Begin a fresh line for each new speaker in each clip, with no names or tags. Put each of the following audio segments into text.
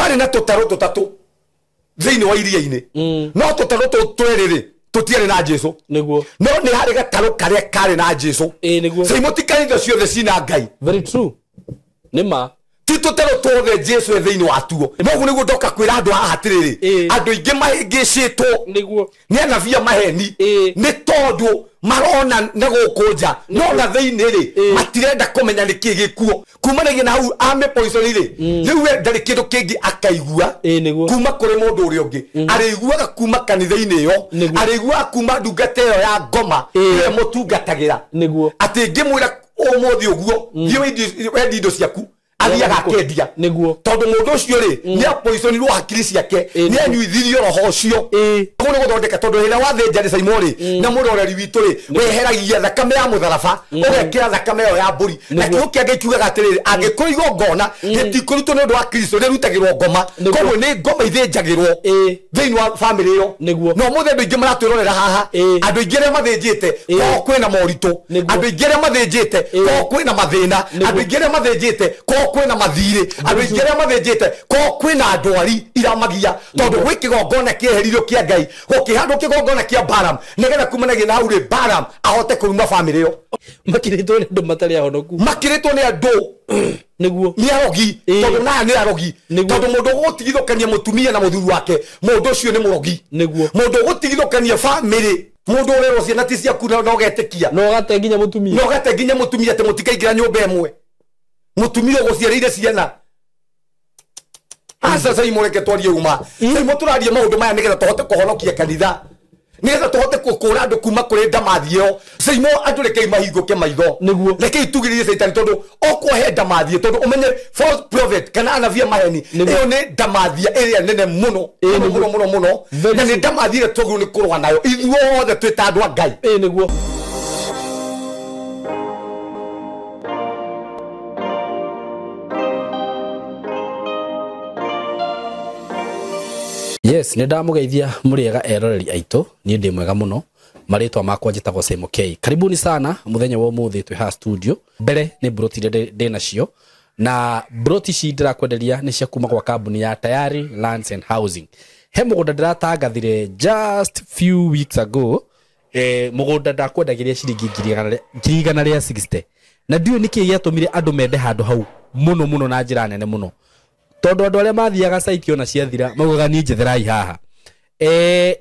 kwari na tutaro tutatu thini wa iria-ini no tutaro tweriri tutiare na Jesu
niguo
no ni hari gataro karia kari na Jesu
niguo
simotikaindo ciothe cina Ngai
very true nima
tutaro tothe Jesu thini wa tuo no niguo ndoka kwira andu ahatiriri andu ingi mahingicitwo
niguo
ni anavia maheni ni tondu marona na gukunja no na thini ri matirenda kumenya ni kigikuo kumanagia na hau ame poison ri riu we ndari kindu kingi akaigua kuma kuri mundu uri ungi ariguaga kuma kanitha-ini yo ariguaga kuma ndungata yo ya ngoma ire mutungatagira ati ngimwira umuthi uguo wendi indo ciaku athiaga akendia tondu mundu ucio ri ni apoisonirwo hakiri ciake ni anyuithirio roho ucio koguo ni guthondeka tondu hina wathinja ni Simon ri na muroreri witu ri weheragia thakame ya mutharaba ugekira thakame yo ya mburi na kiu kiange kiugaga atiriri angikorwo igongona gitikurutwo ni undu wa Kristo ni rutagirwo ngoma koguo ni ngoma ithinjagirwo thiini wa family yo no muthe andu ingi maratwirorera haha andu ingi ria mathinjite ko kwina moritu andu ingi ria mathinjite ko kwina mathina andu ingi ria mathinjite ko kwina mathiri andu ingi ria mathinjite ko kwina ndwari iramagia tondu gwi kigongona kieheririo kia Ngai gukihandwo kigongona kia Balaam nigetha kumanagia na hau ri Balaam ahote kuruma family yo
makiritwo ni andu matari ahonoku
makiritwo ni andu
niguo
ni arogi tondu na ni arogi tondu mundu gutigithukania mutumia na muthuri wake mundu ucio ni murogi
niguo
mundu gutigithukania family mundu urero ciana ti ciaku no getikia
no gate nginya mutumia
te mutikaingira nyumba imwe mutumia guciarire ciana asa sai mureke twarie uma sai muturarie maundu maya nigetha tuhote kuhonokia kanitha nigetha tuhote kukura andu kuma kuri ndamathio sai mo andu rekei mahinguke maitho rekei tugiririe Satan tondu okwohe ndamathie tondu umenye false prophet kana anavia maheni iyo ni ndamathia iria nene muno muno na ni ndamathire tuguru ni kurwa nayo ithuothe twita andu a Ngai
niguo yes nindamugeithia muriega eroreri aitu ni ndi mwega muno maritwa makwa njitagwo Simo K karibuni sana muthenya wa umuthi twi ha studio mbere ni broti ndina cio na broti ci ndirakwenderia ni cia kuma kwa kambuni ya Tayari Lands and Housing he mugunda ndiratangathire just few weeks ago mugunda ndakwendagiria ciringi 160 na ndio niki giatumire andu mende handu hau muno na njira nene muno tondu andu aria mathiaga site ona ciathira maugaga ni njetherai haha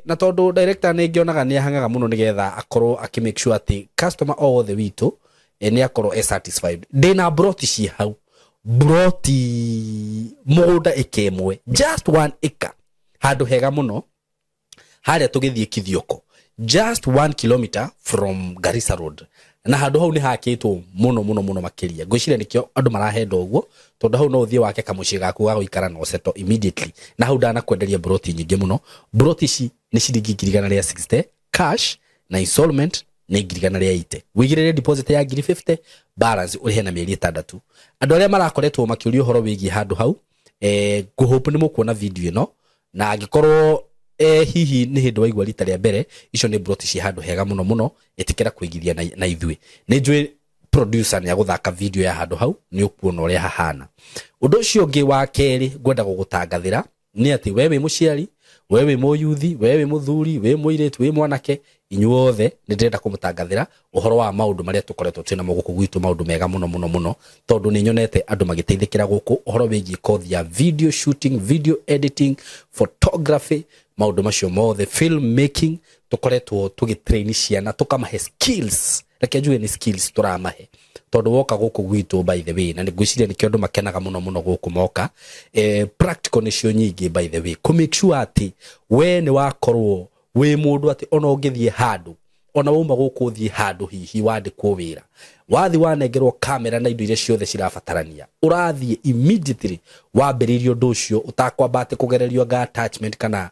na tondu director ni ngionaga ni ahangaga muno nigetha akorwo make sure ati customer all the witu ni akorwo satisfied ndina broti ci hau broti mugunda ikemwe just 1 acre handu hega muno haria tugithie Kithioko just 1 kilometer from Garissa Road na handu hau ni hakitwo muno makiria ngwiciria nikio andu marahenda uguo tondu hau no uthie wake kamuci gaku wa guikara no settle immediately na hau ndana kwenderia broti nyingi muno broti ici ni ciringi 160 cash na installment ni 180 wigirire deposit ya 50 balance uri hena mieri 6 andu aria marakoretwo makiuria horo wigi handu hau nguhope ni mukuona video ino na angikorwo hihi ni hindu waigua rita ria mbere icio ni broti ci handu hega muno itikira kuigithia na ithui ni njui producer ni aguthaka video ya handu hau ni ukuona uria hahana undu ucio ngi wa keri ngwenda gugutangathira ni ati wewe muciari wewe moyuthi wewe muthuri wewe muiretu wewe mwanake inyuothe ni ndenda kumutangathira uhoro wa maundu maria tukoretwo twina muguku gwitu maundu mega muno tondu ni nyonete andu magiteithikira guku uhoro wigi kothi ya video shooting video editing photography maundu macio mothe film making tukoretwo tugitrain ciana tukamahe skills reke njue ni skills turamahe tondu woka guku gwitu by the way na ngwiciria ni kiondu makenaga muno guku moka practical ni cio nyingi by the way ku make sure ati we ni wakorwo we mundu ati ona ungithie handu ona wuma guku thie handu hihi wandikwo wira wathi wanengerwo camera na indo iria ciothe cirabatarania urathie immediately wambiririo ndu ucio utakwambate kugererio ga attachment kana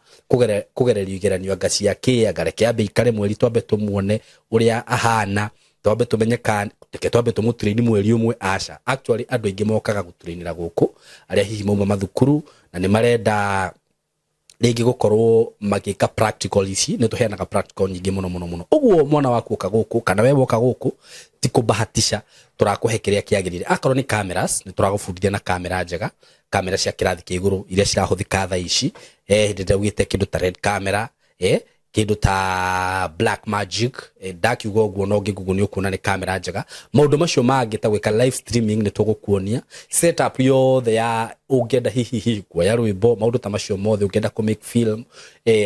kugererio igeranio ga cia kiaga reke ambe ikare mweri twambe tumuone uria ahana twambe tumenyeka teke twambe tumutrain mweri umwe aca actually andu ingi mokaga gutrainira guku aria hihi mauma mathukuru na ni marenda rĩngĩ gũkorwo magĩka practical ici nĩ tũheanaga practical nyingĩ mũno ũguo mwana waku ũka gũkũ kana wewe ũka gũkũ ti kũbahatisha tũrakũhe kĩrĩa kĩagĩrĩire akorwo nĩ cameras nĩ tũragũbundithia na kamera njega kamera cia kĩrathi kĩa igũrũ iria cirahũthĩka thaa ici hĩndĩ ĩrĩa ugĩte kĩndũ ta red camera kĩndũ ta black magic ndakiuga ũguo no ngĩgugu nĩ ũkuona nĩ kamera njega maũndũ macio mangĩ ta gwĩka live streaming nĩ tũgũkuonia setup yothe ya ũngĩenda hihi kuoya rwĩmbo maũndũ ta macio mothe ũngĩenda ku make film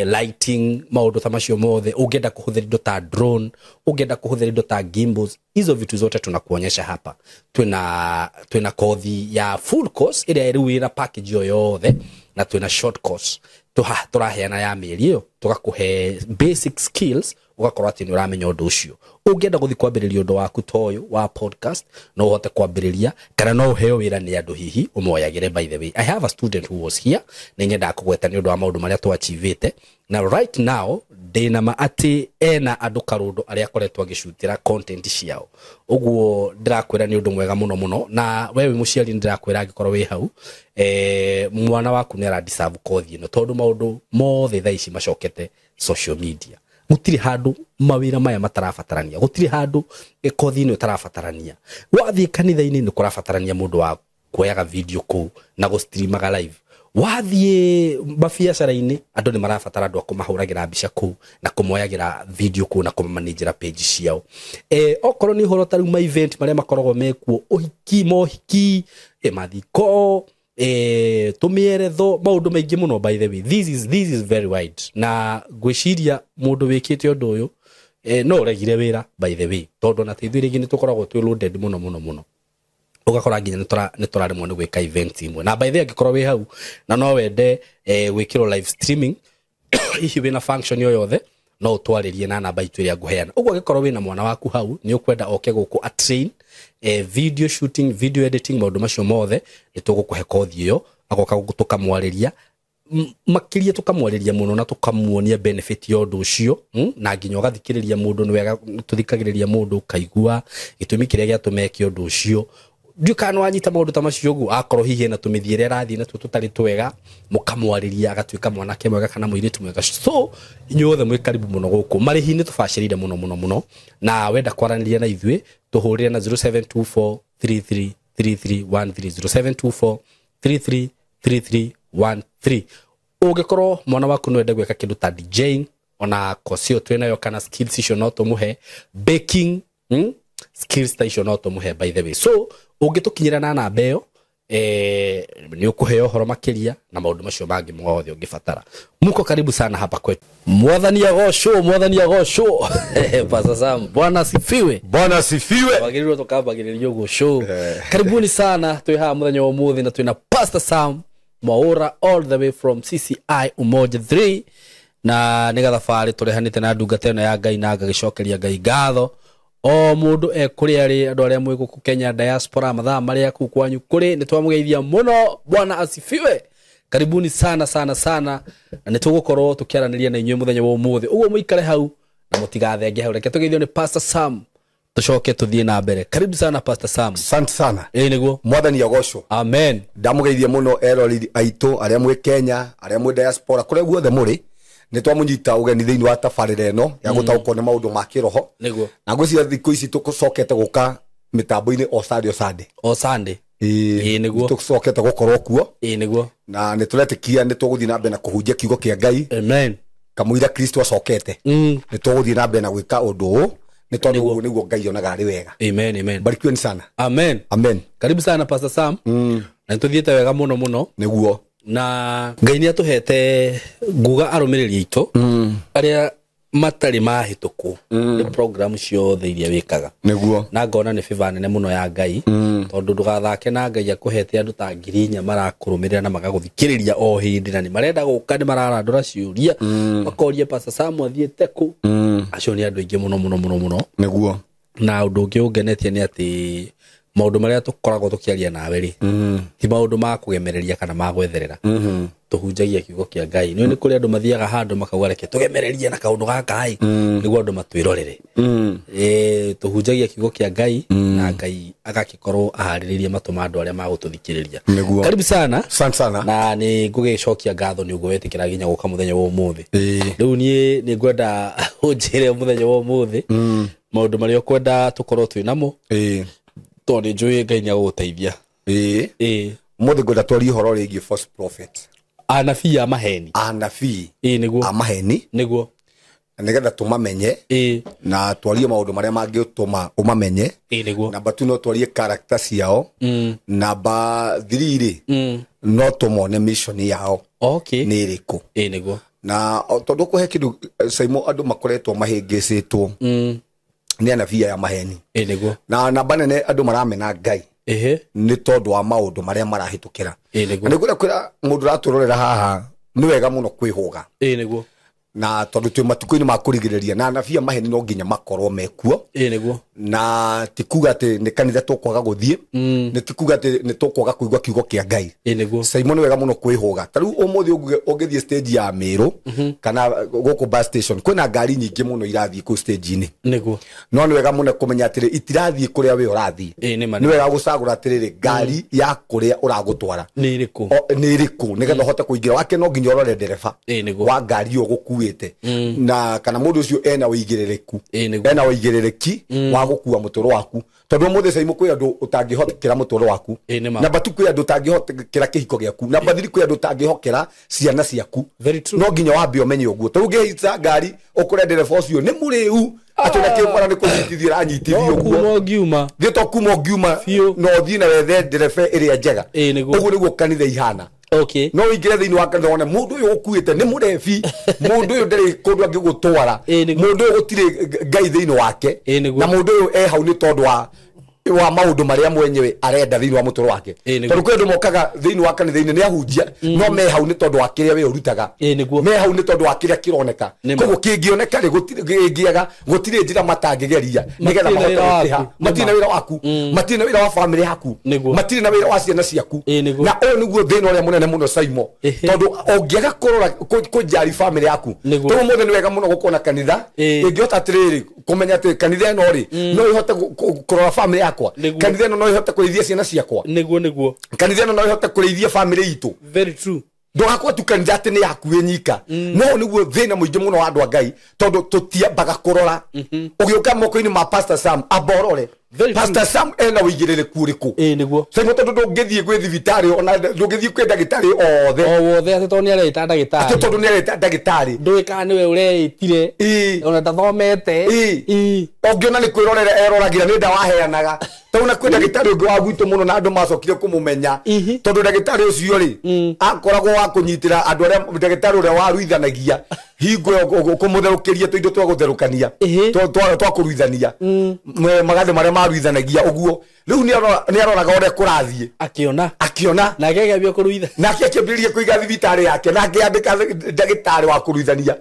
lighting maũndũ ta macio mothe ũngĩenda kũhũthĩra indo ta drone ũngĩenda kũhũthĩra indo ta gimbals hizo vitu zote tunakuonyesha hapa twina kothi ya full course ĩrĩa ĩrĩ package yothe na twina short course tũraheana ya mĩeri ĩyo tũgakũhe basic skills ugakorwo atĩ nĩ ũramenya ũndũ ũcio ũngĩenda gũthiĩ kwambĩrĩria ũndũ waku ta ũyũ wa podcast no ũhote kwambĩrĩria kana no ũheo wĩra nĩ andũ hihi ũmoyagĩre. By the way, I have a student who was here na nyendaga kũgweta nĩ ũndũ wa maũndũ marĩa twachievĩte na right now ndĩna ma atĩ ena andũ karũndũ arĩa akoretwo agĩcutĩra content ciao ũguo ndĩrakwĩra nĩ ũndũ mwega mũno na wewe mũciari ndĩrakwĩra angĩkorwo wĩ hau mwana waku nĩ ara-deserve kothi ĩno tondũ maũndũ mothe thaa ici macokete social media gũtirĩ handũ mawĩra maya matarabatarania gũtirĩ handũ kothi ĩno ĩtarabatarania wathiĩ kanitha-inĩ nĩ kũrabatarania mũndũ wa kuoyaga video kũu na gũstreamaga live wathiĩ mabiacara-inĩ andũ nĩ marabatara andũ a kũmahũragĩra mbica kũu na kũmoyagĩra video kũu na kũmamanĩnjĩra page ciao okorwo nĩ ũhoro ta rĩu ma event marĩa makoragwo mekuo ũhiki mohiki mathiko tumieretho maũndũ maingĩ mũno. By the way, this is very wide na gwĩciria mũndũ wĩkĩte ũndũ ũyũ no ũregire wĩra by the way tondũ na teithio rĩngĩ nĩ tũkoragwo twĩ loaded mũno ugakora nginya nĩ tũraremwo nĩ gwĩka event imwe na by the way angĩkorwo wĩ hau na no wende gwĩkĩrwo live streaming hihi wĩna function yo yothe no ũtwarĩrie na namba itũ ĩrĩa ngũheana ũguo angĩkorwo wĩna mwana waku hau nĩ ũkwenda oke gũkũ a train video shooting video editing maũndũ macio mothe nĩ tũgũkũhe kothi ĩyo agoka tũkamwarĩria makĩria tũkamwarĩria mũno na tũkamuonia benefit ya ũndũ ũcio na nginya ũgathikĩrĩria mũndũ nĩ wega tũthikagĩrĩria mũndũ kaigua gĩtũmi kĩrĩa gĩatũmeke ũndũ ũcio ndukano wanyita maũndũ ta macio ũguo akorwo hihi na tũmĩthiĩre rathiĩ na tũtarĩ twega mũkamwarĩria agatuĩka mwanake mwega kana mũirĩtu mwega so inyuothe mwĩ karibu mũno gũkũ marĩhi nĩ tũbacĩrĩire mũno na wenda kwaranĩria na ithuĩ tũhũrĩre na 0724333313 0724333313 ũngĩkorwo mwana waku no ende gwĩka kĩndũ ta DJing ona kosi yo twĩnayo kana skills icio no tũmũhe baking skills station no tũmũhe by the way so ũngĩtũkinyĩra na namba ĩyo nĩ ũkũheo ũhoro makĩria na maũndũ macio mangĩ mothe ũngĩbatara. Muko karibu sana hapa kwetu. Mwathani agocwo Pastor Sam, Bwana asifiwe. Wagĩrĩirwo tũkambagĩrĩria ũguo show. Karibuni sana twĩ haha mũthenya wa ũmũthĩ na twĩna Pastor Sam Mwaura all the way from CCI Umoja 3 na nĩ gathabarĩ tũrehanĩte na ndungata ĩno ya Ngai na ngagĩcokeria Ngai ngatho o mũndũ kũrĩa arĩ andũ arĩa mwĩ gũkũ Kenya diaspora mathaa marĩa kũu kwanyu kũrĩ nĩ twamũgeithia mũno. Bwana asifiwe. Karibuni sana na nĩ tũgũkorwo tũkĩaranĩria na inyuĩ mũthenya wa ũmũthĩ ũguo mũikare hau na mũtigathenge hau reke tũgeithio nĩ Pastor Sam tucoke tuthie na mbere. Karibu sana Pastor Sam.
Asante sana.
Niguo
Mwathani agocwo.
Amen.
Ndamugeithia muno eroreri aitũ arĩa mwĩ Kenya arĩa mwĩ diaspora kũrĩa guothe mũrĩ nĩ twamũnyita ũgeni thĩinĩ wa tabarĩra ĩno ya gũtaũkwo nĩ maũndũ ma kĩroho na ngwĩciria thikũ ici tũcokete gũka mĩtambo-inĩ o Sunday niguo tũcokete gũkorwo kuo niguo na nĩ tũretĩkia nĩ tũgũthiĩ na mbere na kũhunjia kiugo kĩa Ngai.
Amen.
Kamũira Kristo acokete nĩ tũgũthiĩ na mbere na gwĩka ũndũ ũũ nĩ tondũ ũguo nĩguo Ngai onaga arĩ wega.
Amen.
Barikiweni sana.
Amen. Karibu sana Pastor Sam. Na tũthiĩte wega mũno
nĩguo
na Ngai nĩ atũhete nguga arũmĩrĩri aitũ arĩa matarĩ mahĩtũku nĩ program ciothe iria wĩkaga
nĩguo na
ngona nĩ favor nene mũno ya Ngai tondũ ndũgathake na Ngai akũhete andũ ta 4,000 marakũrũmĩrĩra na magagũthikĩrĩria o hĩndĩ na nĩ marenda gũka nĩ mararandũra ciũria makoria Pastor Sam athiĩte kũ acio nĩ andũ aingĩ mũno nĩguo na ũndũ ũngĩ ũngenetie nĩ atĩ maundu maria tukoragwo tukiaria nawe ri ti maundu ma kugemereria kana ma gwetherera tuhunjagia kiugo kia Ngai ni kuri andu mathiaga handu makauga reke tugemererie na kaundu gaka ai niguo andu matwirorere tuhunjagia kiugo kia Ngai na Ngai agakikorwo ahariririe matuma andu aria magututhikiriria karibu sana na ni ngugicokia ngatho ni ugo wetikira ginya guka muthenya wa umuthi riu ni ngwenda unjire muthenya wa umuthi maundu maria ukwenda tukorwo twinamo toni njui Ngai ni aguteithia
muthi ngwenda twari horo rigi false prophet
anabii a maheni niguo
a maheni
niguo
nigetha tumamenye na twarie maundu maria mangituma umamenye
niguo
namba 2 no twarie character ciao namba 3 no tumone mission yao ni iriku
niguo
na tondu kuhe kindu saimo andu makoretwo mahingicitwo ni anabii ya maheni
niguo
na namba nene andu maramena Ngai ni tondu wa maundu maria marahitukira niguo kwira mundu raturorera haha ni wega muno kwihuga
niguo
na tondu twi matuko-ini ma kurigiriria na anabii maheni no nginya makorwo mekuo
niguo
na tikuga ati ni kanitha tukwaga guthie ni tikuga ati ni tukwaga kuigwa kiugo kia Ngai
niguo
Simon wega muno kwihuga tariu umuthi ungithie stage ya Meru kana guku bus station kwina ngari nyingi muno irathie ku stage ini
niguo
no ni wega muno kumenya atiri itirathie kuria we urathie ni wega gucagura atiriri ngari ya kuria uragutwara
ni iriku
nigetha hote kuingira wake no nginya urore ndereba wa ngari yo gukuite na kana mundu ucio ena uigiririku ena uigiriki wa gukua mutoro waku tondu muthe Simon kwi andu utangihotera mutoro waku namba 2 kwi andu utangihotera kihiko giaku namba 3 kwi andu utangihokera ciana ciaku no nginya wambe umenye uguo to ugeita ngari ukure ndereba ucio ni muriu atona kimara ni kunyitithia anyitithio
uguo ngiuma
gito kuma ngiuma no thina wethe ndereba iria njega uguo niguo kanitha ihana no ingire thiini wa kanitha wone mundu uyu ukuite ni murebi mundu uyu ndari kundu angigutwara mundu uyu gutire Ngai thiini wake na mundu uyu hau ni tondu wa maundu maria mwenyewe arenda thiini wa mutoro wake tondu kwendu mokaga thiini wa kanitha-ini ni ahunjia no me hau ni tondu wa kiria we urutaga me hau ni tondu wa kiria kironeka koguo kingioneka ri gutigiaga gutire njira matangigeria nigetha matire na wira waku matire na wira wa family yaku matire na wira wa ciana ciaku na uyu niguo thiini uria munene muno Simon tondu ongiaga kurora kunjari family yaku tondu muthe ni wega muno gukona kanitha ingihota atiriri kumenya ati kanitha ino ri no ihote kurora family yaku kanitha ino no ihote kurithia ciana ciakwa
niguo
kanitha ino no ihote kurithia family itu
very true
ndogakwa tu kanitha ati ni yaku nyika no niguo thina muingi muno wa andu a Ngai tondu tutiambaga kurora ugiuka moko-ini ma Pastor Sam aborore Pastor Sam ena uigiririku uriku
niguo
Simon tondu ndungithie gwi thibitari ona ndungithie kwi ndagitari othe
ati tondu ni areta ndagitari
ati tondu ni areta ndagitari
nduika niwe ureitire ona tathomete
ongiona ni kwirorera eroragira ni ndawa heanaga tauna kwi ndagitari ungi wa gwitu muno na andu macokire kumumenya tondu ndagitari ucio ri akoragwo wa kunyitira andu aria ndagitari uria waruithanagia hingo kumutherukiria tuindo twa gutherukania twa kuruithania magathe maria maruithanagia uguo riu ni aroraga uria kurathie akiona na agegebio kuruitha na akĩambĩrĩria kũiga thibitari yake na akĩandĩka ndagĩtarĩ wa kuruithania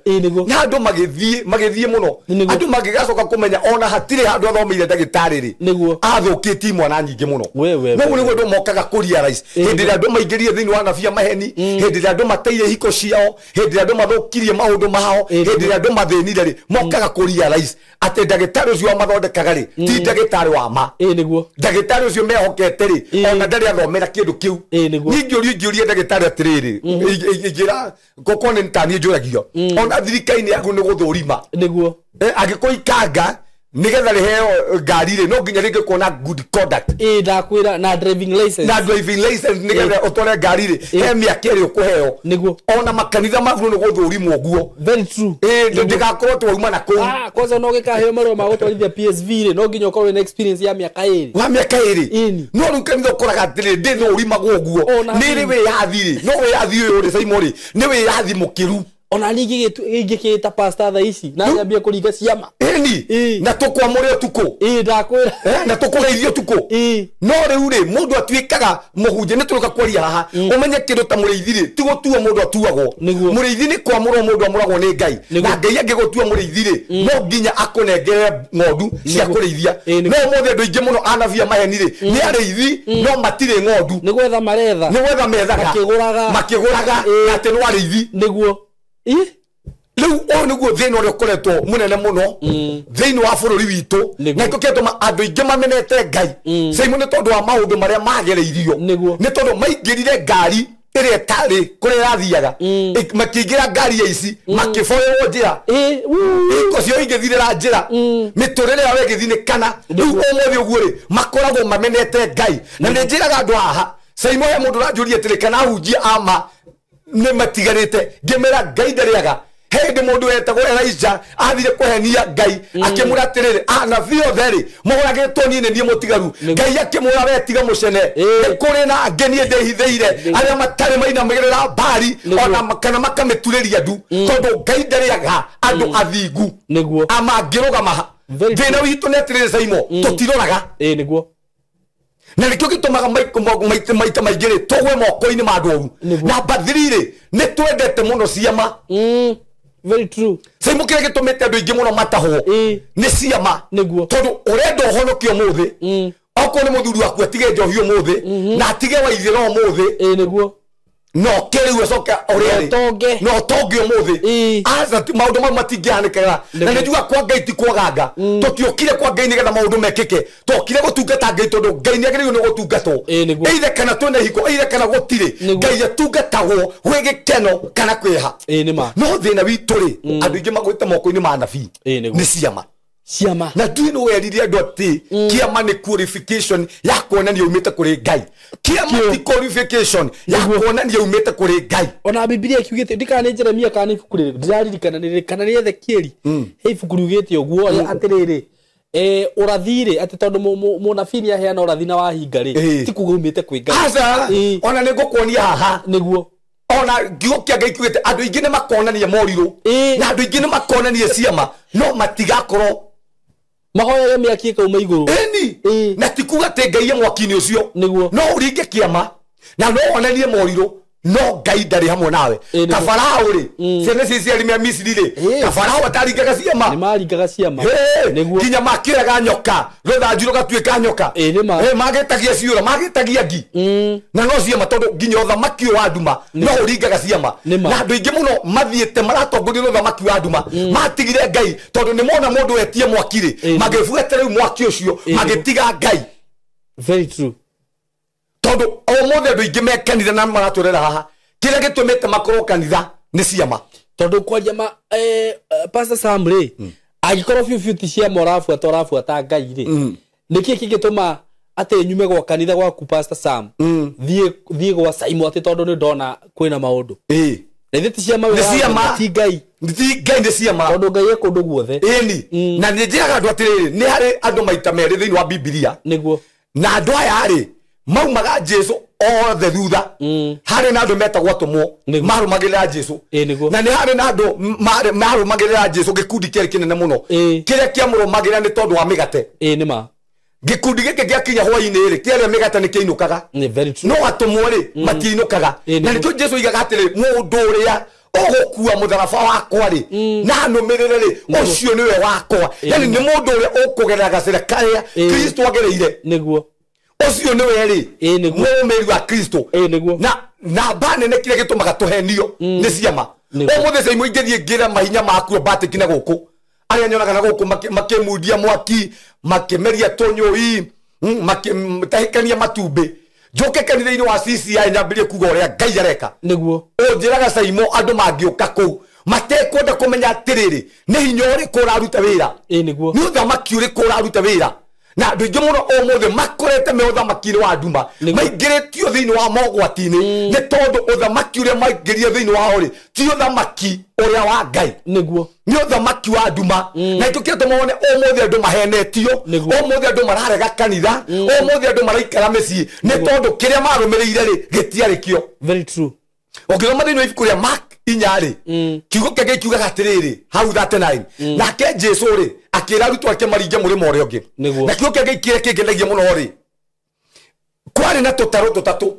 na andu magĩthie muno andu magĩgacoka kumenya ona hatirĩ handu athomeire ndagĩtarĩ ri athũkĩtie mwana nyingĩ muno no niguo andu mokaga kurealize hĩndĩ ĩrĩa andu maingĩrire thĩinĩ wa anabii a maheni hĩndĩ ĩrĩa andu mateire hiko ciao hĩndĩ ĩrĩa andu mathũkirie maũndũ mao hĩndĩ ĩrĩa andu mathĩnire ri mokaga kurealize atĩ ndagĩtarĩ ũcio amathondekaga ri ti ndagĩtarĩ wa ma ndagĩtarĩ ũcio mehokete ri ona ndarĩ athomera kĩndũ kĩu ningĩũria ndagĩtarĩ atirĩrĩ ingĩra gũkorwo nĩ taniĩ njũragio ona thirikari-inĩ yaku nĩ gũthũrima angĩkũikanga nigetha riheo ngari ri no nginya ringi kuona good conduct
ndakwira na driving license
nigetha utore ngari ri he miaka iri ukuheo ona makanitha maguo ni guthurimwo guo
very true
ndigakorwo twauma na kuu
kwanza no gikaheo marua ma gutwarithia PSV ri no nginya ukorwo na experience ya miaka iri no ru kanitha ukoraga atiri ndi no urimagwo guo ni ri we yathi ri no we yathi uyu ri Simon ri ni we yathi mukiru ona nigi ingikita pastor tha ici na nyambia kuringa ciama
eni na tukwamure tuko
ndakwira
na tukugeithio tuko no riu ri mundu atwikaga muhunje ni turuka kwaria haha umenye kindu ta mureithiri tigo tuo mundu atuagwo mureithi ni kwamurwo mundu amuragwo ni Ngai na Ngai angigotua mureithiri no nginya akunengere ng'ondu cia kureithia no mothe andu ingi muno anavia maheni ri ni areithi no matire ng'ondu
ni gwetha maretha
methaga makiguraga ati no areithi
niguo
riu o niguo thina uri ukoretwo munene muno thiini wa bururi witu na tuketuma andu ingi mamenete Ngai sai muno tondu wa maundu maria magereirio ni tondu maingirire ngari ire tari kuri rathiaga makingira ngari ici makiboywo njira iko cio ingithirira njira miturire ya wegithinikana riu umuthi uguo ri makoragwo mamenete Ngai na ni njiraga andu haha sai moya mundu ranjurie tiri kana hunjia ama ne matigarite ngemera Ngai ndariaga hende mundu etagwo Elijah athire kuhenia Ngai akimuratirire anabii otheri muguragitwo nie mutigaru Ngai akimura wetiga mucene kuri na ngeni ndehithiire aria matari maina migirira bari ona kana makamĩturĩria ndu tondu Ngai ndariaga andu athingu
niguo
ama ngirugama thina witu netirire Saimo tutiroraga
niguo
na nikyo gitumaga maita maigire togwe moko-ini ma andu oru na bathirire ni twendete muno ciama
very true
Saimo kire gitumite andu ingi muno matahwo ni ciama tondu urenda uhonokio muthi oko ni muthuri waku atige njohi umuthi na atige waithira umuthi
niguo
no keriwe soka uriari no tonge umuthi aza maundu ma matingihanikaga na nijuga kwa Ngai ti kwaganga tutiokire kwa Ngai nigetha maundu mekike tokire gutungata Ngai tondu Ngai niagiriwe ni gutungatwo eithe kana twene hiko eithe kana gutire Ngai atungatagwo gwi gikeno kana kwiha no thina witu ri andu ingi magwite moko-ini ma anabii ni ciama na ndino werire andu ati kiama ni qualification ya kuonania umite kuri Ngai kiama ti qualification ya kuonania umite kuri Ngai
ona Biblia ikiugite ndikane Jeremia kana ifukurire ndiraririkana ni kana ni Ezekieli he ifukuru ugite oguo atiriri urathire ati tondu munabii aheana urathina wa hinga ri ti kuga umite kwi Ngai
aza ona ni ngukuonia haha
niguo
ona ngiokia Ngai kiugite andu ingi ni makonania moriru na andu ingi ni makonania ciama no matigakorwo
mahoya ya miaki kauma iguru
eni na tikuga te Ngai mwaki-ini ucio no uringe kiama na no onanie moriru no Ngai ndari hamwe nawe kafarao ri ciana cici arimia Misiri ri kafarao ataringaga ciama
ni maringaga ciama
niguo nginya makiraga nyoka ruthanju rugatuika nyoka magetagia ciura magetagia ngi na no ciama tondu nginya uthamaki wa nduma no uringaga ciama na andu ingi muno mathiete maratongoria uthamaki wa nduma matigire Ngai tondu ni mona mundu wetie mwaki ri magibuete riu mwaki ucio magitiga Ngai
very true
tondu o mothe andu ingi mekanitha na maraturera haha kire gitumite makorwo kanitha ni ciama
tondu kwa jama Pastor Sam ri agikorwo fiu ti ciama orafuata Ngai ri niki kigituma ate nyume gwa kanitha gwaku Pastor Sam thie gwa Saimo ati tondu ni ndona kwina maundu na ti ciama ti Ngai
ni ciama
tondu Ngai ekundu guothe
eni na ni njiraga andu atiriri ni hari andu maita meri thiini wa Biblia
niguo na
andu aya ri maumaga Jesu othe thutha hari na andu metagwo atumwo marumagirira Jesu na ni hari na andu marumagirira Jesu gikundi kiri kinene muno kiria kiamurumagirira ni tondu wa migate
nima
gikundi gike giakinya hwa-ini ri kiria migate ni kiinukaga no atumwo ri matiinukaga na nikio Jesu igaga atiri mundu uria ogukua mutharaba wakwa ri na numirire ri ucio niwe wakwa yani ni mundu uria ukugerera gacira karia Kristo agereire
niguo
ucio niwe ri mumeri wa Kristo na bane ne kire gitumaga tuhenio ni ciama omothe Saimo ingithie ngira mahinya maku batikine guku aria nyonaga na guku makimudia mwaki makimeria tonyoi makimtahikania matumbi njoke kanitha-ini wa CCI nyambirie kuga uria Ngai areka
niguo
unjiraga Saimo andu mangiuka kuu matekwenda kumenya atiriri ni hinya uriku uraruta wira
niguo
ni uthamaki uriku uraruta wira na andu ingi muno omothe makorete me uthamaki-ini wa nduma maingiritio thiini wa mogwati-ini ni tondu uthamaki uria maingirio thiini wao ri ti uthamaki uria wa Ngai
niguo
ni uthamaki wa nduma na tukire tumone omothe andu mahenetio omothe andu mararega kanitha omothe andu maraikara micii ni tondu kiria marumirire ri gitiari kio
very true
ukithoma thiini wa ibuku ria Mark inyari kiugo kege kiuga gatiriri hau 39 nake Jesu ri akira rutu ake maringe murimo uri ungi na kiugo kege kire kigenagia muno ri kwari na tutaro tutatu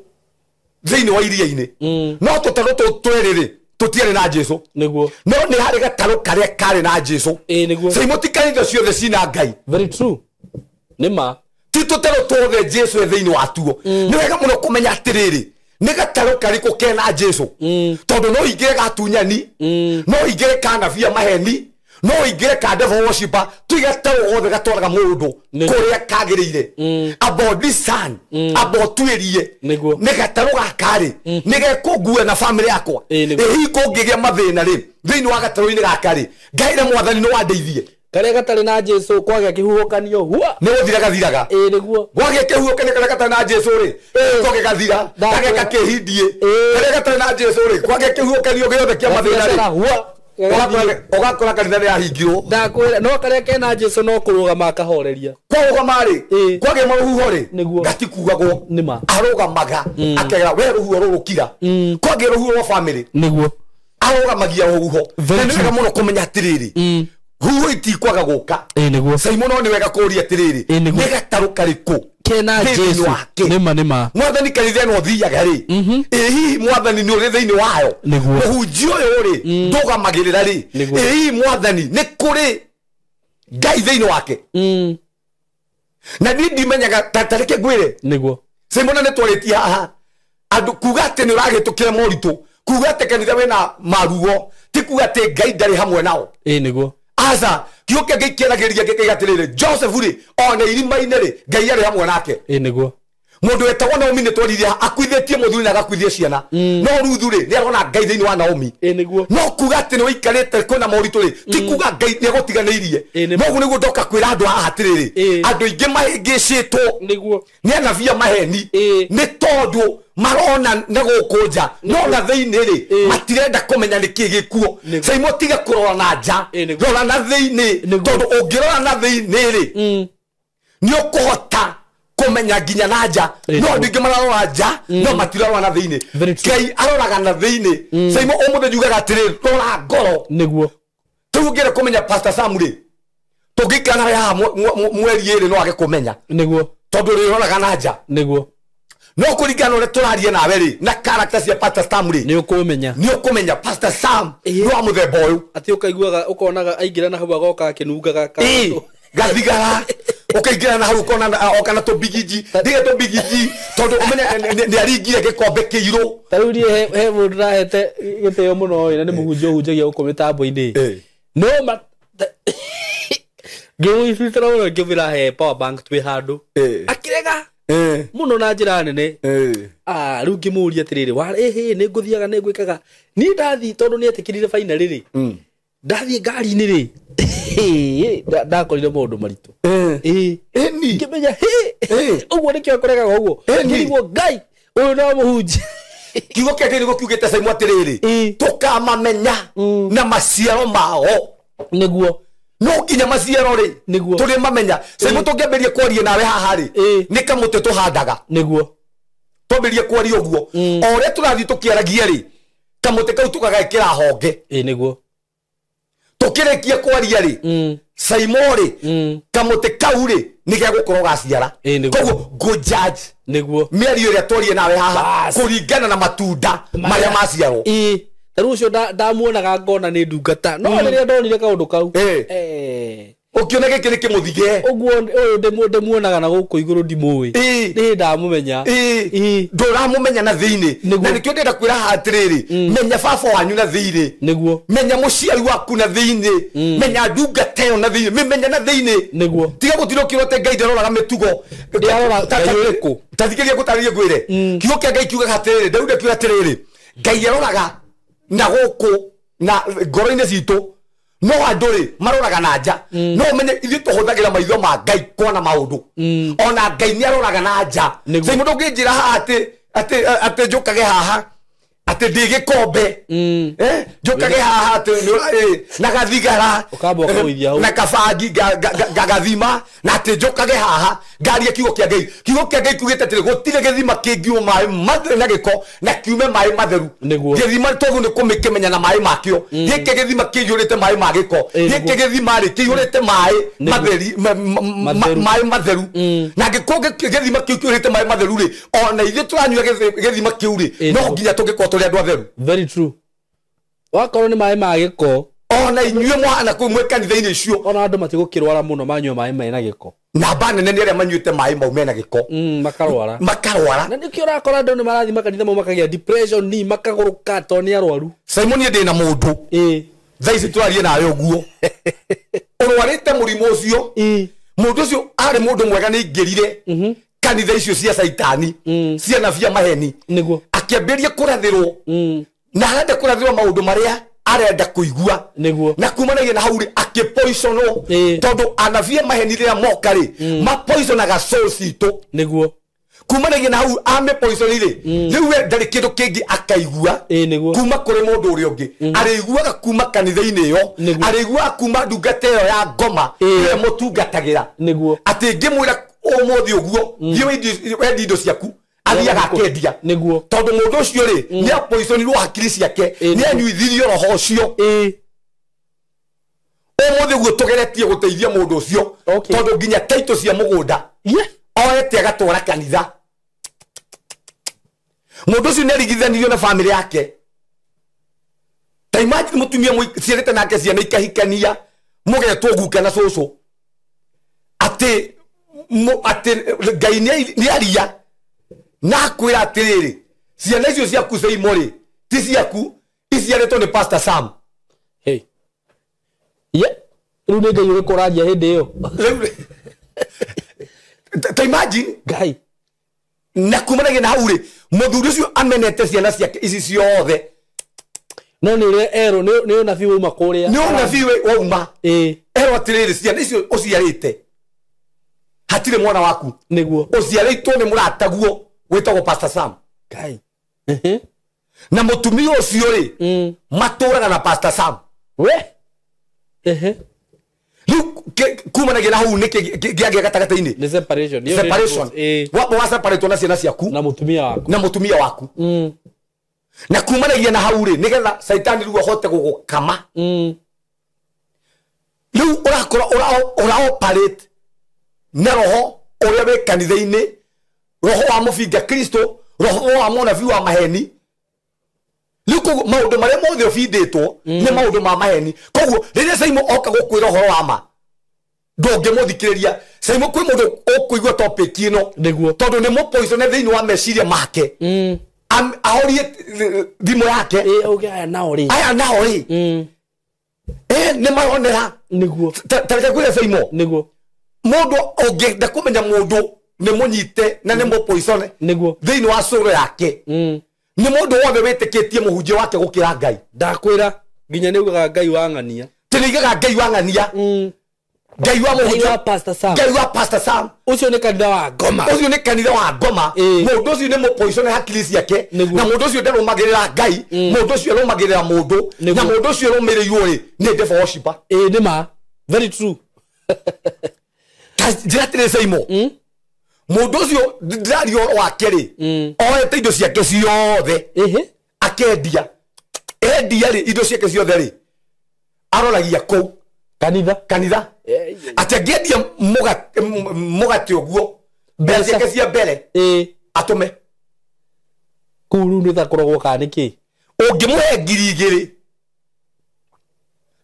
thini wa iria-ini no tutaro tutweriri tutiare na Jesu
niguo
no ni hari gataro karia kari na Jesu
niguo
sai mutikani ciothe cina Ngai
very true nima
ti tutaro tothe Jesu thini wa tuo ni wega muno kumenya atiriri ni gataro kariko kena Jesu tondu no igire gatunyani no igire kanavia maheni no igire ka devil worshiper tuigataro gothe gatwaraga mundu kuria kagirire about this son about twerie ni gataro gakari ni gekungua na family yakwa ehi kungigia mathina ri thini wa gataro-ini gakari ngaire mwathani no wandeithie
kare gatari na Jesu kwage kihuhokanio huwa
ni guthiraga
niguo
gwage kihuhokanio kare gatari na Jesu ri kwage gathira kage gakihindie kare gatari na Jesu ri kwage kihuhokanio giothe kia mathina ri huwa ogakora kanitha ya hingiro
ndakwira no kare kena Jesu no kurugama akahoreria
kurugama ri kwage maruhuho ri
niguo
gatikugagwo
nima
arugamaga akegera we ruhuho rurukira kwage ruhuho wa family
niguo
arugamagia ruhuho nĩ muno kumenya atiriri huho itikwaga guka
niguo
Simon ni wega kuria atiriri ni gataru kariku
kena Jesu nima
mwathani kanitha no thiaga ri ehi mwathani ni uri thiini wayo muhunjio uyu ri ndugamagirira ri ehi mwathani ni kuri Ngai thiini wake na ndimenyaga tatareke gwire
niguo
Simon ni twaritie haha andu kuga ati ni uragitukira moritu kuga ati kanitha wena maruo ti kuga ati Ngai ndari hamwe nao
niguo
asa kiuke gikiragiria gikigatirire Joseph ri ona irima-ini ri Ngai ari hamwe nake
niguo
mundu wetagwo Naomi ni twariria akuithitie muthuri na gakuithie ciana no Ruthu ri ni arona Ngai thiini wa Naomi
niguo
no kuga ati ni wikarite kwina moritu ri ti kuga Ngai ni agutiganirie no guo niguo ndoka kwira andu ahatiriri andu ingi mahingicitwo
niguo
ni anavia maheni ni tondu marona na gukunja no na thiini ri matirenda kumenya niki gikuo sai motige kurora na nja rora na thiini tondu ungirora na thiini ri ni ukuhota kumenya nginya na nja no ndingi mararora nja no matirora na thiini Ngai aroraga na thiini sai mo umuthe yugaga atiriri rora ngoro
niguo
tugire kumenya Pastor Sam ri tugikana ya mweri iri no age kumenya
niguo
tondu riroraga na nja
niguo
no kuringana uri turarie nawe ri na character cia Pastor Sam ri
ni ukumenya
Pastor Sam no amuthemba uyu
ati ukaiguaga ukonaga aingira na hau agoka akinungaga
gathigara ukaingira na hau ukona okana to bigiji dige to bigiji tondu umenya ni aringire gikombe kiiru
taruri he mundu rahete giteo muno ina ni muhunjio hunjagia uko mitambo-ini no ma ngiwifitira muno ngivira he power bank twi handu akirega muno na njira nene riu ngimuria atiriri wa ni nguthiaga ni ngwikaga ni ndathi tondu ni etikirire faina riri ndathi ngari-ini ri ndakorire maundu maritu ngimenya uguo nikio akoregaga uguo ngirigwo Ngai uyu no muhunjia
kiugo keke niguo kiugite Simon atiriri tukamamenya na maciaro mao
niguo
no kinya maciaro ri turi mamenya Simon tungiambirie kwaria nawe haha ri ni kamute tuhandaga
niguo
twambirie kwaria uguo o ria turathi tukiaragia ri kamute kau tukagekira honge
niguo
tukirikia kwaria ri Simon ri kamute kau ri ni gegukorwo gaciara koguo go judge
niguo
miario ria twarie nawe haha kuringana na matunda maria maciarwo
taru cio ndamuonaga ngona ni ndungata no riria ndonire kaundu kau
ukiona giki ni kimuthige
uguo ndimuonaga na guku iguru ndimui ni ndamumenya
nduramumenya na thiini na nikio ndenda kwira hatiriri menya baba wanyu na thiini
niguo
menya muciari waku na thiini menya ndungata yo na thiini menya na thiini
niguo
tiga gutiro kirote Ngai nderoraga mitugo
ndayoriku
tathikiria gutaririe gwire kiugo kia Ngai kiuga hatiriri Daudi kiuga hatiriri Ngai aroraga na guku na ngoro-ini citu no anduri maroraga na nja no menye ithu tuhuthagira maitho ma Ngai kuona maundu ona Ngai ni aroraga na nja sai mundu nginjira ati njukage haha ate ndigikombe njokage haha ate na gathigara na kabangi gagathima na ate njokage haha ngaria kiugo kia Ngai kugite ati gutire githima kingiuma mai matheru na giko na kiume mai matheru githima togu ni kumikemenya na mai makio gike githima kiyurite mai magiko gike githima ri kiyurite mai matheri mai matheru na giko githima kiyurite mai matheru ri ona ithe turanyua githima kiu ri no nginya tugiko turi andu atheru.
Very true. Wakorwo ni mai magiko
ona inyue mwana ku mwe kanitha-ini cio
ona andu matigukirwara muno manyua mai mena giko
na bana nene aria manyuite mai mau mena giko
makarwara
na
ndikio rakora andu ni marathi makanitha mau makagia depression ni makaguruka to ni arwaru.
Simon ndi na mundu thaici twarie nayo guo urwarite murimo ucio mundu ucio ari mundu mwega ni ngirire kanitha icio cia saitani cia nabia maheni
niguo
akiambiria kurathirwo na arenda kurathirwo maundu maria arenda kuigua na kumanagia na hauri akipoisono tondu anavia maheni ria mokari mapoisonaga soul cito
niguo
kumanagia na hau ame poisonire riu we ndari kindu kingi akaigua kuma kuri mundu uri ungi ariguaga kuma kanitha-ini iyo ariguaga kuma ndungata iyo ya ngoma ire mutungatagira ati ngimwira umuthi uguo thie wendi indo ciaku athiaga akendia tondu mundu ucio ri ni apoisonirwo hakiri ciake ni anyuithirio roho ucio umuthi guo tugeretie guteithia mundu ucio tondu nginya taito cia mugunda oete agatwara kanitha mundu ucio ni arigithanirio na family yake ta imagine mutumia ciarite nake ciana ikahikania mugetwo guka na cucu ati Ngai ni aria na kwira atiriri ciana icio ciaku Seimori ti ciaku iciaritwo ni Pastor Sam
riu ni Ngai urikuraria hindi iyo
ta imagine
Ngai
na kumanagia na hauri muthuri ucio amenete ciana ciake ici ciothe
no ni ire ero ni unabii uma kuria
ni unabii wauma ero atiriri ciana icio uciarite hatire mwana waku
niguo
uciaritwo ni murataguo witagwo Pastor Sam
Ngai
na mutumia ucio ri maturaga na Pastor Sam
we
riu kumanagia na hau ni giagia gatagata-ini
ni separation
wapo wa separate na ciana ciaku
na mutumia waku
na kumanagia na hau ri nigetha saitani riu ahote gugukama riu urakora ora operate na roho uria we kanitha-ini roho wa mufinga Kristo roho wa munabii wa maheni liko maundu maria mothe ofinditwo ni maundu ma maheni koguo riria Saimo oka gukwira uhoro wa ma ndonge muthikiriria Saimo kwi mundu ukuigua topic ino tondu ni mupoisone thiini wa meciria make ahorie thimo yake
aya naori
ni maronera
niguo
tareke kwira Saimo
niguo
mundu ungenda kumenya mundu ni munyite na ni mupoisone thiini wa sura yake ni mundu wothe witikitie muhunjia wake gukira Ngai
ndakwira nginya ni ugaga Ngai wangania
tinigaga Ngai wangania Ngai wa muhunjia Ngai wa Pastor Sam
ucio ni kanitha wa ngoma
mundu ucio ni mupoisone hakiri ciake na mundu ucio ndarumagirira Ngai mundu ucio arumagirira mundu na mundu ucio rumirirwo ri ni devil worshiper
ni ma very true
jiratire Saimo mundu ucio ndario wake ri oete indo ciake ciothe akendia ri indo ciake ciothe ri aroragia kou kanitha atengendia mugate uguo mbeca ciake cia mbere atume
kuru ni takoragwo kaniki
ungimuhe 2,000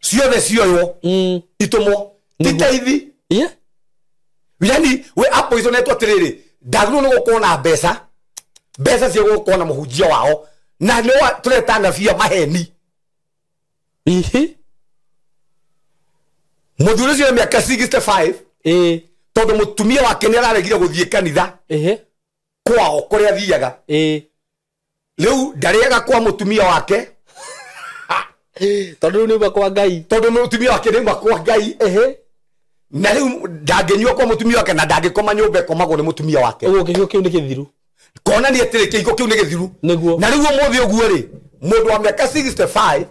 ciothe cioyo itumwo titaithi yani we apo isonetwo atiriri ndagiro ni gukona mbeca cia gukona muhunjia wao na ni wa tureta nabia maheni muthuri ucio miaka 65 tondu mutumia wake ni araregire guthie kanitha kwao kuria thiaga riu ndariaga kwa mutumia wake
tondu ni kwa Ngai
tondu mutumia wake ni kwa Ngai na riu ndangenyua kwa mutumia wake na ndangikoma nyumba komagwo ni mutumia wake
uguo kiugo kiu ni githiru
kona ni atire kiugo kiu ni githiru
niguo
na riu umuthi uguo ri mundu wa miaka 65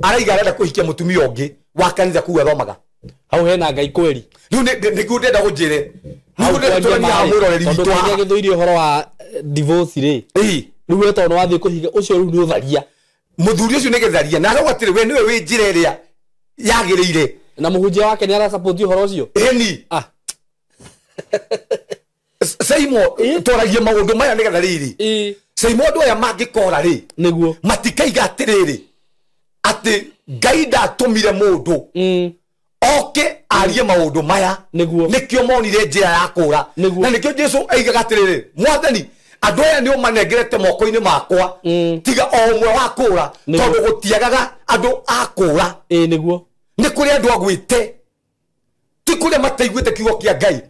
araiga arenda kuhikia mutumia ungi wa kanitha kuga thomaga
hau hena ngai kweli
riu ni ngundenda gunjire riu ndetũrania mwiroreri witũ
haha gĩthũirie ũhoro wa divorce rĩ riu wetwo no wathiĩ kũhiga ũcio riu nĩ ũtharia
muthuri ucio nĩ gĩtharia na arauga atĩrĩ we nĩwe wĩ njĩra ĩrĩa yagĩrĩire
na mũhunjia wake nĩ arasupport ũhoro ũcio
eni Saimo tũragia maũndũ maya nĩgetha rĩrĩ Saimo andũ aya mangĩkora rĩ
nĩguo
matikaiga atĩrĩrĩ atĩ Ngai ndatũmire mũndũ oke arie maũndũ maya nĩkĩo monire njĩra ya kũra na nĩkĩo Jesũ aigaga atĩrĩrĩ mwathani andũ aya nĩo manengerete moko-inĩ makwa tiga o ũmwe wa kũra tondũ gũtiagaga andũ a kũra
nĩguo
nĩ kũrĩ andũ agwĩte ti kũrĩa mataiguĩte kiugo kĩa Ngai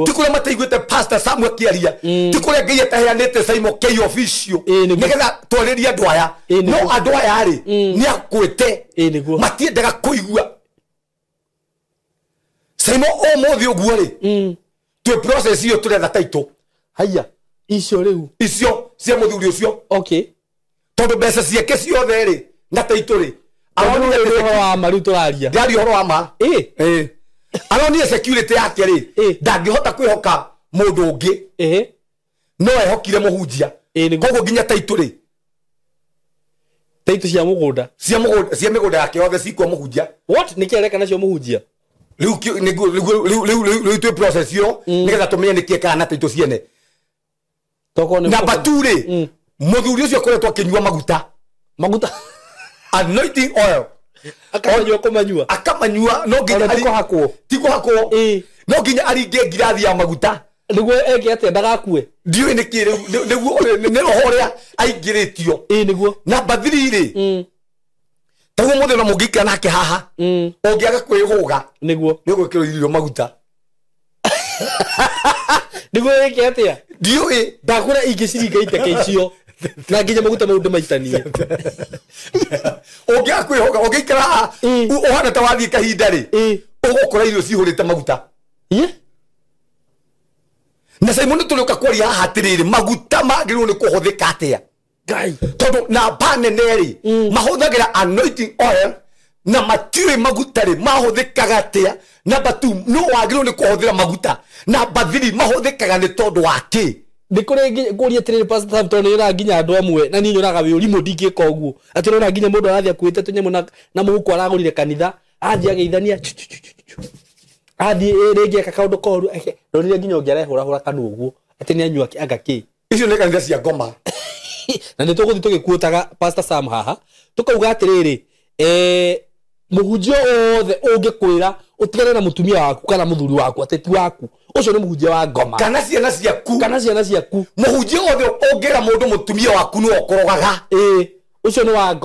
ti kũrĩa mataiguĩte Pastor Samuel kĩaria ti kũrĩa Ngai ataheanĩte Simon K official nĩgetha twarĩrie andũ aya no andũ aya rĩ nĩ akwĩte matiendaga kũigua Simon ũmũthĩ ũguo rĩ twĩ process iyo tũretha taitũ
haya icio rĩu
icio cia mũthuri ũcio
okay
tondũ mbeca ciake ciothe rĩ na taitũ rĩ
aronire ũhoro wa ma rĩu tũraria
ndari ũhoro wa ma aronire security yake rĩ ndangĩhota kwĩhoka mũndũ ũngĩ no ehokire mũhunjia koguo nginya taitũ rĩ
taitũ cia
mĩgũnda yake yothe cikwa mũhunjia
what nĩkĩ areka nacio mũhunjia
rĩu twĩ process ĩyo nĩgetha tũmenye nĩkĩ kana taitũ ciene namba 2 rĩ mũthuri ũcio akoretwo akĩnyua maguta anointing oil akamanyua no nginya ti kũhakwo no nginya aringe ngirathi ya maguta
nĩguo eke atĩa ndagakue
ndiũĩ nĩkĩ nĩguo nĩ roho ũrĩa aingĩrĩtio
nĩguo
namba 3 rĩ taguo mũthenya mũngĩikara nake haha ũngĩaga kwĩhũga
nĩguo
nĩ ũgwĩkĩrwo irio maguta
nĩguo eke atĩa
ndiũĩ
ndakũra ingĩciringa iteke icio na nginya maguta mau ndĩmaitanie
ũngĩaga kwĩhũga ũngĩikara haha ũhana ta wathiĩ kahinda rĩ ũgũkora irio cihũrĩte maguta na Simon tũrĩũka kwaria haha atĩrĩrĩ maguta magĩrĩirwo nĩ kũhũthĩka atĩa
Ngai
tondũ namba nene rĩ mahũthagĩra anointing oil na matiũĩ maguta rĩ mahũthĩkaga atĩa namba 2 no wagĩrĩirwo nĩ kũhũthĩra maguta namba 3 mahũthĩkaga nĩ tondũ wa kĩ
nĩ kũrĩ ngũria atĩrĩrĩ Pastor Sam tondũ nĩũraga nginya andũ amwe na niĩ nyonaga wĩ ũrimũ ndingĩka ũguo atĩ nĩũraga nginya mũndũ arathiĩ akuĩte tũnyamũ na mũhuko aragũrire kanitha athiĩ agĩithania athiĩ rĩngĩ eka kaũndũ koru ndonire nginya ũngĩ arehũrahũra kanua ũguo atĩ nĩ anyua agakĩ
icio nĩ kanitha cia ngoma
na nĩ tũgũthiĩ tũgĩkuotaga Pastor Sam haha tũkauga atĩrĩrĩ mũhunjia wothe ũngĩkwĩra ũtigane na mũtumia waku kana mũthuri waku ateti waku ũcio nĩ mũhunjia wa ngoma
kana ciana ciaku mũhunjia wothe ũngĩra mũndũ mũtumia waku nĩ okorogaga
ũcio nĩ wa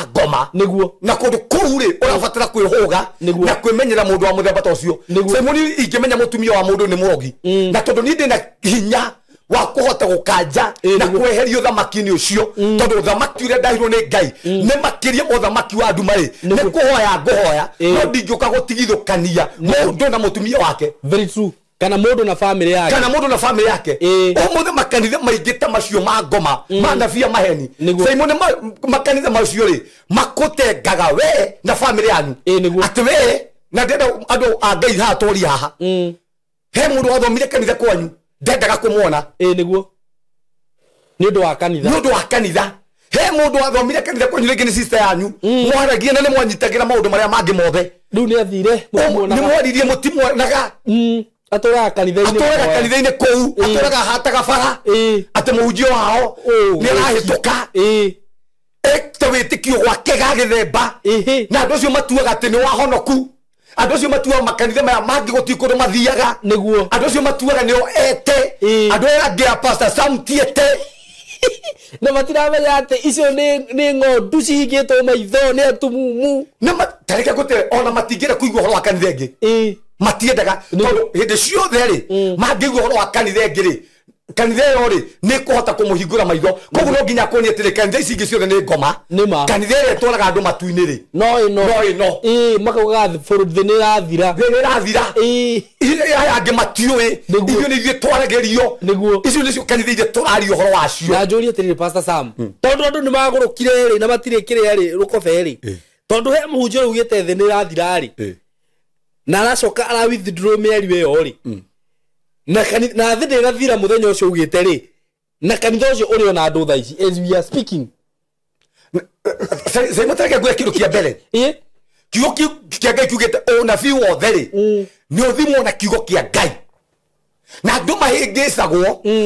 ngoma
nĩguo na kũndũ kũu rĩ ũrabatara kwĩhũga na kwĩmenyera mũndũ wa mũthemba ta ũcio Simon ingĩmenya mũtumia wa mũndũ nĩ mũrogi na tondũ niĩ ndĩna hinya wa kũhota gũkanja na kweheria ũthamaki-inĩ ũcio tondũ ũthamaki ũrĩa ndahirwo nĩ Ngai nĩ makĩria ũthamaki wa nduma rĩ nĩ kũhoya ngũhoya no ndingĩũka gũtigithũkania mũndũ na mũtumia wake
very true kana mũndũ na family yake ũmũthĩ makanitha maingĩ ta macio ma ngoma manabia maheni Simon makanitha macio rĩ makũtengaga we na family yanyu atĩ we na ndenda andũ a Ngai haha tũria haha he mũndũ wathomire kanitha kwanyu ndendaga kũmuona nĩguo nĩ ũndũ wa kanitha he mũndũ wathomire kanitha kwanyu rĩngĩ nĩ sister yanyu mwaragia na nĩ mwanyitagĩra maũndũ marĩa mangĩ mothe rĩu nĩ athire
nĩ mwaririe mũtimwonaga
atũraga
kanitha-inĩ kũu atũraga hataga bara atĩ mũhunjia wao nĩ arahĩtũka ta wĩtĩkio gwake gagĩthemba na andũ acio matuaga atĩ nĩ wahonoku andũ acio matuaga makanitha maya mangĩ gũtirĩ kũndũ mathiaga
nĩguo
andũ acio matuaga nĩo ete andũ aya angĩ a Pastor Sam tiete
na matiramenya atĩ icio nĩ ng'ondu cihingĩtwo maitho nĩ atumumu
tareke gũte ona matingĩenda kũigua ũhoro wa kanitha ĩngĩ matiendaga tondũ hĩndĩ ciothe rĩ mangĩigua ũhoro wa kanitha ĩngĩ rĩ kanitha yori ni kuhota kumuhingura maitho koguo no nginya kuonie atire kanitha ici ingi ciothe ni ngoma kanitha ire tworaga andu matuini ri no
makauga bũrũri nĩ ĩrathira
aya angĩ matiũĩ ithuĩ nĩ ithuĩ twaragerio icio nĩcio kanitha iria tũraria ũhoro wacio
na njũrie atĩrĩrĩ Pastor Sam tondũ andũ nĩ magũrũkire rĩ na matirĩ kĩrĩa rĩ rũkobe rĩ tondũ he mũhunjia ũgĩte thĩ nĩ ĩrathira rĩ na aracoka ara withdraw mĩeri ĩyo rĩ na thĩ ndĩrathira mũthenya ũcio ugĩte rĩ na kanitha ũcio ũrĩ ona andũ thaa ici as we are speaking
sai matareke gwe kĩndũ kĩa mbere kiugo kĩa Ngai kiugĩte ũnabii wothe rĩ nĩ ũthimwo na kiugo kĩa Ngai na andũ mahĩngĩcagwo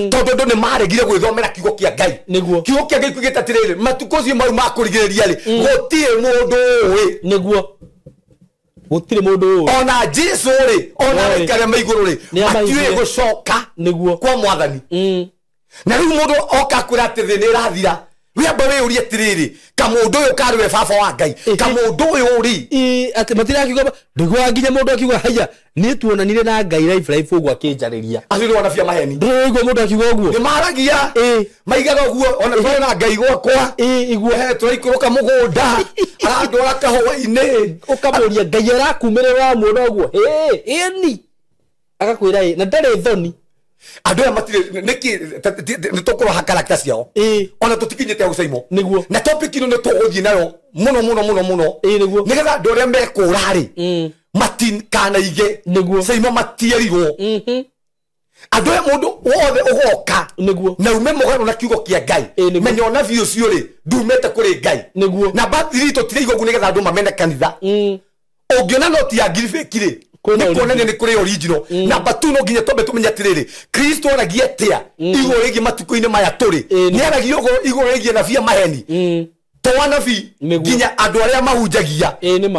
tondũ andũ nĩ maregire gwĩthomera kiugo kĩa Ngai kiugo kĩa Ngai kiugĩte atĩrĩrĩ matukũ ũcio mau ma kũrigĩrĩria rĩ gũtirĩ mũndũ ũĩ
nĩguo gũtirĩ mũndũ ũĩ
ona Jesũ rĩ ona aikare maigũrũ rĩ matiũĩ gũcoka
nĩguo
kwa Mwathani na rĩu mũndũ oka kwĩra atĩ thĩ nĩ ĩrathira wĩamba wĩyũrie atĩrĩrĩ kamũndũ ũyũ karĩ we baba wa Ngai kamũndũ ũyũ rĩ
atĩ matirakiuga ndĩgwa nginya mũndũ akiuga haya nĩ tuonanire na Ngai live ũguo akĩnjarĩria
acio nĩ wanabia maheni
ndĩgwa mũndũ akiuga ũguo
nĩ maragia maigaga ũguo ona twĩ na Ngai gwakwa
iguo
tũraikũrũka mũgũnda arandwara kahũa-inĩ
ũkamũria Ngai arakumĩrĩra muona ũguo ĩni agakwĩra na ndarĩ thoni
andũ aya matirĩ nĩ tũkorwo ha character ciao ona tũtikinyĩte gũcaimwo na topic ĩno nĩ tũgũthiĩ nayo mũno nĩgetha andũ arĩa mekũra rĩ matikanaige caimo matierirwo andũ aya mũndũ wothe ũgoka na ume mũgarũ na kiugo kĩa Ngai menya ũnabii ũcio rĩ ndumĩte kũrĩ Ngai na bathiri tũtiraiga ũguo nĩgetha andũ mamene kanitha ũngĩona noti ya ngiri fake rĩ nikuonania nĩ kũrĩ original namba 2 no nginya twambe tũmenye atĩrĩrĩ Kristo aragia atĩa igũrũ rĩgiĩ matukũ-inĩ maya tũrĩ nĩ aragia igũrũ rĩgiĩ nabii maheni to wanabii nginya andũ arĩa mahunjagia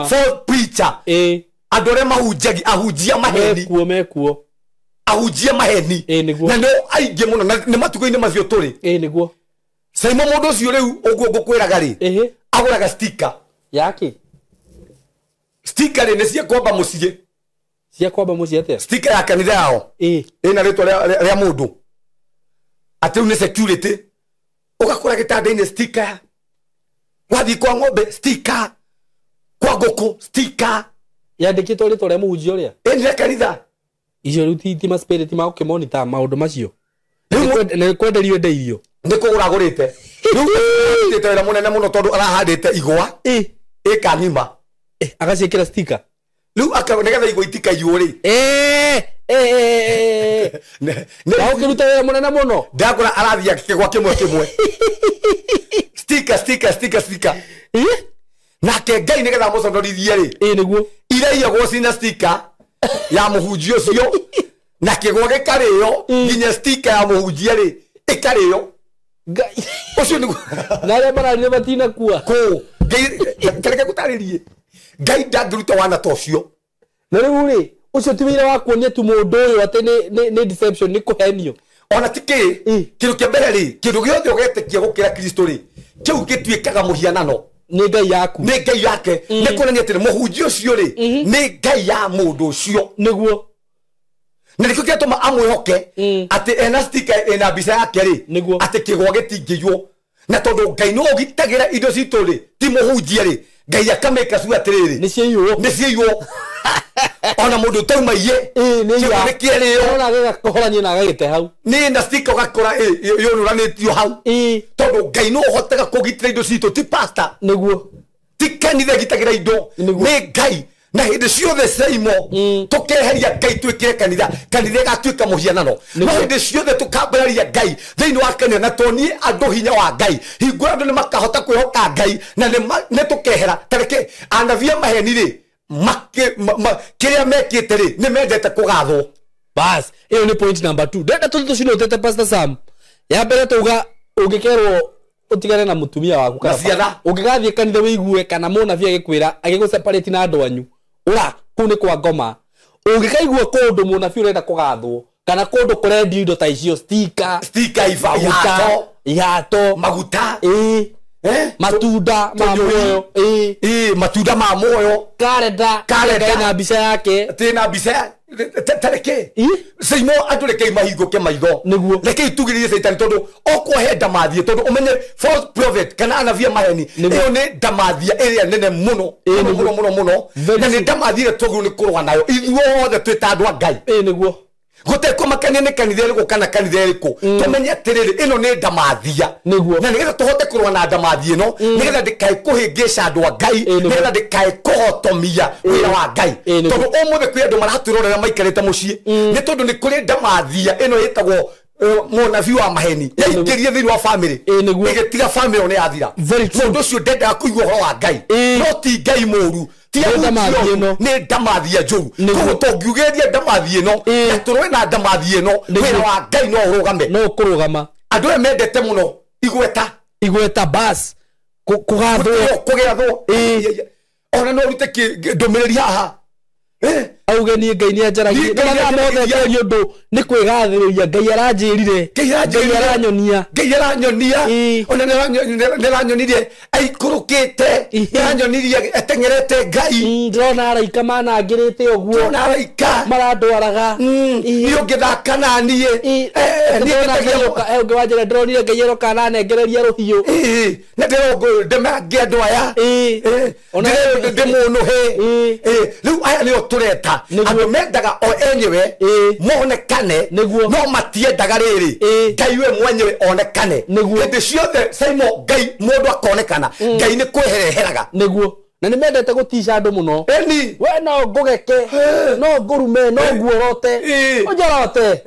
false preacher andũ arĩa mahunjagia ahunjia maheni
mekuo
ahunjia maheni na nĩ aingĩ mũno nĩ matukũ-inĩ macio tũrĩ
nĩguo
caimo mũndũ ũcio rĩu ũguo ngũkwĩraga rĩ agũraga sticker
yake
sticker rĩ nĩ cia kwamba mũciĩ
cia kwamba mũciĩ atĩa
sticker ya kanitha yao ĩna rĩtwa rĩa mũndũ atĩ nĩ security ũgakora gĩtanda-inĩ sticker wathiĩ kwa ng'ombe sticker kwa ngũkũ sticker
yandĩkĩtwo rĩtwa rĩa mũhunjia ũrĩa
ĩnĩ kanitha
icio rĩu ti ma spirit ma gũkĩmonita maũndũ macio nĩ kwenderio ndeirio
nĩ kũgũra agũrĩte rĩu ndĩte wĩra mũnene mũno tondũ arahandĩte igwa ĩka ng'ima
agaciĩkĩra sticker
rĩu nĩgetha igwa itikaiywo rĩ
na ũkĩruta wĩra mũnene mũno
ndakora arathiĩ kĩgwa kĩmwe sticker nake Ngai nĩgetha mũconorithie rĩ
nĩguo
iraiyagwo cina sticker ya mũhunjia ũcio na kĩgwa gĩkarĩo nginya sticker ya mũhunjia rĩ ĩkarĩo ũcio nĩguo
na arĩa mararire matinakua
tareke gũtarĩrie Ngai ndangĩruta wana ta ũcio
na rĩu rĩ ũcio ti wĩra wa kuonia tu mũndũ ũyũ atĩ nĩ deception nĩ kũhenio
ona ti kĩndũ kĩa mbere rĩ kĩndũ gĩothe ũgetĩkia gũkĩra Kristo rĩ kĩu gĩtuĩkaga mũhianano
nĩ Ngai yaku
nĩ Ngai yake nĩ kuonania atĩ mũhunjia ũcio rĩ nĩ Ngai ya mũndũ ũcio
nĩguo
na nĩkĩo gĩatũma amwĩhoke atĩ ena sticker ena mbica yake rĩ atĩ kĩgwa gĩtingĩiywo na tondũ Ngai nĩ ũgitagĩra indo citũ rĩ ti mũhunjia rĩ Ngai akameka su atĩrĩrĩ nĩ ciĩywo ona mũndũ tauma iye nĩ kĩrĩo
ona agĩgakohorania na agagĩte hau
nĩ na sticker ũgakora yũnũranĩtio hau tondũ Ngai nĩ ũhotaga kũgitĩra indo citũ ti pastor
nĩguo
ti kanitha gitagĩra indo nĩ Ngai na hĩndĩ ciothe caimo tũkeheria Ngai twĩkĩre kanitha ĩgatuĩka mũhianano no hĩndĩ ciothe tũkambararia Ngai thĩinĩ wa kanitha na tũonie andũ hinya wa Ngai hingũra andũ nĩ makahota kwĩhoka Ngai na nĩ tũkehera tareke anabii maheni rĩ kĩrĩa mekĩte rĩ nĩ mendete kũgathwo
bas ĩyo nĩ point number 2 ndenda tũcinĩ ũtete Pastor Sam ya mbere tauga ũngĩkerwo utigane na mutumia waku kana ciana ungigathiĩ kanitha wĩigue kana mũnabii agĩkwĩra agĩgũseparate na andũ anyu ura kũu nĩ kwa ngoma ũngĩkaigua kũndũ mũnabii ũrenda kũgathwo kana kũndũ kũrendio indo ta icio sticker
ihato
maguta matunda ma moyo
matunda ma moyo
kalenda na mbica yake
tena mbica tareke seimo andureke mahingo ke maitho reke tugiririe Satan tondu okwohe ndamathie tondu umenye false prophet kana anavia maheni iyo ni ndamathia iria nene muno muno na ni ndamathire togu ni kurwa nayo ithuothe twita andu a Ngai
niguo
guteko makania ni kanitha iriku kana kanitha iriku tumenye atiriri ino ni ndamathia na nigetha tuhote kurwa na ndamathia ino nigetha ndikae kuhingica andu a Ngai nigetha ndikae kuhotomia wira wa Ngai tondu umuthe kwi andu maraturorera maikarite mucii ni tondu ni kuri ndamathia ino yitagwo munabii wa maheni yaingĩrie thĩinĩ wa family ĩgĩtiga family one yathira mũndũ ũcio ndendaga kũigua ũhoro wa Ngai no ti Ngai mũũru nĩ ndamathia njũru koguo tũngiugĩrĩria ndamathia ĩno na tũrũe na ndamathia ĩno wĩra wa Ngai no ũrũgame
no kũrũgama
andũ aya mendete mũno igweta bas kũgethwo ona no ũrute ndũmĩrĩri haha
auge ni Ngai ni ajaragie na mothe ndio ndu ni kwigathiriria Ngai aranjirire Ngai aranyonia ona niranyonirie aikurukite niranyonirie atengerete Ngai ndrona araika manangirite uguo ndrona araika marandwaraga ni ungithaka na nie ni ungi wanjira ndronire Ngai eroka na nengereria ruhiu na ndirongo ndemangia andu aya ona ndimunuhe riu aya ni otureta andu mendaga o enyewe monekane no matiendaga riri Ngai we mwenyewe onekane hindi ciothe Simon Ngai mundu akonekana Ngai ni kwehereheraga niguo na nimendete gutisha andu muno we no ngugeke no ngurume no nguorote onjorote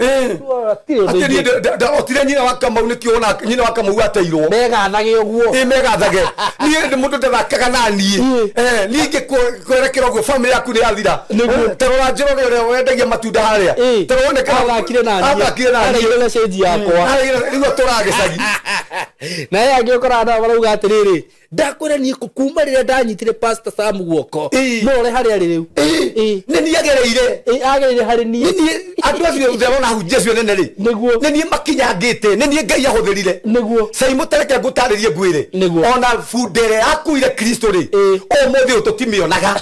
atiri ndarotire nyina wa Kamau nikiona nyina wa Kamau ateirwo megathage uguo megathage ni mundu ndathakaga na nie ninge kwerekera uguo family yaku ni yathira tarora njorore uria wendagia matunda haria taroneka athakire na nie ile message yakwa rigo turagicagi na yangi ukora na barauga atiriri ndakwira nie kuma rire ndanyitire Pastor Sam guoko no re haria riu ni ni agereire hari ni andu acio ndona hujia cio nene ri ni ni makinyangite ni ni Ngai ahuthirire sai mutereke ngutaririe ngwire ona fundere akuire Kristo ri o muthi ututimionaga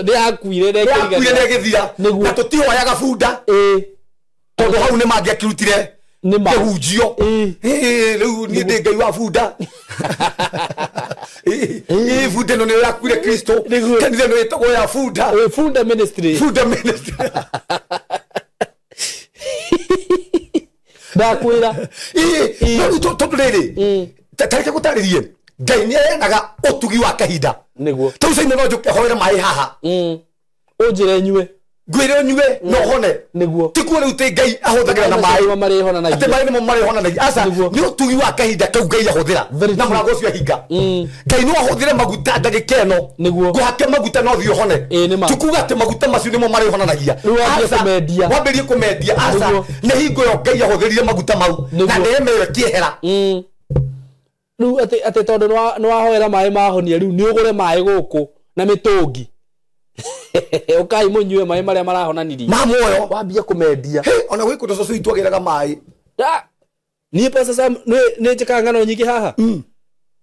ni akuire ne githira na tutihoyaga funda tondu hau ni mangiakirutire kihunjio riu ni ndi Ngai wa funda funda no ni yakuire Kristo kanitha no yetagwo ya funda ministry ndakwira no tondu riri tareke gutaririe Ngai ni enaga utugi wa kahinda niguo tucaine no njuke hoere mai haha unjire nyue ngwire nyue no hone niguo tikuo riu te Ngai ahuthagira na mai mari hona na ate mai ni mo mari hona na asa ni utugi wa kahinda kau Ngai ahuthira na murango cio hinga Ngai no ahuthire maguta ndagikeno niguo guhake maguta no thio hone tukuga ate maguta macio ni mo mari hona nagia wamberie kumendia asa ni hingo yo Ngai ahuthirire maguta mau na nemewe kiehera riu ate tondu no ahoera mai mahonia riu ni ugure mai guku na mitungi ukai munyue mai maria marahonanirie mamoyo wambia kumendia ona gwiku toco itwagiraga mai ni pesa Sam ne njika ngano nyingi haha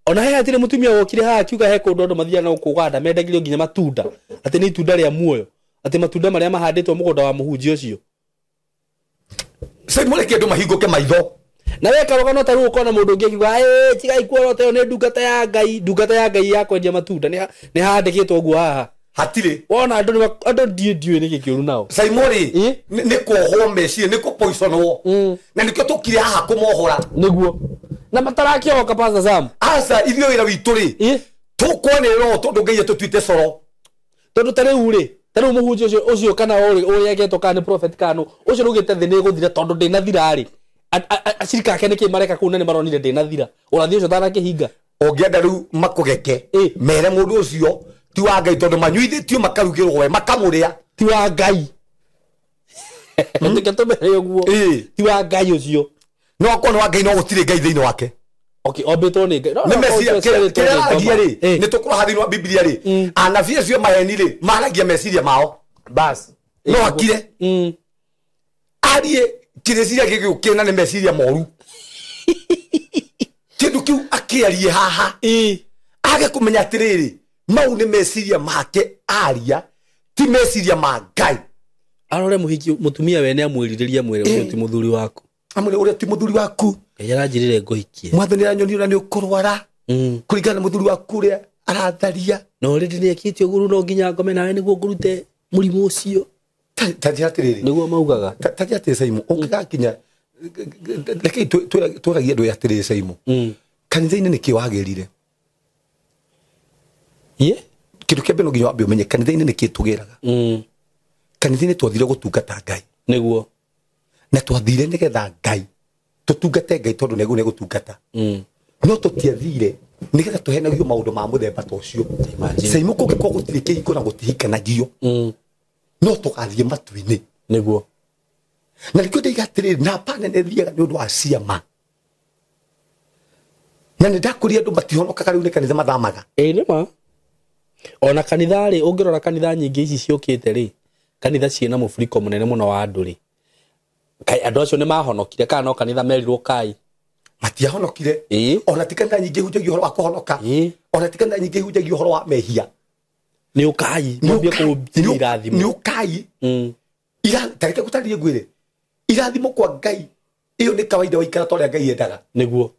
ona he atire mutumia wokire haha kiuga he kundu andu mathia na kuganda mendagirio nginya matunda ati ni itunda ria muoyo ati matunda maria mahanditwo mugunda wa muhunjia ucio sai mureke andu mahinguke maitho na weka rogano taru ukona mundu ungi kiuga tigai kuorote ne ndungata ya Ngai ya kwendia matunda ni handikitwo guo haha hatire wona andu ndiye ni kikiuru nao Simoni ni kuohwo meci ni ku poisonwo na nikio tukire haha kumohora niguo na matarakioka Pastor Sam asa ithio wira witu ri tukwanirwo tondu Ngai atutwite coro tondu tariu ri tariu muhunjia ucio kana uri yegetwo kana prophet kanu ucio rugite thi ni guthira tondu ndina thira ri acirika ake niki mareka kuna ni maronire ndina thira urathi ucio thana kihinga ongienda riu makugeke mere mundu ucio ti wa Ngai tondu manyuithitio makarugirwo we makamuria ti wa Ngai ndike tumere uguo ti wa Ngai ucio no kono wa Ngai no gutire Ngai thiini wake okay obetwo ni Ngai ni mesia kiragia ri ni tukura hathini wa Biblia ri anabii acio maheni ri maragia meciria mao bas no akire arie kireciria gigukena ni meciria moru
kindu kiu akiarie haha age kumenya atiriri mau ni meciria make aria ti meciria ma Ngai
arore muhiki mutumia we ne amwiririria mwere uti muthuri waku
amwire uria ti muthuri waku
yaranjirire ngohikie
mwathani anyoni ni ukurwara kuringana na muthuri waku ria aratharia
no rindi ni ekitio guru no nginya ngome nawe niguo ngurute murimu ucio
tajia atiriri
niguo maugaga
tajia atiriri Saimu ungigakinya leke twaragia ndu atiriri Saimu kanitha-ini niki wagirire kindu kia mbere nginya wambe umenye kanitha-ini niki tugiraga kanitha-ini twathire gutungata Ngai
niguo
na twathire nigetha Ngai tutungate Ngai tondu neguo negutungata no tutiathire nigetha tuhenagio maundu ma muthemba ta ucio Saimu kungikwo gutire kihiko na gutihikanagio no tugathie matu-ini
niguo
na nikio ndaigatiriri na pana ne thiaga ni undu wa ciama na ndakuria andu matihonokaga riu ni kanitha mathamaga
nima ona kanitha ri ungirora kanitha nyingi ici ciukite ri kanitha ciina mufuriko munene muno wa andu ri kai andu acio ni mahonokire kana no kanitha merirwo kai
matiahonokire ona tikanitha nyingi hunjagio horo wa kuhonoka ona tikanitha nyingi hunjagio horo wa mehia
ni ukai mwambie ku irathimo
ni ukai ira tareke gutarie ngwire irathimo kwa Ngai iyo ni kawaida waikara toria Ngai endaga
niguo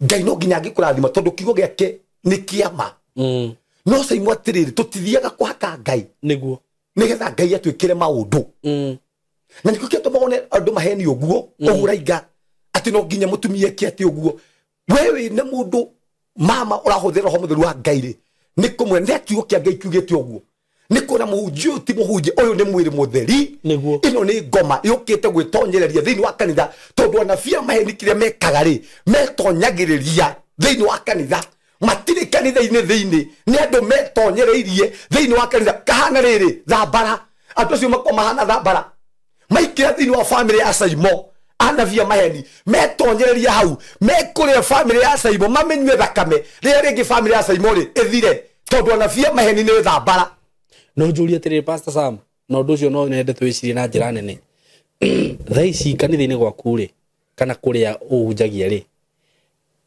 Ngai no nginya ngikurathima tondu kiugo giake ni kiama no Saimu atiriri tutithiaga kuhaka Ngai
niguo
nigetha Ngai atwikire maundu na nikio kia tumone andu maheni uguo uguraiga ati no nginya mutumie kiati uguo wewe ne mundu mama urahuthira roho mutheru wa Ngai ri nikumwe ne kiugo kia Ngai kiugite uguo nikona muhunjio ti muhunjia uyu ni mwiri mutheri ino ni ngoma yukite gwitonyereria thiini wa kanitha tondu anabia maheni kiria mekaga ri metonyagiriria thiini wa kanitha matire kanitha-ini thiini ni andu metonyereirie thiini wa kanitha kahana riri thambara andu acio makwa mahana thambara maikira thiini wa family ya Saimo anabia maheni metonyereria hau mekuria family ya Saimo mamenywe thakame riria ringi family ya Saimo ri ithire tondu anabia maheni ni thambara
no njuri atiriri Pastor Sam no ndu ucio no nende twicirie na njira nene thaici kanitha-ini gwaku ri kana kuria uhunjagia ri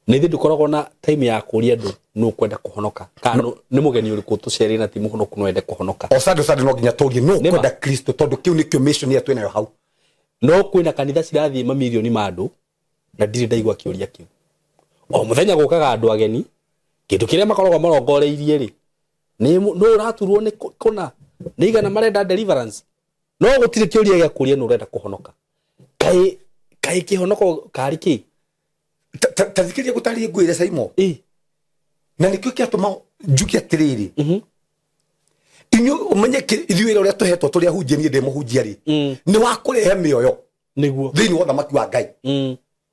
ni thi ndukoragwo na time ya kuria andu no kwenda kuhonoka kana ni mugeni uriku tuceri na ti muhonoku no ende kuhonoka
osado no nginya turie no kwenda Kristo tondu kiu nikio mission ya twinayo hau
no kwina kanitha cirathie mamilioni ma andu na ndiri ndaigua kiuria kiu o muthenya gukaga andu ageni kindu kiria makoragwo marongoreirie ri ni no uraturwo ni kuna ni igana marenda deliverance no gutire kiuria gia kuria no urenda kuhonoka kai kihonoko kari ki
tathikiria gutarie ngwire Saimo na nikio kiatuma njuki atiriri inyu umenye ithuira uria tuhetwo turia hunjenie ndi muhunjia ri ni wa kurehe mioyo
niguo
thiini wa thamaki wa Ngai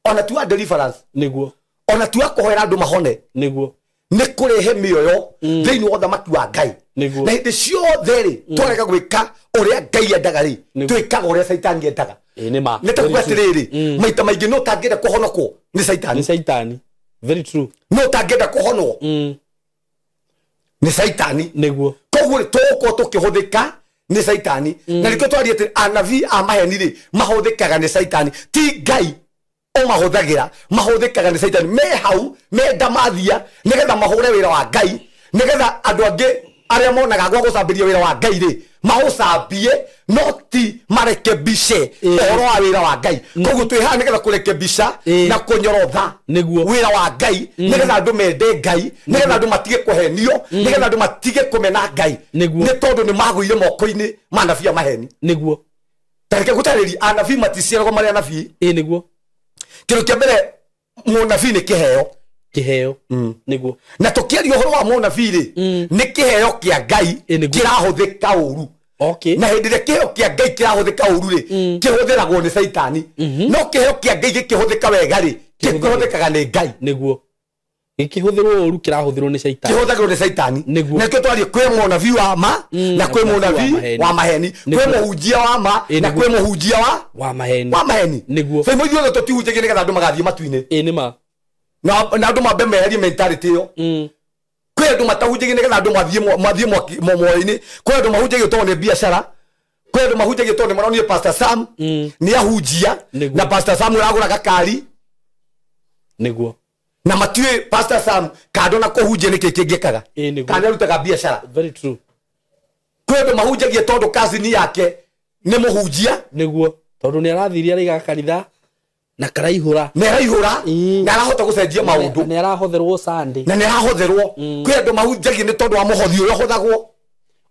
ona tu deliverance
niguo
ona tu akuhoera andu mahone
niguo
ni kurehe mioyo thiini wa thamaki wa Ngai na hindi ciothe ri twarega gwika uria Ngai endaga ri twikaga uria Saitani endaga ni takuga atiriri maita maingi no tangenda kuhonokwo ni Saitani
very true
no tangenda kuhonwo ni Saitani
niguo
koguo tuko tukihuthika ni Saitani na riko twarie ati anabii a maheni ri mahuthikaga ni Saitani ti Ngai o mahuthikaga ni Saitani me hau me ndamathia nigetha mahure wira wa Ngai nigetha andu angi aria monaga gwa gucambiria wira wa Ngai ri maucambie no ti marekebishe uhoro wa wira wa Ngai koguo twihana nigetha kurekebisha na kunyorotha wira wa Ngai nigetha andu mende Ngai nigetha andu matige kuhenio nigetha andu matige kumena Ngai ni tondu ni maguire moko-ini manabia maheni
niguo
tareke gutariri anabii maticiaragwo mari anabii
niguo
kindu kia mbere munabii ni kiheo
niguo
na tukiaria uhoro wa munabii ri ni kiheo kia Ngai kirahuthika uru na hindi ria kiheo kia Ngai kirahuthika uru ri kihuthiragwo ni Saitani no kiheo kia Ngai gikihuthika wega ri kihuthikaga ni Ngai
niguo gikihuthirwo uru kirahuthirwo ni Saitani
kihuthagirwo ni Saitani na kio twari kwi munabii wa ma na kwi munabii wa maheni kwi muhunjia wa ma na kwi muhunjia wa maheni
niguo
Saimo ithuothe tutihunjagia nigetha andu magathie matu-ini
nima
na andu mambe meherie mentality iyo kwi andu matahunjagia nigetha andu mathie moyo-ini kwi andu mahunjagia tondu ni biashara kwi andu mahunjagia tondu maronie Pastor Sam ni ahunjia na Pastor Sam uragura gakari
niguo
na matue Pastor Sam kado na kuhunjia niki kingikaga kana rutaga biashara.
Very true.
Kwendo mahunjagia tondu kazini yake ni muhunjia
niguo tondu ni arathiria riga kanitha na karaihura na
arahota gucenjia maundu
na arahotherwo Sunday
na ni arahotherwo kwendo mahunjagia ni tondu wa muhothi uria hothagwo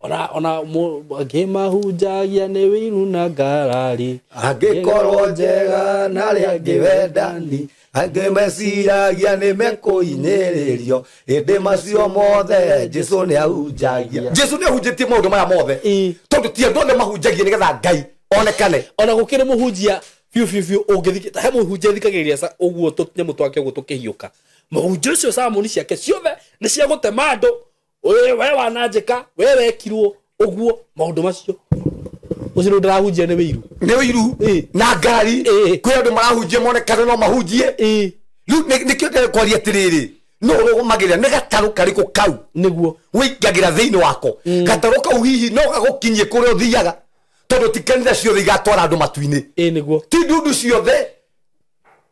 ona ngimahunjagia ni wiru na ngarari
angikorwo njega na ria ngivendani angimeciragia ni mekuiniririo indi macio mothe Jesu ni ahunjagia. Jesu ni ahunjitie maundu maya mothe tondu ti andu othe mahunjagia nigetha Ngai onekane.
Ona gukire muhunjia fiu ungithikita he muhunjia thikagiriria sa uguo tunyemu twake uguo tukihiuka muhunjia ucio samuni ciake ciothe ni cia gutema andu we wananjika we wekirwo uguo maundu macio ucio ndarahunjia ni wiru
na ngari kwi andu marahunjia monekane no mahunjie riu nikio kwaria atiriri no rugumagira ni gataru kariku kau
niguo
wiingagira thiini wako gataru kau hihi no gagukinyie kuria uthiaga tondu ti kanitha ciothe igatwara andu matu-ini
niguo
ti ndundu ciothe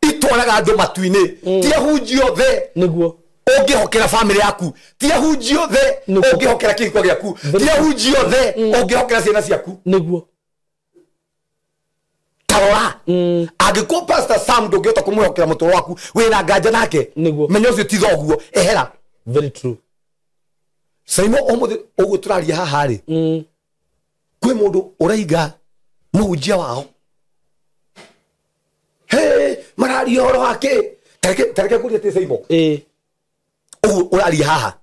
itwaraga andu matu-ini ti ahunjia othe
niguo
ungihokera family yaku ti ahunjia othe ungihokera kihiko giaku ti ahunjia othe ungihokera ciana ciaku
niguo
tarora angiko Pastor Sam ndungihota kumwihokera mutoro waku wina nganja nake menya ucio ti thoguo ehera.
Very true.
Saimo omuthi ugu turaria haha ri kwi mundu uraiga muhunjia wao mararia horo wake tareke kuria ti Saimo ugu uraria haha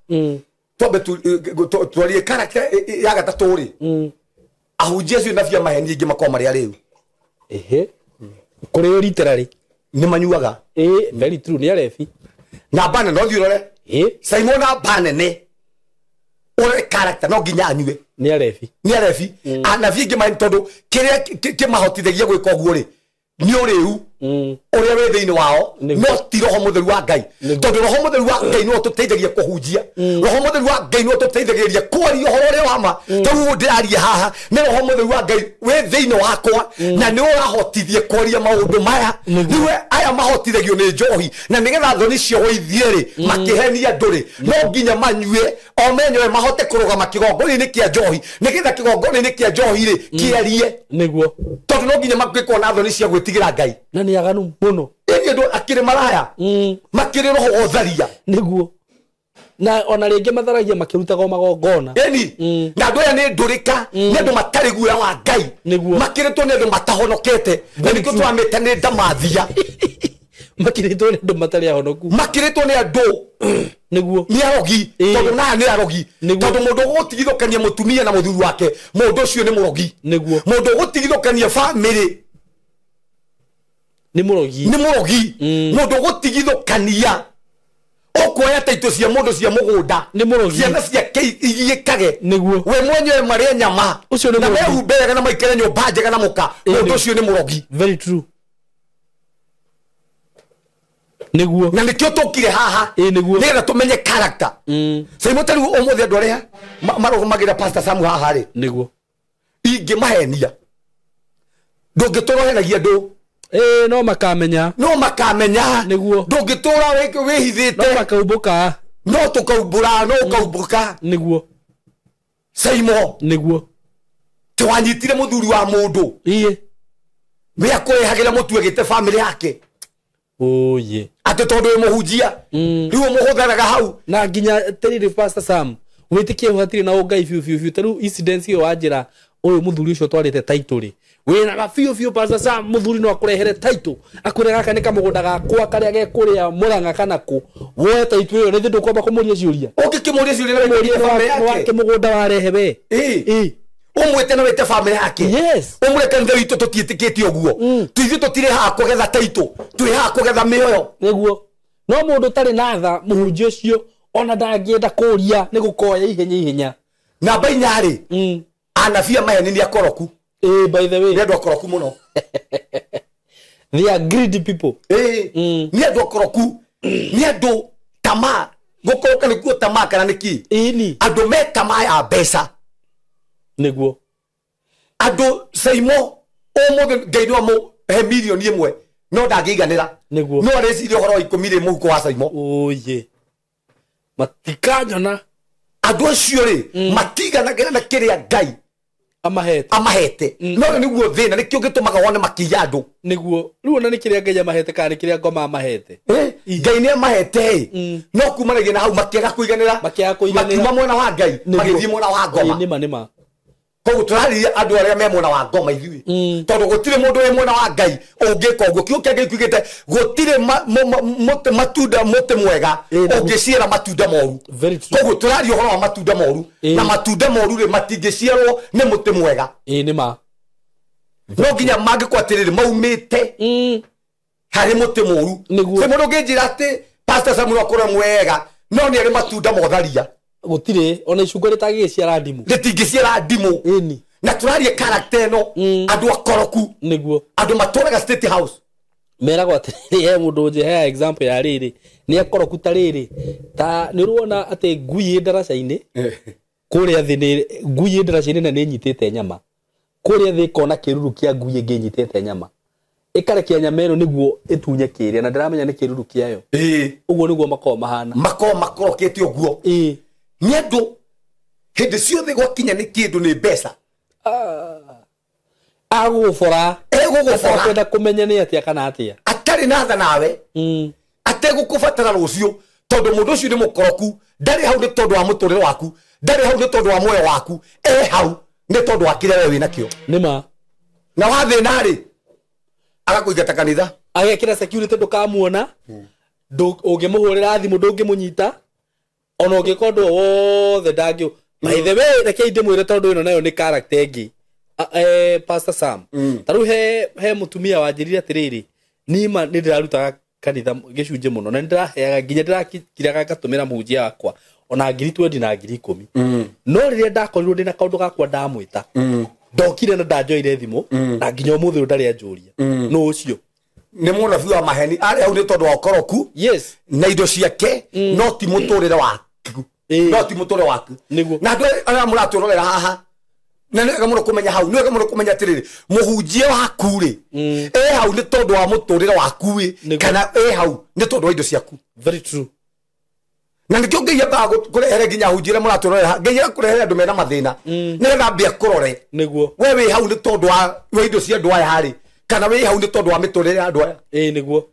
twambe twarie character ya gatatu ri ahunjia cio na bia maheni ingi makoma maria riu
kuri literally
ni manyuaga
very true ni arefi
na bana no thiurore Saimo na bana ne ore character no ginya anyue
ni arefi
anabi ingi maheni tondu kiria kimahotithagia gwika uguo ri ni uriu uria we thiini wao no ti roho mutheru wa Ngai tondu roho mutheru wa Ngai no tuteithagia kuhunjia roho mutheru wa Ngai no tuteithagia kwaria horo ria wama tondu ndiraria haha ni roho mutheru wa Ngai we thiini wakwa na ni urahotithia kwaria maundu maya niwe aya mahotithagio ni njohi na nigetha thoni cio weithie ri makihenia nduri no nginya manyue o menyewe mahote kurugama kigongoni-ini kia njohi nigetha kigongoni-ini kia njohi ri kierie
niguo
tondu no nginya makwikwo na thoni cia gwitigira Ngai
na ni aganu muno
ndo akire maraya makire roho otharia
niguo na ona ringi matharagia makirutaga magongona
na ndoya ni ndurika ni andu matari guoya wa Ngai makiritwo ni andu matahonokete na nikio twamite ni ndamathia
makiritwo ni andu matari ahonoku
makiritwo ni andu
niguo
ni arogi tondu na ni arogi tondu mundu gutigithukania mutumia na muthuri wake mundu ucio ni murogi
niguo
mundu gutigithukania family
ni murogi
mundu gutigithukania okuoya taito cia mundu cia mugunda
ni murogi
ciana ciake igikage
niguo
we mwenyewe maria nyama
ucio ni
murogi na mehumbe na maikare nyumba njega na muka mundu ucio ni murogi.
Very true. Niguo
na nikio tukire haha
niguo
nigetha tumenye character Saimo tari umuthi andu aria marugumagira Pastor Sam haha ri
niguo
ingi mahenia ndungitorohenagia andu
no makamenya
niguo ndungitura wihithite
no makaumbuka
no tukaumbura no ukaumbuka
niguo
Saimo
niguo
twanyitire muthuri wa mundu we akurehagira mutu egite family yake ate tondu we muhunjia riu muhutharaga hau
na nginya terire Pastor Sam witikie hatiri na Ngai fiu taru incident yo wajira uyu muthuri ucio twarite title ri wina ga fiu Pastor Sam muthuri no akurehere title akurega kana kamugunda gakwa karia gekuria muranga kana ku woe title yo nithi ndukwamba kumuria ciuria
ukikimuria ciuria na muria family yake
mugunda warehe we
umwete na wete family yake
yes
umureke nthe witu tutietikite oguo tuithi tutire ha kugetha title twi ha kugetha mioyo
niguo no mundu tari na tha muhunjia ucio ona ndangienda kuria ni gukoya ihenya
na bainyari anafia maheni ni akoroku
by the way
ni andu akoroku muno
they are greedy people
ni andu akoroku ni andu tamaa gukoroka ni kuo tamaa kana niki
ni
andu me tamaa ya mbeca
niguo
andu Saimo umuthi Ngai no mu he milioni imwe no ndangĩiganĩra
Nĩguo.
no areciria ũhoro wa ikũmi rĩ mũhuko wa caimo
Oye. Matikanyona
andũ acio rĩ matiganagĩra na kĩrĩa Ngai amahete no nĩguo thĩna nĩkĩo gĩtũmaga wone makĩiya andũ
nĩguo rĩu ona nĩ kĩrĩa Ngai amahete kana nĩ kĩrĩa ngoma amahete
Ngai nĩ amahete no kumanagia na hau makĩaga kũiganĩra makiuma mwena wa Ngai magĩthiĩ mwena wa ngoma
nĩma
koguo tũrarĩria andũ arĩa me mwena wa ngoma ithuĩ tondũ gũtirĩ mũndũ wĩ mwena wa Ngai ũngĩka ũguo kiugo kĩa Ngai kiugĩte gũtirĩ matunda mũtĩ mwega ũngĩciara matunda moru koguo tũraria ũhoro wa matunda moru na matunda moru rĩ matingĩciarwo nĩ mũtĩ mwega
nĩma
no nginya mangĩkorwo atĩrĩrĩ maumĩte harĩ mũtĩ mũru nĩ mũndũ ũngĩnjĩra atĩ Pastor Samuel akũra mwega no nĩ arĩ matunda motharia
gũtirĩ ona icungwa rĩtangĩciara ndimũ
rĩtingĩciara ndimũ na tũraria character ĩno andũ akoroku
nĩguo
andũ matũraga State House
meragwo atĩrĩrĩ he mũndũ he example ya rĩrĩ nĩ akoroku ta rĩrĩ ta nĩ ũruona atĩ ngui ndaraca-inĩ kũrĩa thĩ nĩ ngui ndaraca-inĩ na nĩ nyitĩte nyama kũrĩa thĩ kona kĩruru kĩa ngui ĩngĩ nyitĩte nyama ĩkarekia nyama ĩno nĩguo ĩtunye kĩrĩa na ndĩramenya nĩ kĩruru kĩayo ũguo nĩguo makoo mahana
makorokete ũguo nĩ andũ hĩndĩ ciothe gwakinya nĩ kĩndũ nĩ mbeca
agũgũbora kwenda kũmenya nĩ atĩa kana atĩa
atarĩ na tha nawe ategũkũbatara rũciũ tondũ mũndũ ũcio nĩ mũkoroku ndarĩ hau nĩ tondũ wa mũtũrĩre waku ndarĩ hau nĩ tondũ wa muoyo waku hau nĩ tondũ wa kĩrĩa we wĩ nakĩo
nĩma
na wathĩna rĩ agakũingata kanitha
agekĩra security ndũkamuona ũngĩmũhũrĩra thimũ ndũngĩmũnyita ona ũngĩkorwo ndũ wothe ndangĩ by the way rekei ndĩmwĩre tondũ ĩno nayo nĩ character ĩngĩ Pastor Sam tarĩu he mũtumia wanjĩrire atĩrĩrĩ nima nĩ ndĩrarutaga kanitha gĩcunjĩ mũno na nĩndĩraheaga nginya ndĩrakiraga ngatũmĩra mũhunjia wakwa ona 2020 na 10,000 no rĩrĩa ndakorirwo ndĩna kaũndũ gakwa ndamwĩta ndokire na ndanjoire thimũ na nginya ũmũthĩ ndarĩ anjũria no ũcio
nĩ mũnabii wa maheni arĩ hau nĩ tondũ wa ũkoroku na indo ciake no ti mũtũrĩre waku no ti mũtũrĩre waku na andũ arĩa mũratũrorera haha na nĩ wega mũno kũmenya hau nĩ wega mũno kũmenya atĩrĩrĩ mũhunjia waku rĩ hau nĩ tondũ wa mũtũrĩre waku kana hau nĩ tondũ wa indo ciaku
very true
na nĩkĩo Ngai ambaga kũrehere nginya hunjĩre mũratũrorera Ngai akũrehere andũ mena mathĩna nĩgetha ambia kũrore
nĩguo
we wĩ hau nĩ tondũ wa indo cia andũ aya harĩ kana wĩ hau nĩ tondũ wa mĩtũrĩre ya andũ aya
nĩguo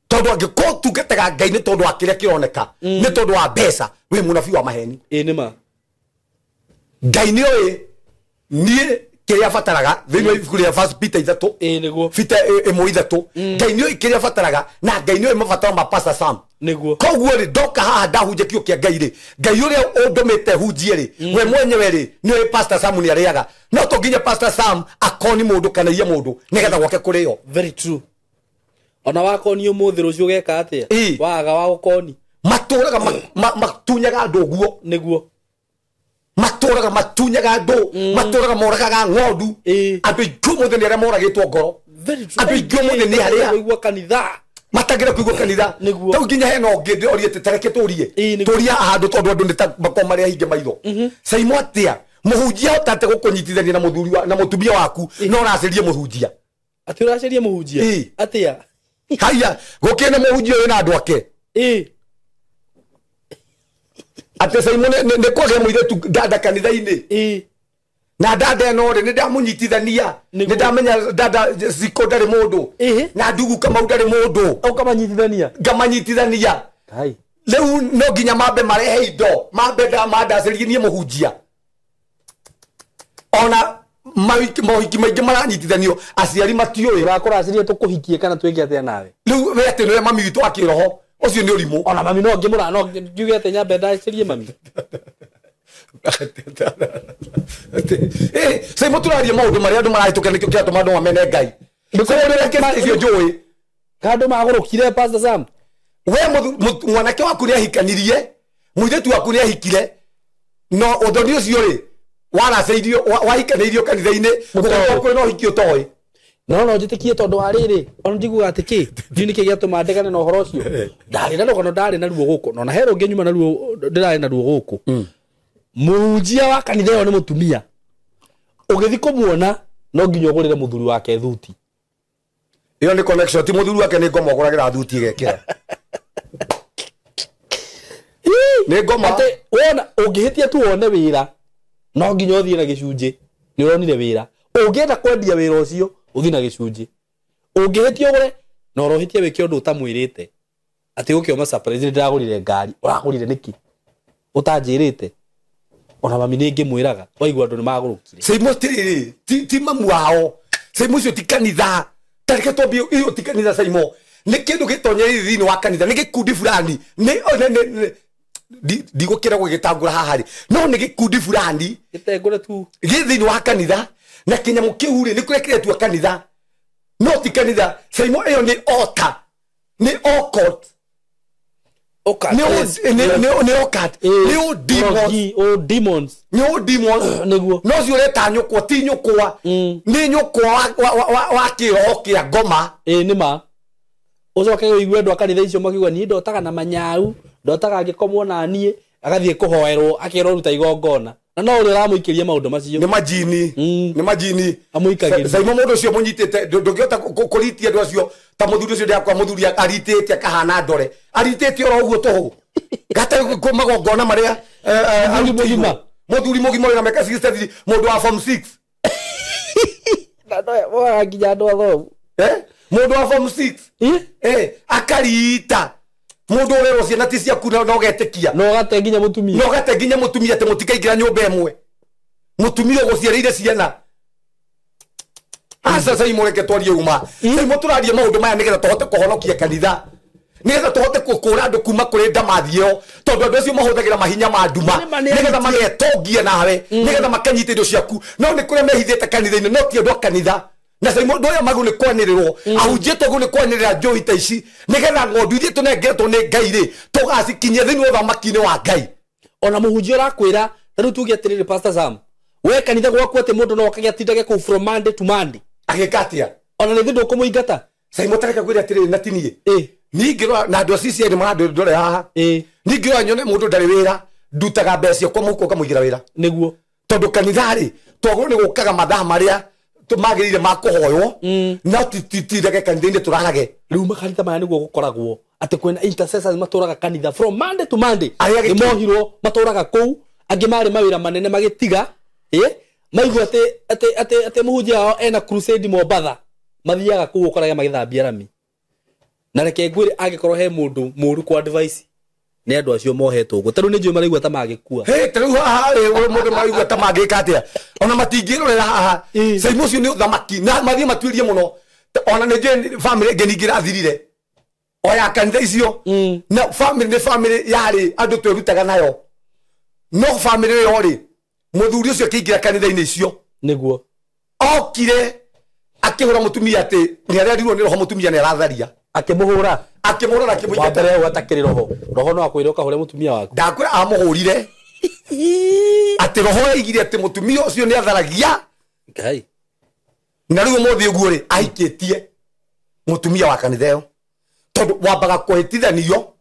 tondũ angĩkorwo tungataga Ngai nĩ tondũ wa kĩrĩa kĩroneka nĩ tondũ wa mbeca wĩ mũnabii wa maheni
nĩma
Ngai nĩ oĩ niĩ kĩrĩa abataraga thĩinĩ wa ibuku rĩa 1 Peter 3
nĩguo
Peter 1:3 Ngai nĩ oĩ kĩrĩa abataraga na Ngai nĩ oĩ mabataro ma Pastor Sam
nĩguo
koguo rĩ ndoka haha ndahunjia kiugo kĩa Ngai rĩ Ngai ũrĩa ũndũmĩte hunjie rĩ we mwenyewe rĩ nĩ oĩ Pastor Sam nĩ arĩaga no to nginya Pastor Sam akoni mũndũ kana iye mũndũ nĩgetha gwake kũrĩo
very true ona wakoni ũmũthĩ rũciũ geka atĩa waga wa gũkoni
matũraga matunyaga andũ ũguo
nĩguo
matũraga matunyaga andũ matũraga moragaga ng'ondu andũ aingĩ ũmũthĩ nĩ arĩa moragĩtwo ngoro andũ aingĩ ũmũthĩ nĩ arĩa
kũigua kanitha
matagĩra kũigua kanitha tau nginya hena ũngĩ ndĩrorie tũtareke tũria handũ tondũ andũ nĩ ta makoo marĩa hinge maitho caimo atĩa mũhunjia hotate gũkũnyitithania na mũtumia waku no ũracĩrie mũhunjia
atĩ ũracĩrie mũhunjia atĩa
haya gũkĩna mũhunjia ũyũ na andũ ake atĩ caimo nĩ kwagĩa mũirĩtu ndanda kanitha-inĩ na ndanda ĩno rĩ nĩ ndamũnyitithania nĩ ndamenya ndanda ciko ndarĩ mũndũ na ndugu Kamau ndarĩ mũndũ ngamanyitithania rĩu no nginya mambe marehe indo mambe mandacĩrie niĩ mũhunjia ona mohiki maingĩ maranyitithanio aciari matiũĩ
ũrakũracĩria tũkũhikie kana twĩke atĩa nawe
rĩu we atĩ nĩwe mami witũ wa kĩroho ũcio nĩ ũrimũ
ona mami no ngĩmũra no ngiuge atĩ nyambe ndacĩrie mami
caimo tũraria maũndũ marĩa andũ marahĩtũka nĩkĩo kĩratũma andũ mamene Ngai icio njũĩ
andũ magũrũkire Pastor Sam
we mwanake waku nĩ ahikanirie mũirĩtu waku nĩ ahikire no ũthoni ũcio rĩ waracĩirio wahikanĩirio kanitha-inĩ gũkorwo kwĩna ũhiki ũtoĩ
no njĩtĩkie tondũ wa rĩrĩ ona njiguaga atĩ kĩ ndiũ nĩkĩ gĩatũma ndegane na ũhoro ũcio ndarĩ na rũgano ndarĩ na ruo gũkũ nona he rũngĩ nyuma na ruo ndĩrarĩ na ruo gũkũ mũhunjia wa kanitha ĩyo nĩ mũtumia ũgĩthi kũmuona no nginya ũgũrĩre mũthuri wake thuti
iyo ni connection ti muthuru wake ni ngoma oguragira thuti gekira ni ngoma
ate wona ungihitia tu wone wira no nginya uthie na gicunji ni uronire wira ungienda kwendia wira ucio uthie na gicunji ungihitia ugure no rohitia wiki undu utamwirite ati ukioma surprise ndagurire ngari uragurire niki utanjirite ona mami ningi mwiraga waigua andu ni magurukire
Saimo ti mamu wao Saimo cio ti kanitha tarike tobio iyo ti kanitha Saimo ni kindu gitonyeri thini wa kanitha ni gikundi fulani ni ndigukira gugitangura hahari no ni gikundi fulani
gitengure tu
githini wa kanitha na kinyamu kiu ri ni kurekire tu kanitha no ti kanitha Saimo iyo ni altar ni occult
ni
occult ni
demons
ni demons
niguo
no cio leta nyukwa ti nyukwa ni nyukwa wa kiroho kia ngoma
ni ma ucoke uigue ndo kanitha icio makiuga ni ndotaga na manyau ndotaga agikomwo na nie agathie kuhoerwo akiro ruta igongona na no uri ramuikiria maundu macio
ni majini
amuikagira
Saimo mundu cio munyitite ndungiota kuritia ndu acio ta muthuri cio ndiakwa muthuri aritite akahana ndore aritite oro uguo toho gata ku magongona maria muthuri mugima na meka 63 mundu wa form 6
na wa nginya ndo atho
mundu wa form 6 akarita mundu urero ciana ti cia kuna no getekia
no gate nginya mutumia
te mutikaingira nyumba emwe mutumia guciarire ciana asa Saimo reke twarie uma Saimo turarie maundu maya nigetha tuhote kuhonokia kanitha nigetha tuhote kukura andu kuma kuri ndamathio tondu andu acio mahuthagira mahinya ma nduma nigetha magetongia nawe nigetha makanyite indo ciaku no ni kuria mehithite kanitha-ini no ti andu kanitha na Saimo ndoya magu ni kwanirirwo ahunjitwo gu ni kwanirira njoi ta ici nigetha ngondu ithie tunengeretwo ni Ngai ri tugacikinyia thini wa thamaki-ini wa Ngai
ona muhunjia rakwira riu tuge atiriri Pastor Sam we kanitha gwaku ati mundu no akagiatindage ku from Monday to Monday
agikatia
ona ni thindu kumuingata
Saimo tareka kwira atiriri na tinie ningirwa na andu acio ni marandu ndore haha ningirwa nyone mundu ndari wira ndutaga mbeca kwa muko kamuigira wira
niguo
tondu kanitha ri twagwo ni gukaga mathaa maria tumagirire makuhoywo na titirege kanitha-ini turarage
riu makanitha maya niguo gukoragwo ati kwena intercessors maturaga kanitha from Monday to Monday ni mohirwo maturaga kuu angi mari mawira manene magitiga maigua ati muhunjia wao ena crusade Mombatha mathiaga kuu ukoraga magithambia rami na reke ngwire agikorwo he mundu muru kwa advice ni andu acio mohetwo guo taru ni njui maraigua ta magikua
taru haha mundu maraigua ta magika atia ona matingirorera haha Saimo cio ni uthamaki na mathie matuirie muno ona ni njui family ngeningira athirire oya kanitha icio na family yari andu twirutaga nayo no family yo ri muthuri ucio kiingira kanitha-ini icio
niguo
okire akihura mutumia ati ni arerirwo ni roho mutumia ni aratharia
akimuhura
na kimuiga
mbere watakiri roho no akwire ukahure mutumia waku
ndakwira amuhurire ati roho igire ati mutumia ucio ni atharagia
Ngai
na riu muthi uguo ri aikitie mutumia wa kanitha yo tondu wambaga kuhitithanio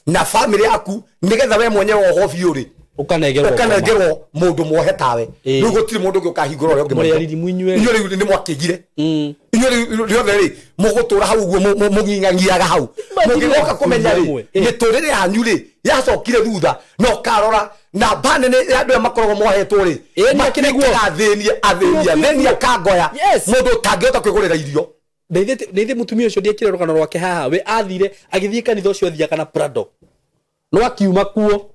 na family yaku nigetha we mwenyewe oho biu ri ukanegerwo mundu mwohe tawe riu gutiri mundu ngi ukahingura uria ungi
muriariri mwinywe
inyo riu ni mwakigire inyo riothe ri mugutura hau uguo mung'ing'ang'iaga hau mungigoka kumenya ri miturire yanyu ri yacokire thutha no karora na banene andu aya makoragwo mohetwo ri makinegua athinia kangoya mundu tangihota kwigurira irio
ndeithie mutumia ucio ndiekire rugano rwake haha we athire agithie kanitha ucio athiaga na Prado no akiuma kuo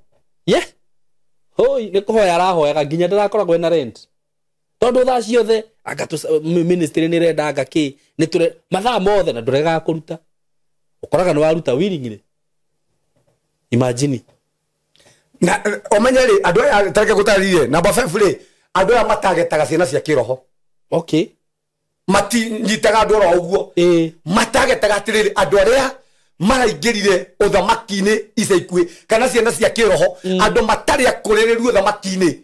hoi ni kuhoya arahoyaga nginya ndarakoragwo na rent tondu thaa ciothe agatu ministry ni renda ngaki ni ture mathaa mothe na ndurega kuruta ukoraga ni waruta willingly imagine
na omenye ri andu aya tareke gutarire number 5 ri andu aya matagetaga ciana cia kiroho
okay
mati nyitaga andu ro uguo matagetaga atiriri andu aria maraingirire uthamaki-ini ica ikue kana ciana cia kiroho andu matari akuririru uthamaki-ini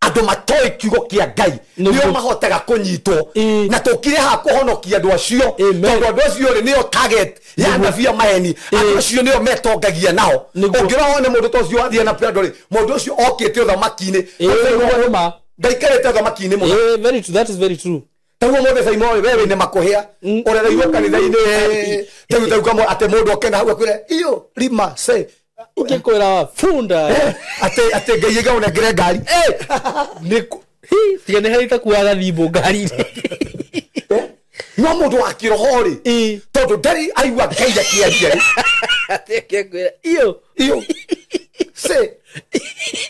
andu matoi kiugo kia Ngai nio mahotaga kunyitwo na tukire ha kuhonokia andu acio tondu andu acio ri nio target ya ndabia maheni andu acio nio metongagia nao ungirwo ne mundu tocio athie na Prado ri mundu ucio okite uthamaki-ini
Ngai
ndaikarite uthamaki-ini
very true, that is very true
taguo mothe Saimo wewe ne makohea urereirwo kanitha-ini teu kamo ate mundu okena hau akwire iyo rima se
ukikwira funda
ate ngai gauna ngire ngari
niku tiga ne harita kuaga thimbo ngari
no mundu wa kiroho ri tondu ndari aigua ngai akiaria
ate kikwira iyo
se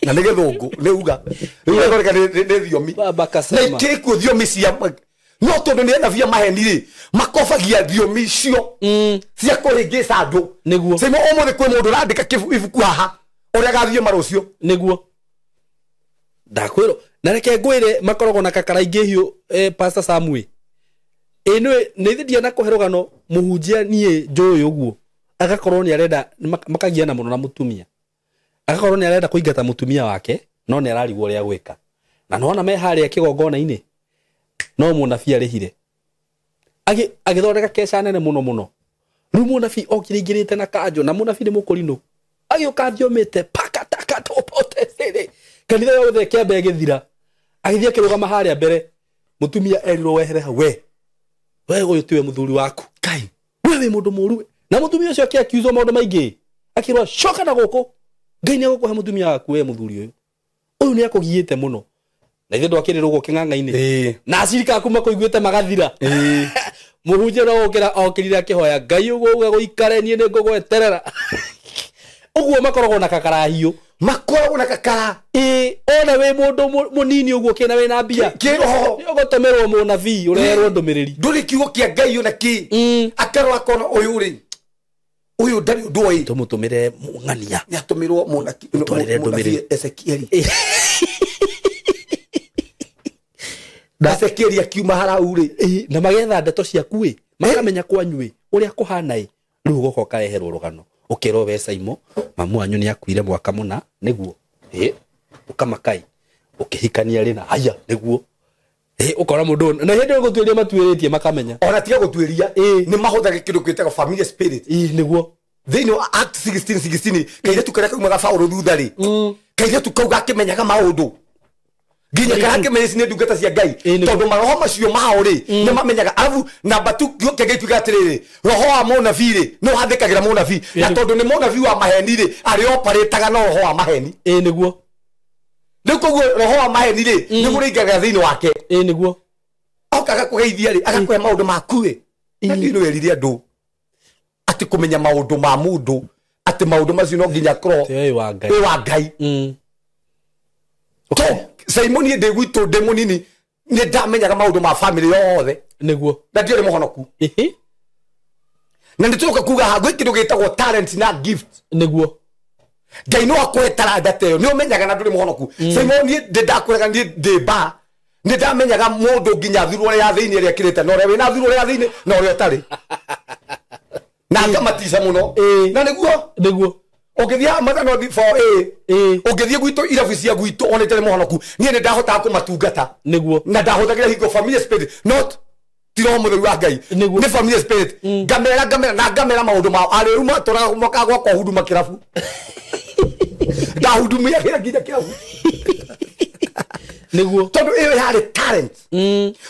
na nige thungu niuga niuga ne thiomi
baba kasema
kiko thiomi cia no tondu ni na via maheni ri makofagia thiomi cio cia kuringica andu
niguo
Saimo omothe kwi mundu randika ibuku haha uria gathie marucio
niguo ndakwiro na reke ngwire makorogo na kakaraingi hiu Pastor Samuel eno ni thidia na kuherogano muhunjia nie njoyo uguo agakorwo ni arenda makagiana muno na mutumia agakorwo ni arenda kuingata mutumia wake no ni ararigwo ria gwika na nona me haria kigongona-ini no munabii arihire agithondeka kesha nene muno riu munabii okiringirite na kanjo na munabii ni mukurino agioka thiomete pakataka topote sere kanitha yothe kiambe githira agithia kirugama haria mbere mutumia erirwo wehere ha we uyu tiwe muthuri waku kai wewe mundu muru na mutumia ucio akiakizwo maundu maingi akirwa shoka na guku ngai ni agukuhe mutumia waku we muthuri uyu ni akugiite muno na ithe ndwakirirwo king'ang'a-ini na acirika kuma kuiguite magathira muhunjia no gukira okirire akihoya ngai uguo guikare nie ni ngugweterera uguo makoragwo na kakarahiu
makoragwo na kakara
ona we mundu munini uguo kina we na mbia
kiroho
ugotemerwo munabii urerwo ndumiriri
nduri kiugo kia ngai ona ki akarwa akona uyu ri uyu ndari ndoi
tumutumire ng'ania
ni atumirwo munabii Ezekieli Ezekieli akiuma harau ri
na magetha ndeto ciaku makamenya kwanyue uria kuhana riu goko kareherwo rugano ukero we Saimo mamu anyu ni akuire mwaka muna niguo ukamakai ukihikania rina haya niguo ukora mundu na hindi gutuiria matuiritie makamenya
ona tiga gutuiria ni mahuthaga kindu kwitaga family spirit
niguo
thini wa Act 16:16 kaire tukara kuma ga Paulo thutha ri kaire tukauga akimenyaga maundu ginya karake mecine ndungata cia ngai tondu maroho macio mao ri ni mamenyaga avu namba 2 kenge tuga atiriri roho wa munabii ri no hathikagira munabii na tondu ni munabii wa maheni ri ari operataga no roho wa maheni
niguo
ndikuguo roho wa maheni ri ni muringaga thini wake
niguo
okaga kugeithia ri agakuhe maundu maku ri na ndino erire andu ati kumenya maundu ma mundu ati maundu macio no nginya kro
wa
ngai Saimoni ndi gwitu ndi munini ni ndamenyaga maundu ma family yothe
niguo
na ndiore muhonoku na ndituka kuga ha gwikiru gitagwo talent na gift
niguo
ngai no akwe talanta teyo ni umenyaga na nduri muhonoku Saimoni ndi ndakurega ndi ba ni ndamenyaga mundu nginya thirwo ya thiini ria kirite no rewe na thirwo ya thiini no rio tari na ngamatisa muno na niguo ogethia mathano for ogethia gwitu irabu cia gwitu ona tele muhonoku nie ne ndahota kumatungata
niguo
na ndahothagira hingo family spirit not tiro muthuri wa ngai ni family spirit ngamera maundu ma ari uma tora moka gwa huduma kirabu hudumia kira kirabu
niguo
tondu iyo yari talent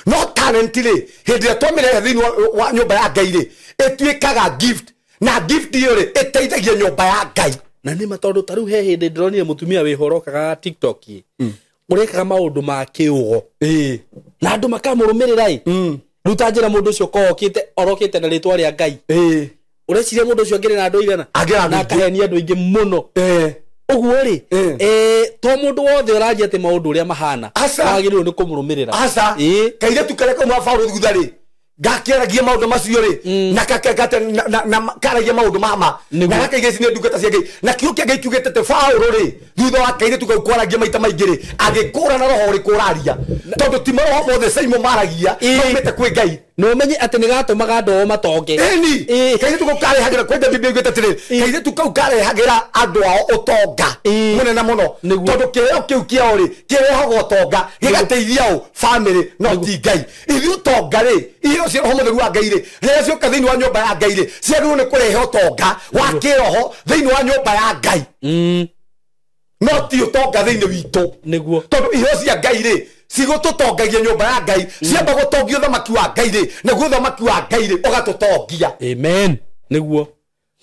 no talent ri hindi ya tomire thini wa nyumba ya ngai ri etwikaga gift na gift iyo ri eteithagia nyumba ya ngai
na ni matondu taru he hindi ndironire mutumia wihorokaga TikTok urekaga maundu ma kiugo na andu makamurumirira ruta njira mundu ucio kokite orokite na ritwa ria ngai ureciria mundu ucio ngire na andu igana na kahenia andu ingi muno uguo ri to mundu wothe uragia ati maundu uria mahana agirwo ni kumurumirira kaire tukareka mwa Paulo thutha ri gakeragia maundu macio ri na kakagate na karagia maundu mama na gakaigeci ni ndungata cia ngai na kiukia ngai kiugete te Paulo ri thutha wa kaire tukakwaragia maita maingĩ ri agikura na roho ri kuraria tondu ti maroho mothe Saimo maragia nomete kwi ngai no menye ati ni gatumaga ndo matonge kaire tukare hagira kwenda biblia igete tiri kaire tukare hagira andu ao utonga munene muno tondu kireo kiu kiao ri kireho utonga gigateithia o family no ti ngai ithu utonga ri iyo cio roho mutheru wa ngai ri rĩrĩa cioka thĩinĩ wa nyũmba ya ngai ri ciagĩrĩirwo nĩ kũrehe utonga wa kĩroho thĩinĩ wa nyũmba ya ngai no ti utonga thĩinĩ witũ niguo
tondu irio cia ngai ri cigotutongagia nyumba ya Ngai ciamba gutongio thamaki wa Ngai ri naguo thamaki wa Ngai ri ugatutongia
amen niguo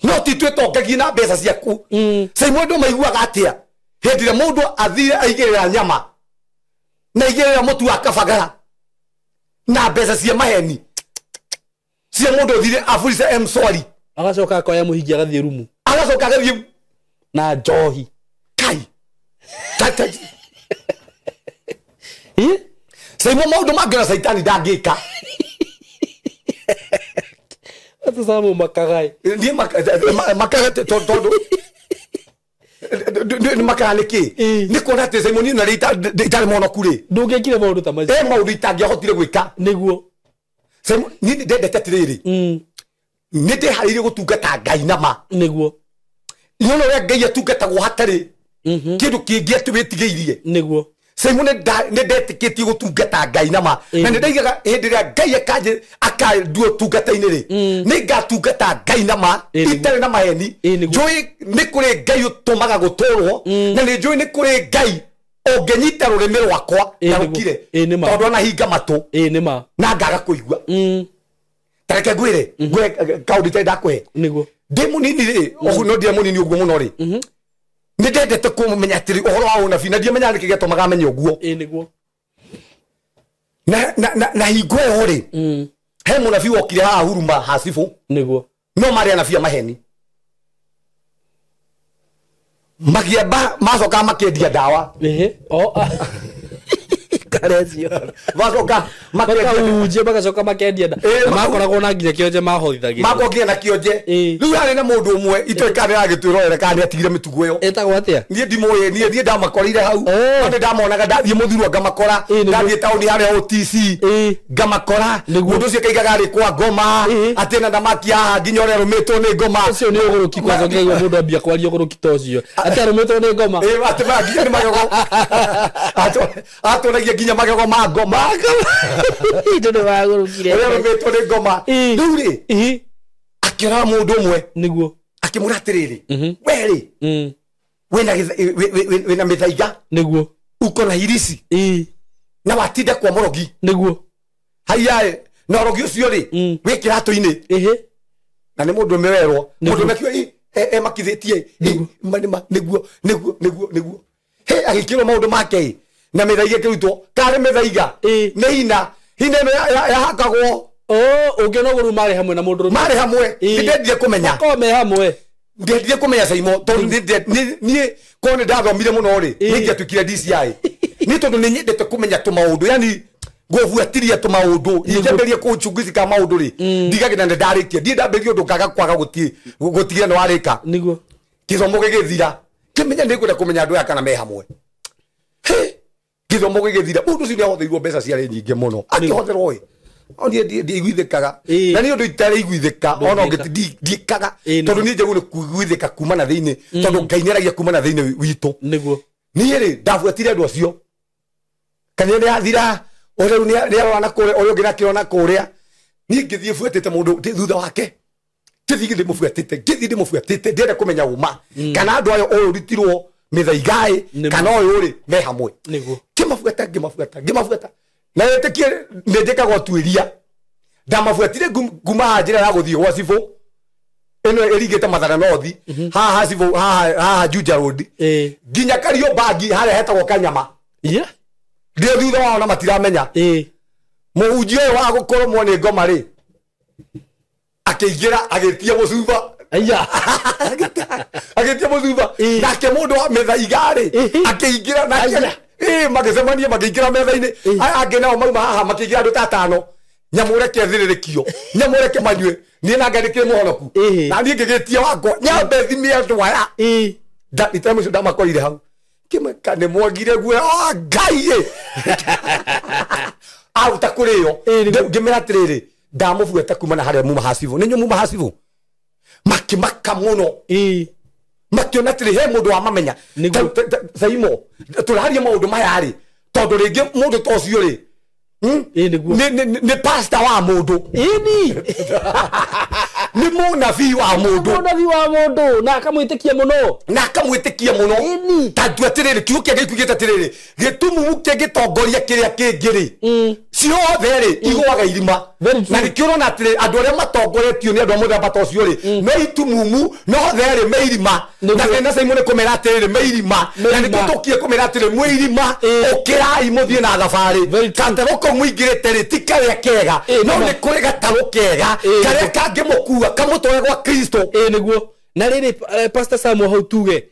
no ti twetongagia na mbeca ciaku sai mundu maiguaga atia hindi ria mundu athire aigirira nyama na igirira mutu wa kabagara na mbeca cia maheni cia mundu athire afurica sorry
agacoka akoya muhingi agathie rumu
agacoka agathie
na njohi
kai tata sai mundu mangena saitani ndangika
atu samu makagai
ni makaga tondu ni makane ki ni kona te sai moni na rita mono kure
ndungekire maundu ta macio
maundu itangihotire gwika
niguo
sai ni ndendete tiriri ni ndi harire gutungata Ngai na ma
niguo
yono ya Ngai atungatagwo hatari kindu kingi atubitigeirie
niguo
sai mone ne ndetikitie gutungata Ngai na ma na ndaigaga hindi ria Ngai akaje akanduo tungata-ini ri ni ngatungata Ngai na ma itare na maheni njui ni kuri Ngai utumaga guturwo na ni njui ni kuri Ngai ungenyita rurimi rwakwa na rukire tondu na hinga matu
nima
na ngaga kuigua tareke ngwire ngwe kaudi te ndakwe
niguo
ndi munini ri ogu no ndi munini uguo muno ri ni ndendete kumenya atiri uhoro wa unabi na ndimenya niki gatumaga menye uguo
niguo
na hingo yo ri he munabi wokire haha huruma hasifu
niguo
no mari anabia maheni magiamba macoka makendia dawa
karecio
macoka
makendia bagacoka makendia da makoragwo na nginya kionje mahothithagia
makogia na kionje riu hari na mundu umwe itwekane agitwirorera kana atigire mitugo yo
etagwo atia
nie ndimoye nie ndamakorire hau ande ndamonaga ndathie muthurwa ngamakora ndathie tauni hari OTC ngamakora mundu ucio kaigaga ari kwa ngoma atena ndamaki haha nginya ore rumitwo ni ngoma
ucio ni uguruki kwa ngeyo mundu ambia kwaria uguruki tocio ati rumitwo ni ngoma
atema nginya ni magego atonagia nginya magego ma ngoma
ito ni wagurukire
ore rumitwo ni ngoma riu ri akira mundu umwe
niguo
akimura atiriri weri wina mithaiga
niguo
uko na hirisi na watinda kwa morogi
niguo
haya na rogi ucio ri wikira to-ini na ni mundu mewerwo mundu mekio makithitie niguo he agikirwo maundu make na mithaiga kirutwo kare mithaiga ni hina no ya hakagwo
ungena guru mari hamwe na mundu
mari hamwe ndendie kumenya
kome hamwe
ndendie kumenya saimo tondu nie kone ndathomire muno ri ningi atukire DCI ni tondu ni nyendete kumenya tumaundu yani govuatiria tumaundu ingeberie kuchunguzi ka maundu ri ndigagina ndarikia ndie ndamberie undu kaga kwaga gutigira no arika
niguo
kithomo gigithira kimenya ndikwenda kumenya andu aya kana me hamwe kithomo gigithira mundu ucio ni ahotheirwo mbeca ciarĩ nyingĩ muno akihotherwo ĩ oni ndiiguithĩkaga na nĩ ũndũ itarĩ iguithĩka ona ndiikaga tondũ niĩ njagwo nĩ kuiguithĩka kuma na thĩinĩ tondũ Ngai nĩaragia kuma na thĩinĩ witũ
niguo
niĩ rĩ ndabuatire andũ acio kana nĩ athira ũrĩa nĩ arona kũrĩa ũrĩa ũngĩ nakĩona kũrĩa niĩ ngĩthiĩ buatĩte mũndũ thutha wake ngĩthiĩ ndĩmũbuatĩte ndĩrenda kũmenya uma kana andũ ayo ũyũ ũrutirwo mithaigae kana ũyũ rĩ me hamwe
niguo
ngĩmabuata na yetĩkie nĩnjĩkaga ũtuĩria ndamabuatire nguma njĩra ya gũthiĩ gwa cibũ ĩno ĩringĩte Mathara North haha cibũ haha Juja Road nginya Kariombangi harĩa hetagwo Kanyama ndĩ thutha wao na matiramenya mũhunjia ũyũ wa gũkoromwo nĩ ngoma rĩ akĩingĩra agĩtia mũcuba agĩtia mũcuba nake mũndũ wa mĩthaiga rĩ akĩingĩra nake magĩcemania makĩingĩra metha-inĩ aya angĩ nao mauma haha makĩingĩra andũ ta tano nyamũreke thirĩrĩkio nyamũreke manyue niĩ nanga ndĩkĩrĩ mũhonoku na niĩ ngĩgĩtia wakwa nyambe thimie andũ aya itara mũico ndamakorire hau kĩmeka nĩ mwagire guoya Ngai aruta kũrĩo ngĩmera atĩrĩrĩ ndamũbuata kuma na harĩa muma hacibũ nĩ nyuo muma hacibũ makĩmaka mũno makiona atĩrĩ he mũndũ wa mamenya Saimo tũraharia maũndũ maya rĩ tondũ rĩngĩ mũndũ ta ũcio rĩ nĩ pastor wa mũndũ ni munabii wa mundu
munabii wa mundu na akamwitikia muno
tandu atiriri kiugo kia Ngai kugita atiriri gitumumu kingitongoria kiria kingiri ciothe ri igwaga irima na nikirona atiri andu aria matongoretio ni andu a muthemba ta ucio ri me itumumu no theri me irima na kena Simon kumera atiriri me irima na nikutukie kumera atiriri mwe irima ukirai muthie na thabari kante goko muingirite ri tikaria kega no ni kuri gataro kega karia kangimukua kamutware gwa Kristo
niguo na riri Pastor Samuel hau tuge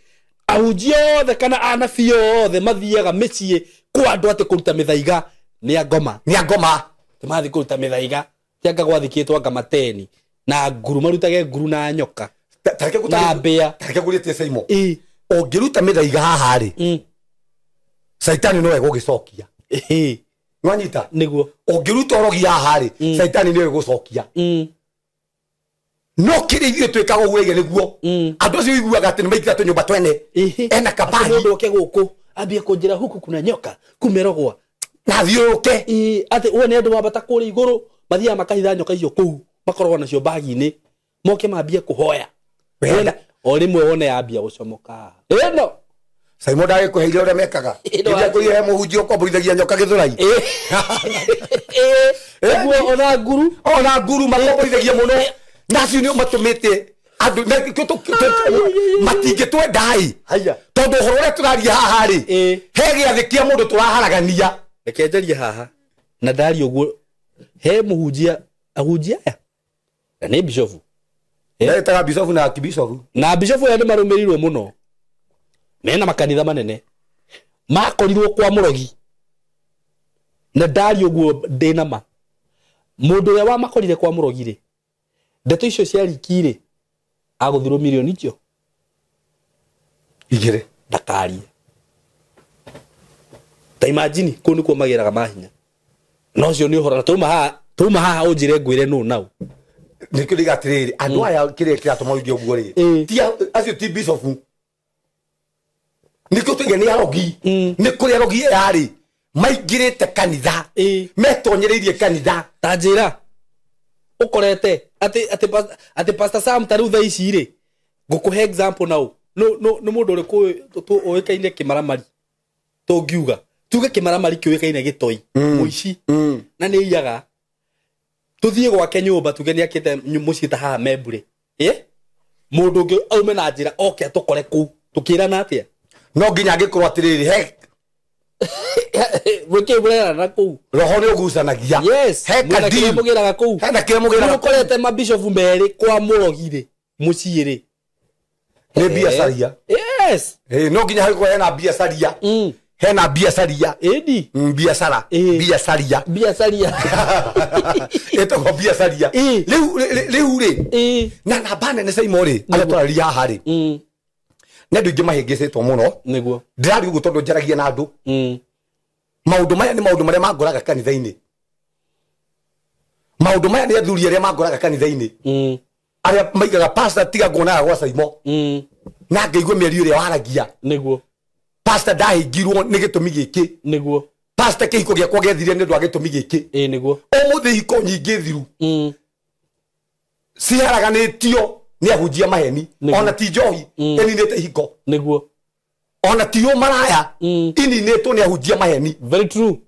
ahunjia othe kana anabii othe mathiaga mĩciĩ kwa andũ atĩ kũruta mĩthaiga nĩ angoma mathi kũruta mĩthaiga tianga gwathikĩtwo anga mateni na nguru marutage nguru na nyoka na mbĩa
tareke gũrĩtie Simon ũngĩruta mĩthaiga haha rĩ Saitani no egũgĩcokia nwanyita
nĩguo
ũngĩruta ũrogi haha rĩ Saitani no egũgũcokia no kiri ithuĩ twĩkaga ũguo ege nĩguo andũ acio iguaga atĩ nĩmaikira tũnyũmba twene ena kabagi
mũndũ oke gũkũ ambia kũnjĩra huku kuna nyoka kumerogwa
na thiũrũke
atĩ wone andũ mambata kũrĩa igũrũ mathiaga makahitha nyoka icio kũu makoragwo nacio bagi-inĩ moke mambie kũhoya o rĩmwe wone yambia gũcomoka ĩno
Simon ndagĩkũheire ũrĩa mekaga rĩrĩa kũihe mũhunjia ũkombũrithagia nyoka gĩthũrai ona nguru makombũrithagia mũno nacio nĩ matũmĩte andũ matingĩtwenda tondũ ũhoro ũrĩa tũraria haha rĩ he gĩathĩ kĩa mũndũ tũraharagania
reke njarie haha na ndaria ũguo he mũhunjia ahunjia aya na nĩ bishofu
ndagĩtaga bishofu na archbishofu
na bishofu aya nĩ marũmĩrĩirwo mũno mena makanitha manene makorirwo kwa mũrogi na ndaria ũguo ndĩna ma mũndũ ũrĩa wamakorire kwa mũrogi rĩ ndeto icio ciarikire agũthirwo milioni icio
igĩrĩ
ndakarie ta imagine kũu nĩkuo magĩraga mahinya no cio nĩ ũhoro tuma haha ũnjĩre ngwĩre nũ nau
nĩkĩo ndiga atĩrĩrĩ andũ aya kĩrĩa kĩratũma ũige ũguo rĩ ti acio ti bishofu nĩkĩo tũige nĩ arogi nĩ kũrĩ arogi yarĩ maingĩrĩte kanitha metonyereirie kanitha
ta njĩra ukorete ati Pastor Sam taru tha ici ri ngukuhe example now no mundu uri ku oikaine kimaramari tungiuga tuge kimaramari kiuikaine gitoi muici na ni iyaga tuthie gwake nyumba tuge ni akite mucita haha membure mundu ungi aume na njira oke tukore ku tukirana atia
no nginya angikorwo atiriri he
weke burera na ku
roho nĩ ũgucanagia
he kadiri mugiraga ku
hena kĩrĩa mũgĩraga
ukorete mabishofu merĩ kwa mũrogire mũciĩrĩ
nĩ biacaria no nginya hagĩkorwo hena biacaria hena biacaria biacaria ĩtagwo biacaria rĩu rĩ na namba nene Simon rĩ arĩa tũraria haha rĩ nĩ andũ aingĩ mahĩngĩcĩtwo mũno
nĩguo
ndĩrari ũguo tondũ njaragia na andũ maũndũ maya nĩ maũndũ marĩa mangũraga kanitha-inĩ maũndũ maya nĩ athuri arĩa mangũraga kanitha-inĩ arĩa maigaga pastor tiga nguonaga gwa Simon na ngaigua mĩario ĩrĩa waragia
nĩguo
pastor ndahingirwo nĩ gĩtũmi gĩkĩ
nĩguo
pastor kĩhiko gĩakwa gĩathire nĩ ũndũ wa gĩtũmi gĩkĩ
nĩguo
ũmũthĩ ihiko nyingĩ thiru ciharaganĩtio ni ahunjia maheni ona ti njohi eninĩte ihiko
nĩguo
ona ti maraya ininĩtwo ni ahunjia maheni
very true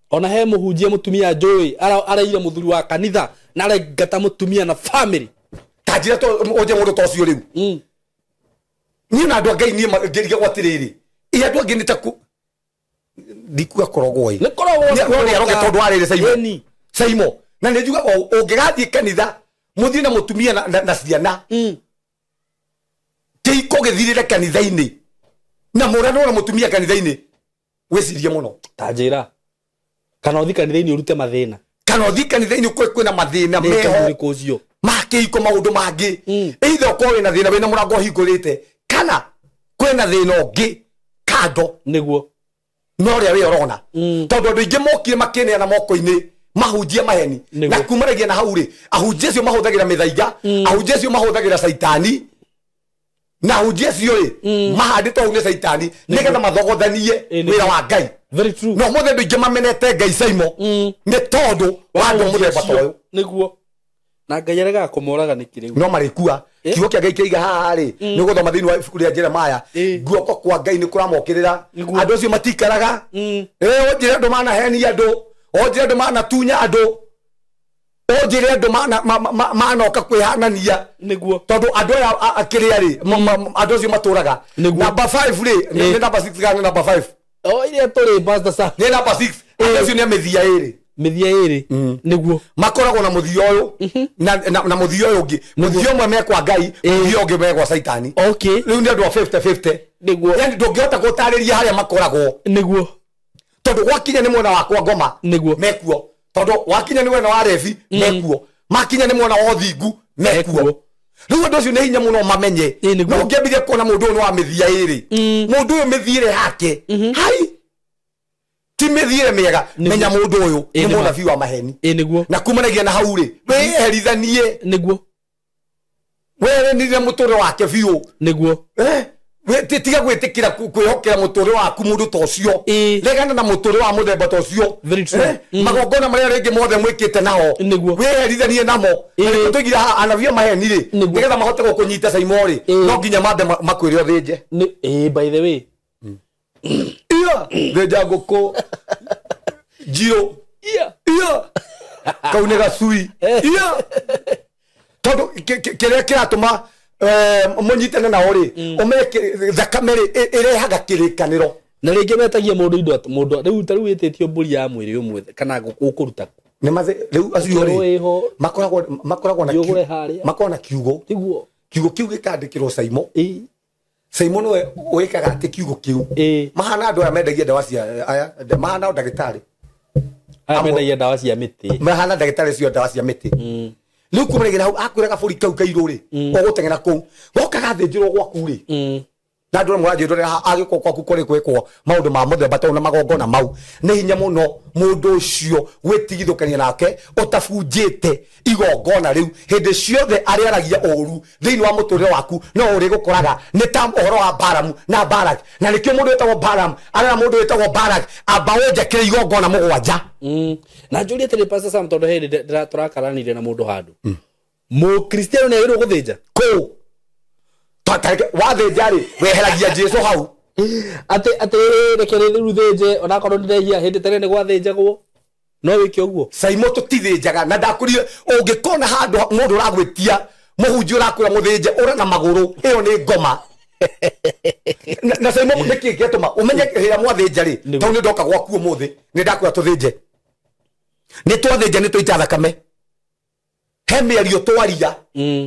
ona he mũhunjia mũtumia njũĩ araira mũthuri wa kanitha na araingata mũtumia na family
tanjira to oje mũndũ ta ũcio rĩu niĩ na andũ a Ngai niĩ ngĩriga gwatirĩrĩ andũ angĩ nĩ ta ndikuga korogwo
nĩ korogwo
nĩ aroge tondũ arĩrĩ Simon na nĩ njugaga ũngĩgathiĩ kanitha muthii na mutumia na ciana kĩhiko gĩthirĩre kanitha-inĩ na mũrano na mutumia kanitha-inĩ wĩcirie mũno
ta njĩra kana ũthi kanitha-inĩ ũrute mathĩna
kana ũthi kanitha-inĩ kwĩna mathĩna meho ma kĩhiko maũndũ mangĩ either ũkorwo wĩna thĩna wĩna mũrango ũhingũrĩte kana kwĩna thĩna ũngĩ kando
nĩguo
no rĩa wĩ ũrona tondũ andũ aingĩ mokire makĩneana moko-inĩ mahunjia maheni na kumaragia na hau ri ahunjia cio mahuthagira mithaiga ahunjia cio mahuthagira Saitani na ahunjia cio ri mahanditwo hau ni Saitani nigetha mathogothanie wira wa Ngai
very true
no muthe ndu ingi mamenete Ngai Simon ni tondu wa andu muthemba ta uyu
niguo na Ngai arega kũmoraga nĩkĩ rĩu
no marĩkua kiugo kĩa Ngai kĩiga haha rĩ nĩ gũthoma thĩinĩ wa ibuku rĩa Jeremaya guoko kwa Ngai nĩ kũramokĩrĩra andũ acio matikaraga onjĩre andũ manahenia andũ onjĩre andũ manatunya andũ onjĩre andũ manoka kwĩhanania
nĩguo
tondũ andũ aya akĩrĩa rĩ andũ acio matũraga number 5 rĩ nĩ number 6 kana number 5
ile tũrĩ pastor sa
nĩ number 6 andũ acio nĩ mĩthia ĩrĩ nĩguo makoragwo na mũthia ũyũ na mũthia ũyũ ũngĩ mũthia ũmwe mekwa Ngai mũthia ũngĩ mekwa Saitani rĩu nĩ andũ a 50-50
nĩguo
yani ndũngĩhota gũtarĩria harĩa makoragwo
nĩguo
tondũ gwakinya nĩ mwena wakwa Ngoma mekuo tondũ wakinya nĩ mwena wa Rebi mekuo makinya nĩ mwena wa Thingu mekuo rĩu andũ acio nĩ hinya mũno mamenye no ngĩambire kuona mũndũ ũyũ wa mĩthia ĩrĩ mũndũ ũyũ mĩthiĩre yake hai ti mĩthiĩre mĩega menya mũndũ ũyũ nĩ mũnabii wa maheni na kumanagia na hau rĩ wĩherithanie
nĩguo
werenire mũtũũrĩre wake biũ
nĩguo
tiga gwĩtĩkĩra kwĩhokera mũtũũrĩre waku mũndũ ta ũcio regana na mũtũũrĩre wa mũthemba ta ũcio magongona marĩa rĩngĩ mothe mwĩkĩte nao wĩherithanie namo tũigire haha anabii a maheni rĩ nĩgetha mahote gũkũnyita caimo rĩ no nginya mambe makwĩre ũthĩnje
by the way
thĩnja ngũkũ njirũ kau nĩ gacui tondũ kĩrĩa kĩratũma mũnyitane nao rĩ ũmenye thakame rĩ ĩrehaga kĩrĩkanĩro
na rĩngĩ metagia mũndũ indo mũndũ rĩu ta rĩu wĩtĩtio mbũri ya mwĩrĩ ũmwe kana gũkũruta
nĩ mathe rĩu acio rĩ makoragwo na kiugo kiugo kĩu gĩkandĩkĩrwo caimo caimo nĩwe wĩkaga atĩ kiugo kĩu mahana andũ aya mendagia ndawa cia aya mahana ndagĩtarĩ
aya mendagia ndawa cia mĩtĩ
mahana ndagĩtarĩ cio ndawa cia mĩtĩ rĩu kumanagia na hau akwĩra gabũri kau kairũ rĩ ũgũteng'era kũu goka gathĩnjĩrwo gwaku rĩ na andũ amwe anjĩrwo rĩrĩa agĩkwo gwaku kũrĩ gwĩkwo maũndũ ma mũthemba ta na magongona mau nĩ hinya mũno mũndũ ũcio gwĩtigithũkania nake ũtabunjĩte igongona rĩu hĩndĩ ciothe arĩaragia ũũru thĩinĩ wa mũtũũrĩre waku no ũrĩgũkoraga nĩ ta ũhoro wa Balamu na Balak na nĩkĩo mũndũ wĩtagwo Balamu arĩa mũndũ wĩtagwo Balak amba ũnjakĩre igongona mũgwanja
na njũrie tĩrĩ pastor Sam tondũ hĩndĩ tũrakaranire na mũndũ handũ mũkristiano nĩ agĩrĩirwo gũthĩnja
kũ wathĩnja rĩ weheragia Jesũ hau
atĩ rekerere rĩu thĩnje onakorwo ndĩrehia hĩndĩ tene nĩ gwathĩnjagwo no wĩke ũguo
caimo tũtithĩnjaga na ndakũrire ũngĩkona handũ mũndũ ũragwĩtia mũhunjia ũrakwĩra mũthĩnje ũra na magũrũ ĩyo nĩ ngoma na caimo nĩkĩ gĩatũma ũmenye hĩrĩa mwathĩnja rĩ tondũ nĩ ndoka gwaku ũmũthĩ nĩ ndakwĩra tũthĩnje nĩ twathĩnja nĩ tũita thakame he mĩario twaria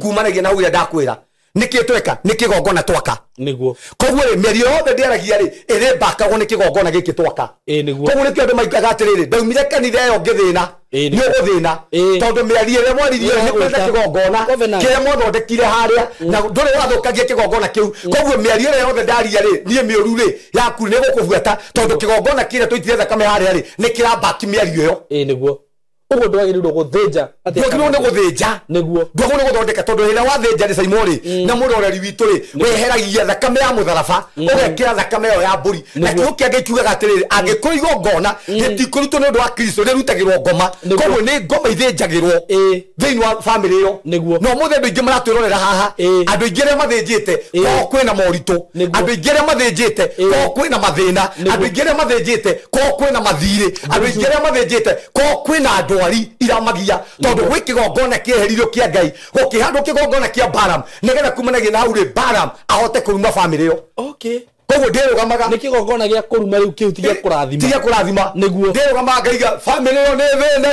kumanagia na hau ĩrĩa ndakwĩra nĩkĩ tweka nĩ kĩgongona twaka
nĩguo
koguo rĩ mĩario yothe ndĩaragia rĩ ĩrĩmbakagwo nĩ kĩgongona gĩkĩ twaka koguo nĩkĩo andũ maikaga atĩrĩrĩ ndaumire kanitha ĩyo ngĩthĩna nĩ ũgũthĩna tondũ mĩario ĩrĩa mwaririe nĩ kwenda kĩgongona kĩrĩa mwathondekire harĩa na ndũrĩ wathũkagia kĩgongona kĩu koguo mĩario ĩrĩa yothe ndaria rĩ niĩ mĩũru rĩ yaku nĩ gũkũbuata tondũ kĩgongona kĩrĩa tũitire thakame harĩa rĩ nĩ kĩrambaki mĩario ĩyo
nĩguo ũguo ndwagĩrĩirwo gũthĩnja
ndwagĩrĩirwo nĩ gũthĩnja
nĩguo
ndwagĩrĩirwo nĩ gũthondeka tondũ hĩrĩa wathĩnja rĩ caimo rĩ na mũroreri witũ rĩ weheragia thakame ya mũtharaba ũgekĩra thakame ĩyo ya mbũri na kiugo kĩa Ngai kiugaga atĩrĩrĩ angĩkorwo igongona rĩtikũrutwo nĩ ũndũ wa Kristo rĩrutagĩrwo ngoma koguo nĩ ngoma ithĩnjagĩrwo thĩinĩ wa bamĩrĩ ĩyo no mũthĩ andũ aingĩ maratwĩrorera haha andũ aingĩ arĩa mathĩnjĩte korwo kwĩna moritũ andũ aingĩ arĩa mathĩnjĩte korwo kwĩna mathĩna andũ aingĩ arĩa mathĩnjĩte korwo kwĩna mathirĩ andũ aingĩ arĩa mathĩnjĩte korwo kwĩna ndwari iramagia tondũ gwĩ kĩgongona kĩeheririo kĩa Ngai gũkĩhandwo kĩgongona kĩa Balaam nĩgetha kumanagia na hau rĩ Balaam ahote kũruma bamĩrĩ ĩyo koguo ndĩrũgamaga
nĩ kĩgongona gĩa kũruma rĩu kĩu ti gĩa
kũrathima
nĩguo
ndĩrũgamaga ngaiga bamĩrĩ ĩyo nĩ thĩne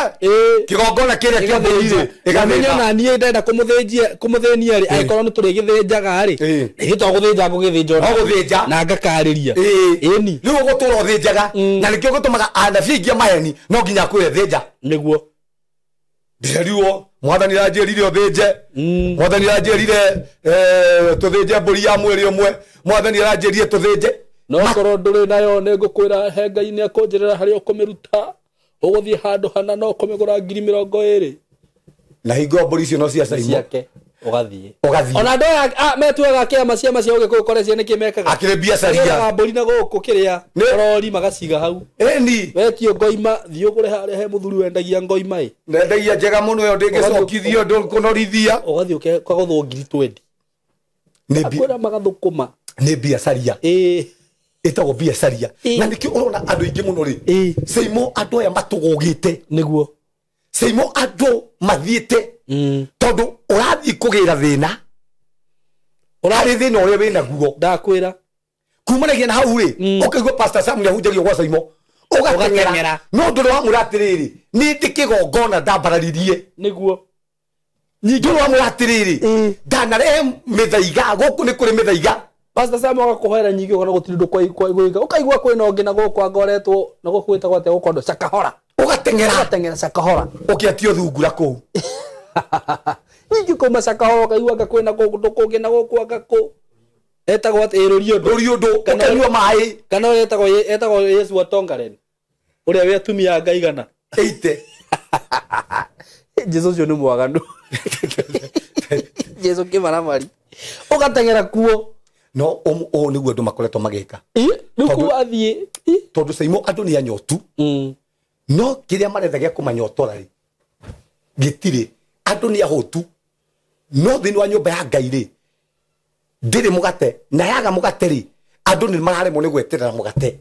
kĩgongona kĩrĩa kĩa mbũri
ĩkamenya na niĩ ndenda kũmũthĩnia rĩ angĩkorwo nĩ tũrĩgĩthĩnjaga rĩ nĩ twagũthĩnja ngũgĩthĩnja na ngakarĩria ĩni
rĩu ũgũtũra ũthĩnjaga na nĩkĩo gũtũmaga anabii aingĩ maheni no nginya kwĩre thĩnja
nĩguo
ndĩrerirwo mwathani ranjĩrire ũthĩnje mwathani ranjĩrire tũthĩnje mbũri ya mwĩrĩ ũmwe mwathani ranjĩrire tũthĩnje
no korwo ndũrĩ nayo nĩ ngũkwĩra he Ngai nĩ akũnjĩrĩra harĩa ũkũmĩruta ũgũthiĩ handũ hana no ũkũmĩgũra 20,000
na hingo mbũri icio no cia caimo Ugathie.
Ona ndo metuaga kiama ciama cia uge kukore ciana kimekaga.
Akire biacaria.
Mburi na guku kiria. Rori magaciga hau.
Eni.
Wetio ngoima thio kure haria he muthuri wendagia ngoima i.
Nendagia njega muno yo ndingicokithio ndukunorithia.
Ugathie ukagothwo 20. Akwira magathukuma.
Ni biacaria. Itago biacaria. Na nikio urona andu ingi muno ri. Seimo andu aya matugugite.
Niguo.
Seimo andu mathiite. Tondu urathi kugira thina. Urari thina uria wina guo.
Ndakwira.
Kumanagia na hau ri. Ukaigua Pastor Sam ni ahunjagia gwa Seimo. Ugatengera. No ndu wa muratiriri. Ni ndikigongona ndambararirie.
Niguo.
Ningĩ wa mũratiriri ndanarehe mĩthaiga gũkũ nĩ kũrĩ mĩthaiga
Pastor Sam agakuhoera nyingi kana gutirindu kwa ukaigua kwina ungi na guku angoretwo na guku witagwo ate gukondo cakahora ugatengera cakahora
ukiatio thungura kuu
nyingi kuma cakahora ukaigua kwina guku kungi na guku agaku etagwo ate ruriondu
ukanyua mai
kana etagwo Yesu atongaren uria we atumia ngaigana
80
Jesu ni mwaganu Jesu kimaramari ugatengera kuo
no o niguo andu makoretwo magika
nuku athie
tondu Seimo andu ni anyotu no kiria marethagia kumanyotora ri gitire andu ni ahotu no thini wa nyumba ya Ngai ri ndiri mugate na yaga mugate ri andu ni mararemwo ni gweterera mugate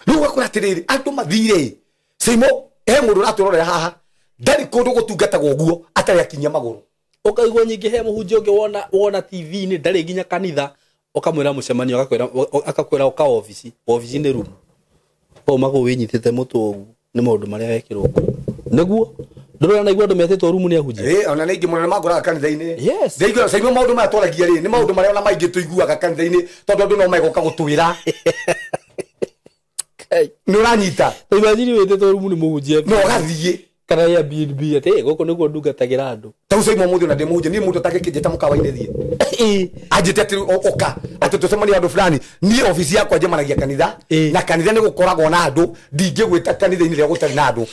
riu gakora atiriri andu mathire Seimo mundu raturorera haha ndari kundu gutungatagwo guo atari akinyia maguru
ukaigwa nyingi he muhunjia ungi wona TV ni ndari ginya kanitha ukamwira mucemanio akakwira uka office ni room o mago winyitite mutu ni maundu maria wekirwo niguo ndurona igwa ndu metitwo room ni ahunjia
ona ningi munene magura kanitha-ini
yes
ndeigua Seimo maundu maya twaragia ri ni maundu maria ona maingi tuiguaga kanitha-ini tondu andu no megoka gutwira ni uranyita
imagine wetitwo room ni muhunjia
no gathie
kana ya BNB ate guku niguo ndungatagira andu
ta Seimo muthi na ndimuhunjia ni mundu atakikijeta mukawa-ini thie ajite ati oka ati tucemania andu fulani ni ofisi yakwa njemanagia kanitha na kanitha ni gukoragwo na andu ndingigwita kanitha-ini ria gutari na andu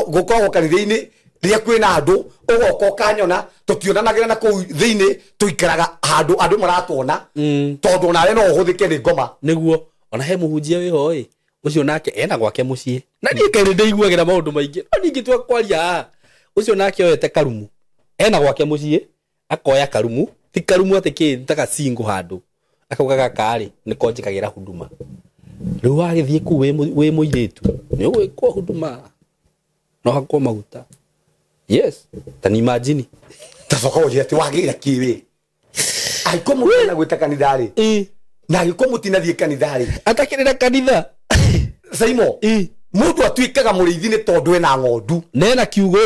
gukoragwo kanitha-ini ria kwina andu ugoka ukanyona tutionanagira na kuu thiini tuikaraga handu andu maratwona tondu nawe no uhuthike ni ngoma
niguo ona he muhunjia wiho ii ucio nake ena gwake mucii na ni kaire ndeiguagira maundu maingi no ningi twa kwaria ucio nake oyete karumu ena gwake mucii akoya karumu ti karumu ate taka singo handu akaugaga kari ni konjikagira huduma riu agithie ku we muiretu ni gwikwo huduma no hakwa maguta yes tani imagine
tacoka uji ati wagira kiwi aikomu na gwita kanithari na aikomu tinathie kanithari
atakirira kanitha
Seimo mundu atuikaga muriithi ni tondu ena ng'ondu
nena kiugo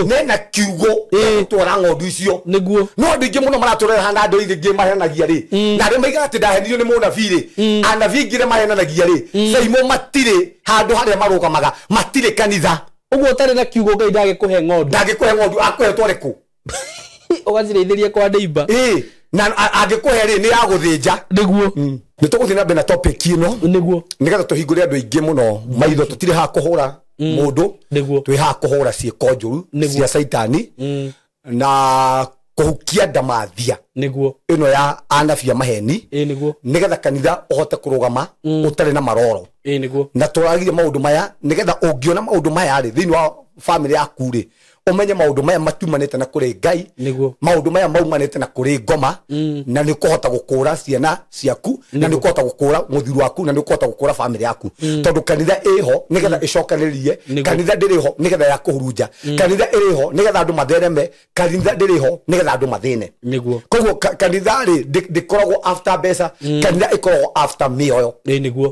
twara ng'ondu icio
niguo
no ndingi muno maraturera hana andu ingi mahenagia ri na ri maiga ati ndahenirio ni munabii ri anabii ngire mahenanagia ri Seimo matire handu haria marugamaga matire kanitha
uguo tare na kiugo Ngai ndagikuhe ng'ondu
akuhe twareku
ugacirithĩria kwa neighbor
na angikuhe ri ni ya guthinja
niguo
ni tuguthii na bena topic ino
niguo
nigetha tuhingure andu aingi muno maitho tutire ha kuhura mundu twi ha kuhura ciiko njuru cia saitani na kuhukia ndamathia
niguo
ino ya anabia maheni
niguo
nigetha kanitha uhote kurugama utari na maroro
niguo
na turagiria maundu maya nigetha ungiona maundu maya ri thiini wa family yaku ri umenye maundu maya matumanite na kuri Ngai maundu maya maumanite na kuri ngoma na ni kuhota gukura ciana ciaku na ni kuhota gukura muthiru waku na ni kuhota gukura family yaku tondu kanitha iho nigetha icokanirie kanitha ndiriho nigetha ya kuhurunja kanitha iriho nigetha andu mathereme kanitha ndiriho nigetha andu mathine koguo kanitha ri ndikoragwo after mbeca kanitha ikoragwo after mioyo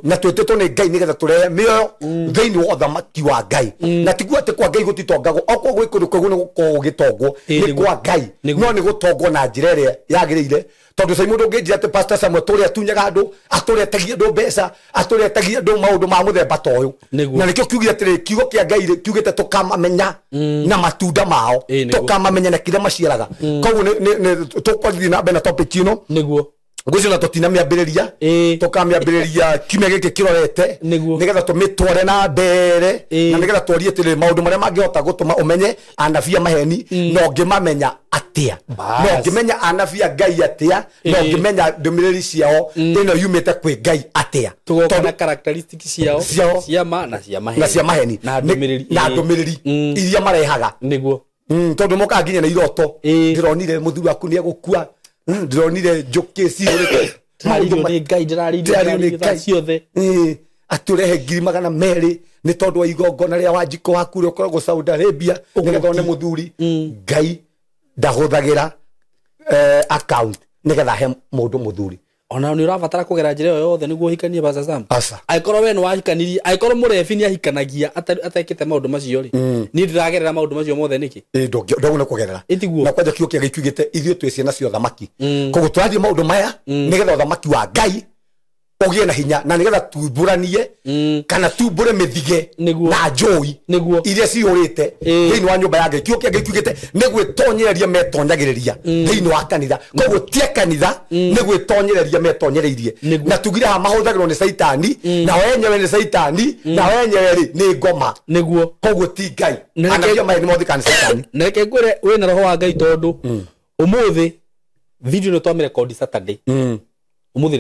na twititwo ni Ngai nigetha turehe mioyo thiini wa uthamaki wa Ngai na tiguo ati kwa Ngai gutitongagwo okwo gwikuru koguo ni gukorwo gitongwo ni kwa Ngai no ni gutongwo na njira iria yagirire tondu Seimo ndunginjira ati Pastor Samuel turi atunyaga andu aturi atagia andu mbeca aturi atagia andu maundu ma muthemba ta uyu na nikio kiugia atiri kiugo kia Ngai kiugite tukamamenya na matunda mao tukamamenya na kire maciaraga koguo ni tukwathii na bena topic ino
niguo
ngucio na tutina miambiriria tukamiambiriria kiumia giki kirorete nigetha tumitware na mbere na nigetha twarie tiri maundu maria mangihota gutuma umenye anabia maheni no ngimamenya atia no ngimenya anabia Ngai atia no ngimenya ndumiriri ciao ino yumite kwi Ngai atia
tugokana characteristics ciao cia maheni
na ndumiriri iria marehaga
niguo
tondu moka nginya na iroto ndironire muthuri waku ni agukua ndironire njuki cirurite
maundu ni Ngai ndirarinda ciothe
aturehe ngiri magana meri ni tondu wa igongona ria Wanjiko waku ri ukoragwo Saudi Arabia nigetha one muthuri Ngai ndahuthagira account nigetha he mundu muthuri
ona ni urabatara kugera njira yo yothe niguo hikanie Pastor Sam aikorwo we no wahikanirie aikorwo murefi ni ahikanagia atekete maundu macio ri ni ndiragerera maundu macio mothe niki
ndoguna kugerera na kwanja kio kia gikugite ithio twi ciana cio thamaki koguo turathie maundu maya nigetha thamaki wa Ngai ogie na hinya na nigetha tuburanie kana tubure mithige na njoi iria ciurite thiini wa nyumba ya Ngai kio kia gikugite nigwitonyereria metonyagiriria thiini wa kanitha koguo tie kanitha nigwitonyereria metonyereirie na tugire ha mahuthagirwo ni Saitani na wenyewe ni Saitani na wenyewe ri ni ngoma
niguo
koguo ti Ngai anabia mai ni mothikani Saitani
neke ngwire we na roho wa Ngai tondu umuthi video no twame record Saturday umuthi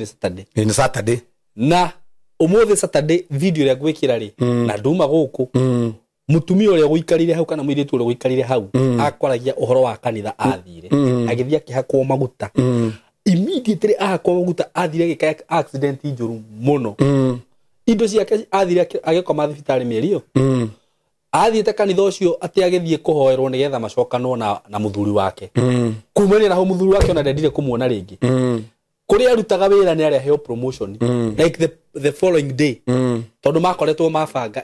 ni Saturday na umuthi Saturday video ya gwikira ri na nduma guku mutumia uria guikarire hau kana mwiritu uria guikarire hau akwaragia uhoro wa kanitha athire agithia kihakwo maguta immediately ahakwo maguta athire gikaya accident njuru muno indo ciake athire agikoma thibitari mierio athiete kanitha ucio ati agithie kuhoerwo nigetha macokanwo na muthuri wake kumania na ho muthuri wake ona ndendire kumuona ringi kuri arutaga wira ni aria heo promotion like the following day tondu makoretwo mabanga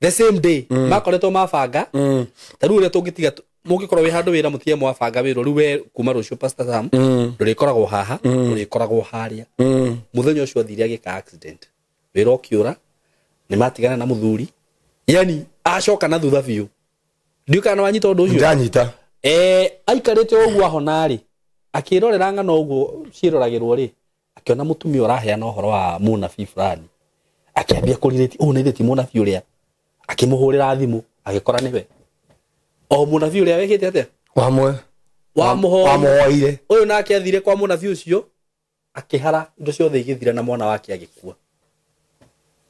the same day makoretwo mabanga taru ria tungitiga mugikorwo wi handu wira mutie mwabanga wira riu we kuma rucio Pastor Sam ndurikoragwo haha ndurikoragwo haria muthenya ucio athire agika accident wira ukiura ni matigana na muthuri yani acoka na thutha biu ndiukana wanyita undu ucio
ndanyita
aikarite oguo ahonari akirorera ngano oguo ciroragirwo ri akiona mutumia uraheana uhoro wa munabii fulani akiambia kuririti ni ti munabii uria akimuhurira thimu agikora niwe o munabii uria wekite atia wamuhoire uyu nake athire kwa munabii ucio akihara indo ciothe igithira na mwana wake agikua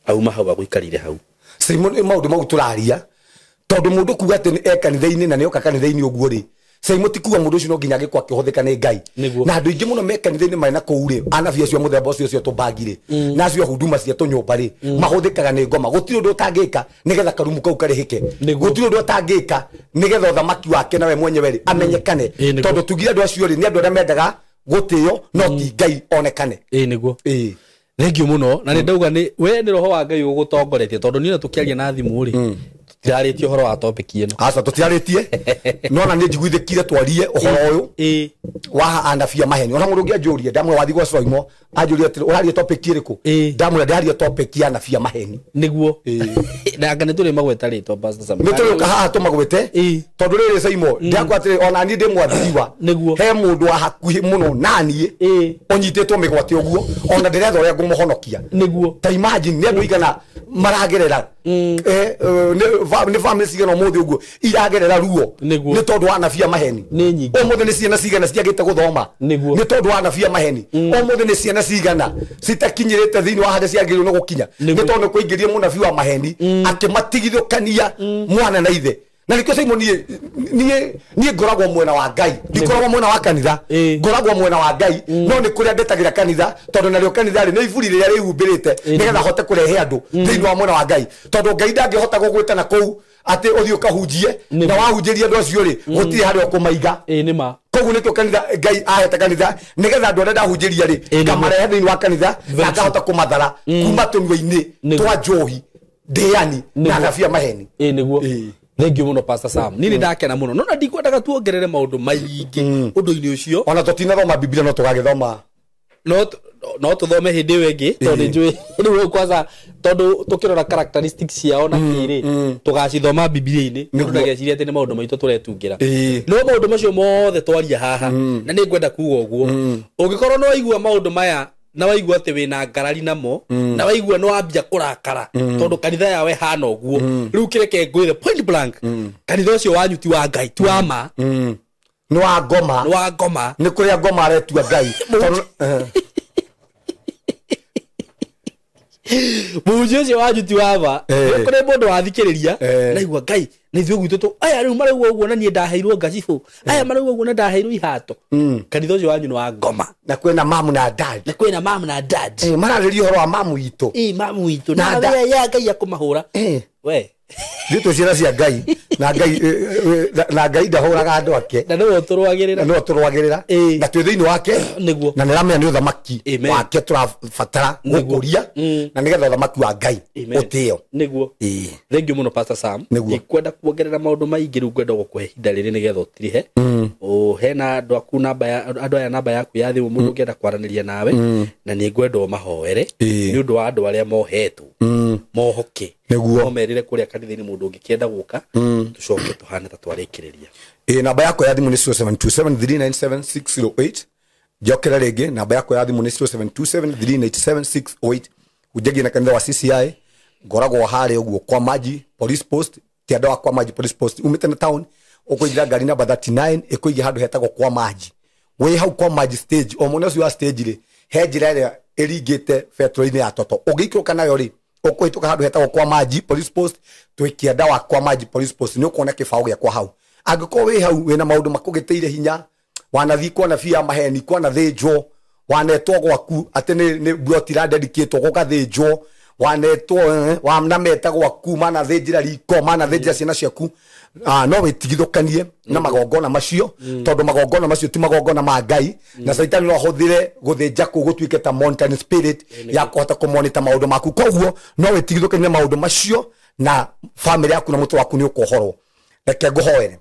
auma hau aguikarire hau
Simon maundu mau turaria tondu mundu kuga ati ekanitha-ini na nioka kanitha-ini uguo ri Simon tikuwa mundu ucio no nginya gikwa kihotheka ni Ngai na andu ingi muno mekanitha-ini mai na kuure anabia cio muthemba ucio tubagire na cio huduma cia tunyumba ri mahuthikaga ni ngoma gutiri undu utangika nigetha karumu kau karihike gutiri undu utangika nigetha thamaki wake nawe mwenyewe ri amenyekane tondu tugire andu acio ri ni andu aria mendaga gutio no ti Ngai onekane
niguo thengio muno na ni ndauga ni we ni roho wa Ngai ugutongoretie tondu ni na tukiaria na thimu ri tutiraretie uhoro wa topic ino
asa tutiraretie no na ni njiguithikire twarie uhoro uyu wa anabia maheni ona mundu ngianjurie ndamwe wathi gwa Soimo anjurie ati urarie topic iriku ndamwe ndaria topic ya anabia maheni
niguo na ngane tuli magweta rito Pastor Sam
ni tuli kaha tumagwete tondu riri Soimo ndakwa ati ona ni ndi mwathiriwa he mundu wa hakuhi muno nani onyititwo migwati uguo ona ndiretha uria ngumuhonokia
niguo
ta imagine ni andu igana maragerera ni family sigana muthi uguo iragerera ruo ni tondu wa anabia maheni umuthi ni ciana cigana ciagite guthoma ni tondu wa anabia maheni umuthi ni ciana cigana citakinyirite thiini wa hande ciagirwo no gukinya ni tondu kuingirie munabii wa maheni akimatigithukania mwana na ithe na nikio Simon ni ngoragwo mwena wa Ngai ndikoragwo mwena wa kanitha ngoragwo mwena wa Ngai no ni kuria ndetagira kanitha tondu nario kanitha ri ni iburi riria riumbirite nigetha hote kurehe andu thiini wa mwena wa Ngai tondu Ngai ndangihota gugwitana kou ati uthio kahunjie na wahunjiria andu acio ri gutiri hario kumaiga
ni ma
koguo nikio kanitha Ngai ahete kanitha nigetha andu aria ndahunjiria ri kamarehe thiini wa kanitha na kahota kumathara kuma tunua-ini twa njohi ndiani na anabia maheni
niguo thengio muno Pastor Sam nini ndakena muno no na ndikwendaga tuongerere maundu maingi undu-ini ucio
ona tutinathoma Biblia no tugagithoma
no no tuthome hindi wengi tondu njui riu kwanza tondu tukirora characteristics ciao na kiri tugacithoma bibilia-ini mundu ndageciria ati ni maundu maitu turetungira no maundu macio mothe twaria haha na ni ngwenda kuuga uguo ungikorwo no waigua maundu maya na waigua ati wina ngarari namo na waigua no wambia kurakara tondu kanitha yawe hana uguo riu kireke ngwire point blank kanitha ucio wanyu ti wa Ngai ti wa ma
ni wa ngoma ni kuria ngoma aretua Ngai
Mujo cio wanyu ti waba kure mundu wathikiriria na igua Ngai na ithuĩ gwitũ tu aya riu marauga uguo na nie ndaheirwo ngacibu aya marauga uguo na ndaheirwo ihato kanitha ucio wanyu ni wa ngoma
na kwina mamu na dad mararĩria ũhoro wa mamu witũ
na ya Ngai akumahũra we
Dito ciana cia Ngai na Ngai ndahũraga andũ ake
na no turwagirira
na twĩ thĩinĩ wake
niguo
na nĩramenya nĩ ũthamaki wake tũrabatara gũkũria na nĩgetha ũthamaki wa Ngai ũtĩo
niguo thengiũ mũno Pastor Sam ikwenda kuongerera maũndũ maingĩ rĩu ngwenda gũkũhe ihinda rĩrĩ nĩgetha ũtirihe hena andũ aku andũ aya namba yaku ya thimũ mũndũ ũngĩenda kwaranĩria nawe na nĩ ngwenda ũmahoere nĩ ũndũ wa andũ arĩa mohetwo mohoke niguo merire kuria kanitha-inĩ mũndũ ũngĩkĩenda gũka tucoke tuhane ta twarĩkĩrĩria
namba yako ya thimũ nĩ 0727397608 njokera rĩngĩ namba yako ya thimũ nĩ 0727397608 unjagie na kanitha wa CCI ngoragwo harĩa ũguo kwa Maji Police Post ti andũ kwa Maji Police Post umĩte na town ũkũingira ngari namba 39 ĩkũigia handũ hetagwo kwa Maji wĩ hau kwa Maji stage o mwena ũcio wa stage rĩ he njĩra ĩrĩa ĩringĩte betro-inĩ ya Toto ũngĩikũrũka nayo rĩ ũkũhĩtũka handũ hetagwo kwa Maji Police Post twĩkĩenda wa kwa Maji Police Post nĩ ũkuona kĩbaũ gĩa kwa hau angĩkorwo wĩ hau wĩna maũndũ makũgĩtĩire hinya wanathii kuona fia maheni kuona thĩnjwo wanetwo gwaku atĩ nĩ blotira dedicate gũgathĩnjwo wanetwo wanameta gwaku mana thĩnjĩra riko mana thĩnjĩra ciana ciaku no wĩtigithũkanie na magongona macio tondũ magongona macio ti magongona ma Ngai na Saitani no ahũthĩre gũthĩnja kũ gũtuĩke ta mountain spirit ya kũhota kũmonita maũndũ maku koguo no wĩtigithũkanie na maũndũ macio na family yaku na mũtwe waku nĩ ũkũhorwo reke ngũhoere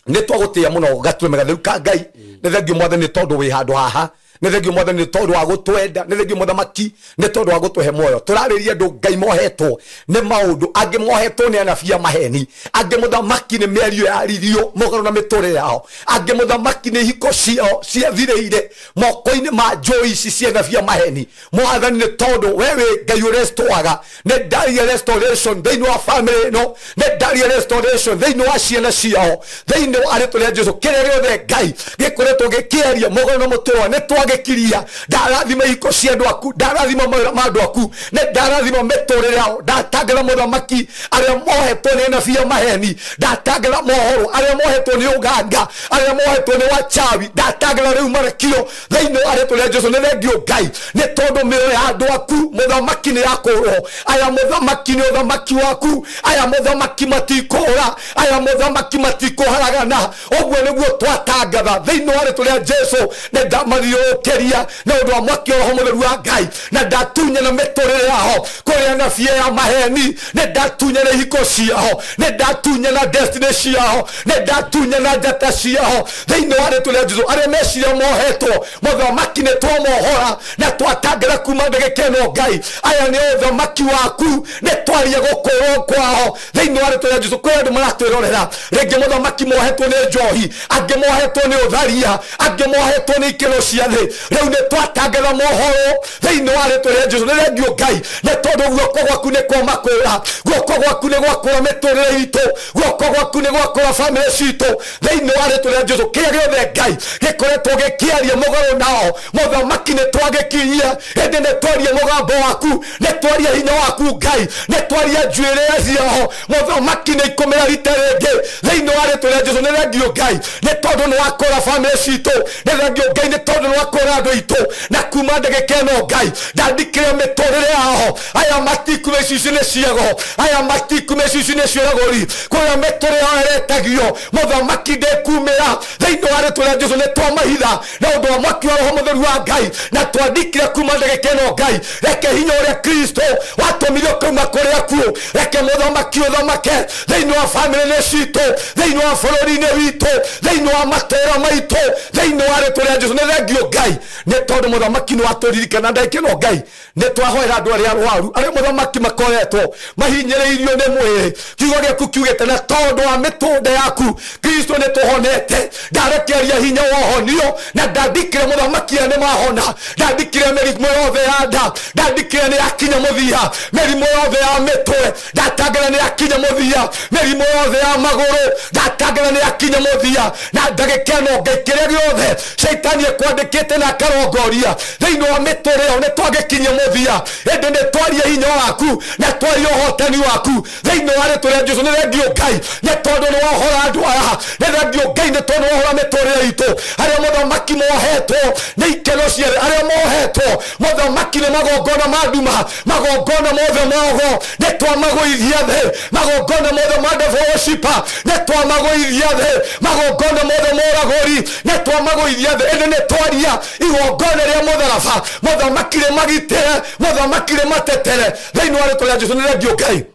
nĩ twagũtĩa mũno gatũrũme gatheru ka Ngai nĩ thengio Mwathani nĩ tondũ wĩ handũ haha nĩ thengio Mwathani nĩ tondũ wa gũtwenda nĩ thengio Mũthamaki nĩ tondũ wa gũtũhe muoyo tũrarĩria andũ Ngai mohetwo nĩ maũndũ angĩ mohetwo nĩ anabia maheni angĩ Mũthamaki nĩ mĩario yaririo mũgarũ na mĩtũrĩre yao angĩ Mũthamaki nĩ hiko ciao ciathirĩire moko-inĩ ma njũĩ ici cia anabia maheni Mwathani nĩ tondũ we wĩ Ngai ũrestwaga nĩ ndaria restoration thĩinĩ wa family ĩno nĩ ndaria restoration thĩinĩ wa ciana ciao thĩinĩ wa rĩtwa rĩa Jesũ kĩrĩa gĩothe Ngai gĩkoretwo gĩkĩaria mũgarũ na mũtũrĩre nĩ twagikiria ndarathima iko cia andũ aku ndarathima mawĩra ma andũ aku nĩ ndarathima mĩtũrĩre yao ndatangatha Mũthamaki arĩa mohetwo nĩ anabia maheni ndatangatha mohoro arĩa mohetwo nĩ ũganga arĩa mohetwo nĩ wachawi ndatangatha rĩu marekio thĩinĩ wa rĩtwa rĩa Jesũ nĩ thengio Ngai nĩ tondũ mĩoyo ya andũ aku Mũthamaki nĩ yakũrwo aya Mũthamaki nĩ ũthamaki waku aya Mũthamaki matikũra aya Mũthamaki matikũharagana ũguo nĩguo twatangatha thĩinĩ wa rĩtwa rĩa Jesũ nĩ ndamathiũrũkĩria na ũndũ wa mwaki wa Roho Mũtheru wa Ngai na ndatunya na mĩtũrĩre yao kũrĩa anabia ya maheni nĩ ndatunya na ihiko ciao nĩ ndatunya na destiny ciao nĩ ndatunya na njata ciao thĩinĩ wa rĩtwa rĩa Jesũ arĩa meciria mohetwo Mũthamaki nĩ twamohora na twatangatha kuma ndagĩka ĩno Ngai aya nĩ ũthamaki waku nĩ twaria gũkũrwo kwao thĩinĩ wa rĩtwa rĩa Jesũ kwĩ andũ maratwĩrorera rĩngĩ Mũthamaki mohetwo nĩ njohi angĩ mohetwo nĩ ũtharia angĩ mohetwo nĩ ikĩro cia thĩ rĩu nĩ twatangatha mohoro thĩinĩ wa rĩtwa rĩa Jesũ nĩ thengio Ngai nĩ tondũ guoko gwaku nĩ kwa makũra guoko gwaku nĩ gwakũra mĩtũrĩre itũ guoko gwaku nĩ gwakũra family citũ thĩinĩ wa rĩtwa rĩa Jesũ kĩrĩa gĩothe Ngai gĩkoretwo gĩkĩaria mũgarũ nao Mũthamaki nĩ twagĩkinyia hĩndĩ nĩ twaria mũgambo waku nĩ twaria hinya waku Ngai nĩ twaria njuĩrĩra ciao Mũthamaki nĩ ikũmĩra rita rĩngĩ thĩinĩ wa rĩtwa rĩa Jesũ nĩ thengio Ngai nĩ tondũ nĩ wakũra family citũ nĩ thengio Ngai nĩ tondũ nĩ wakũra andũ itũ na kuma ndagĩka ĩno Ngai ndandĩkĩre mĩtũrĩre yao aya matikume cici nĩ ciago aya matikume cici nĩ cioragũri kũrĩa mĩtũrĩre yao ĩretagio Mũthamaki ndĩkumĩra thĩinĩ wa rĩtwa rĩa Jesũ nĩ twamahitha na ũndũ wa mwaki wa Roho Mũtheru wa Ngai na twandĩkire kuma ndagĩka ĩno Ngai reke hinya ũrĩa Kristo watũmire ũkauma kũrĩ akuũ reke Mũthamaki ũthamake thĩinĩ wa family citũ thĩinĩ wa bũrũri-inĩ witũ thĩinĩ wa matũũra maitũ thĩinĩ wa rĩtwa rĩa Jesũ nĩ thengio Ngai ngai ne tondu muthamaki ni waturirikana ndaikeno ngai ne twahoera andu aria arwaru aria muthamaki makoretwo mahinyiriirio ni mwiri kiugo giaku kiugite na tondu wa mitunde yaku Kristo ne tuhonete ndarekeria hinya wohonio na ndandikire muthamaki ne mahona ndandikire merimu yothe ya nda ndandikire ni akinya muthia merimu yothe ya mitwe ndatangana ni akinya muthia merimu yothe ya maguru ndatangana ni akinya muthia na ndagikeno ngekiria giothe shaitani ekwandikite na karongoria thiini wa mitore one twagikinya muthia ende ne twaria hinya waku na twaria hotani waku thiini wa ritore Jesu ne thengio ngai ne tondu ni wahora andu aya ne thengio ngai ne tondu wahora mitore itu aria muthamaki mohetwo ne ikeno ciere aria mohetwo muthamaki ne magongona maduma magongona mothe mogo ne twamagoithia the magongona mothe madevoshipa ne twamagoithia the magongona mothe moragori ne twamagoithia the ende ne twaria igongona ria mutharaba muthamaki ne magitire muthamaki ne matetere thiini wa ritore Jesu ne thengio ngai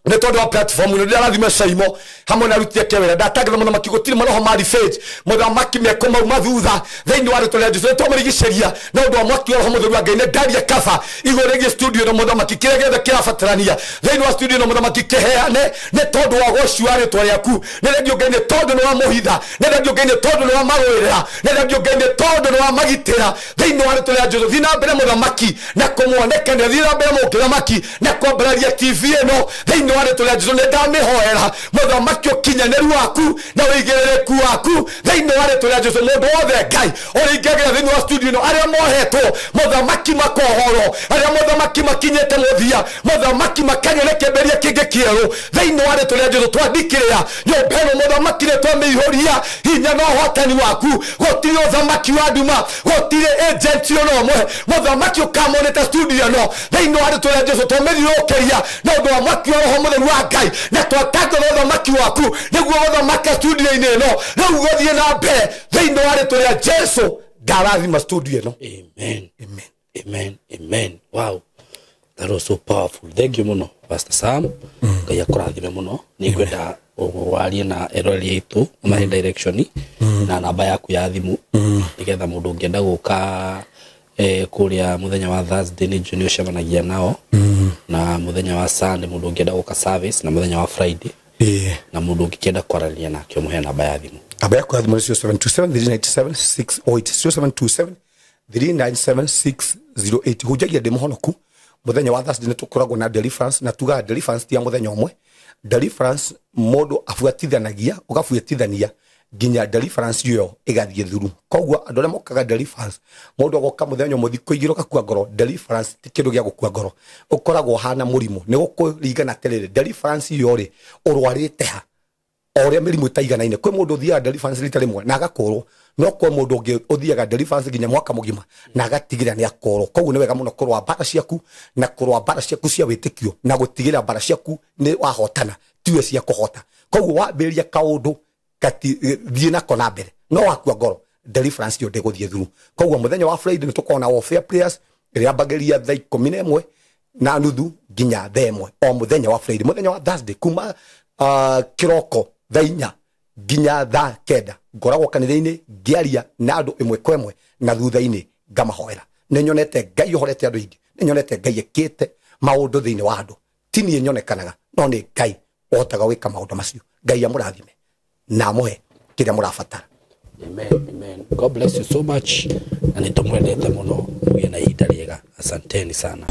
ne tondu wa platform no ndirathime Saimo hamwe na rutie kewera ndatangatha muthamaki gutiri maroho mari fate muthamaki meko mau mathutha thiini wa ritore Jesu twamarigiceria na undu wa mwaki wa mutheru wa ngai ne ndaria kaba igore gi studio no muthamaki kiregethe kirabatarania thiini wa studio no muthamaki kiheane ne tondu wa gocua ritwa riaku ne thengio ngai ne tondu no wa muhitha ne thengio ngai ne tondu no wa marwirira ne thengio ngai ne tondu no wa magitira thiini wa ritore Jesu thina mbere muthamaki na kumwoneka ne thina mbere muthamaki na kwambararia TV eno thiini wa ritore Jesu ne ndamihoera muthamaki ukinyaneru waku na wigerereku waku thiini wa ritore Jesu mundu wothe ngai uringagira thiini wa studio no aria mohetwo muthamaki makohoro aria muthamaki makinyete muthia muthamaki makanyonekemberia kingi kieru thiini wa ritore Jesu twandikiria nyumba ino muthamaki ne twamihoria hinya no hotani waku gutiri uthamaki wa nduma gutiri agent ono mwe muthamaki ukamoneta studio no thiini wa ritore Jesu twamithiukiria na undu wa mwaki wa roho mutheru wa ngai na twatanga uthamaki waku niguo uthamaka studio ino riu guthie na mbere thiini wa ritore Jesu ndarathima studio ino.
Amen. Amen. Amen. Amen. Wow. That was so powerful. Thank you muno Pastor Sam. Ngai akurathime muno. Ni kwenda warie na erori itu ma direction na namba yaku ya thimu nigetha mundu ungienda guka kuria muthenya wa Thursday ni junior shamanagia nao na muthenya wa Sunday mundu ungienda guka service na muthenya wa Friday na mundu ungienda kwarania nake umuhe namba ya thimu.
Namba yaku ya thimu ni 0727397608 0727397608 hujagia demo honoku muthenya wa Thursday netukoragwo na deliverance na tuga deliverance tia muthenya omwe deliverance modo afuatithanagia ugafuatithania ginya deliverance yo igathie thuru kogwa andole mokaga deliverance modo agoka muthenya muthiko igiroka kwa ngoro deliverance tikindu gya gukua ngoro ukoragwo hana murimo ne gukuringana terere deliverance yo ri urwarite ha oria mirimu taiganaine kwe mundu thia deliverance rita rimwe na agakorwo no kwa mundu ungi uthiaga deliverance ginya mwaka mugima na agatigira ni akorwo koguo ni wega muno kurwa bara ciaku na kurwa bara ciaku cia witikio na gutigira bara ciaku ni wahotana tiwe cia kuhota koguo wambiria kaundu kati thie na kona mbere no wakua ngoro deliverance yo ndeguthie thuru koguo muthenya wa Friday ni tukona warfare prayers iria bageria thaa 11 na nuthu ginya thaa 1 o muthenya wa Friday muthenya wa Thursday kuma kiroko thaa 4 ginya thaa 9 ngoragwo kanitha-ini ngiaria na andu imwe kwa imwe na thutha-ini ngamahoera ninyonete ngai uhorete andu ingi ninyonete ngai ekite maundu thiini wa andu tini nyonekanaga no ni ngai otaga wika maundu macio ngai amurathime na muhe kiria murabatara.
Amen. Amen. God bless you so much. Na nitumwendete muno. Mugina ihinda riega. Asanteni sana.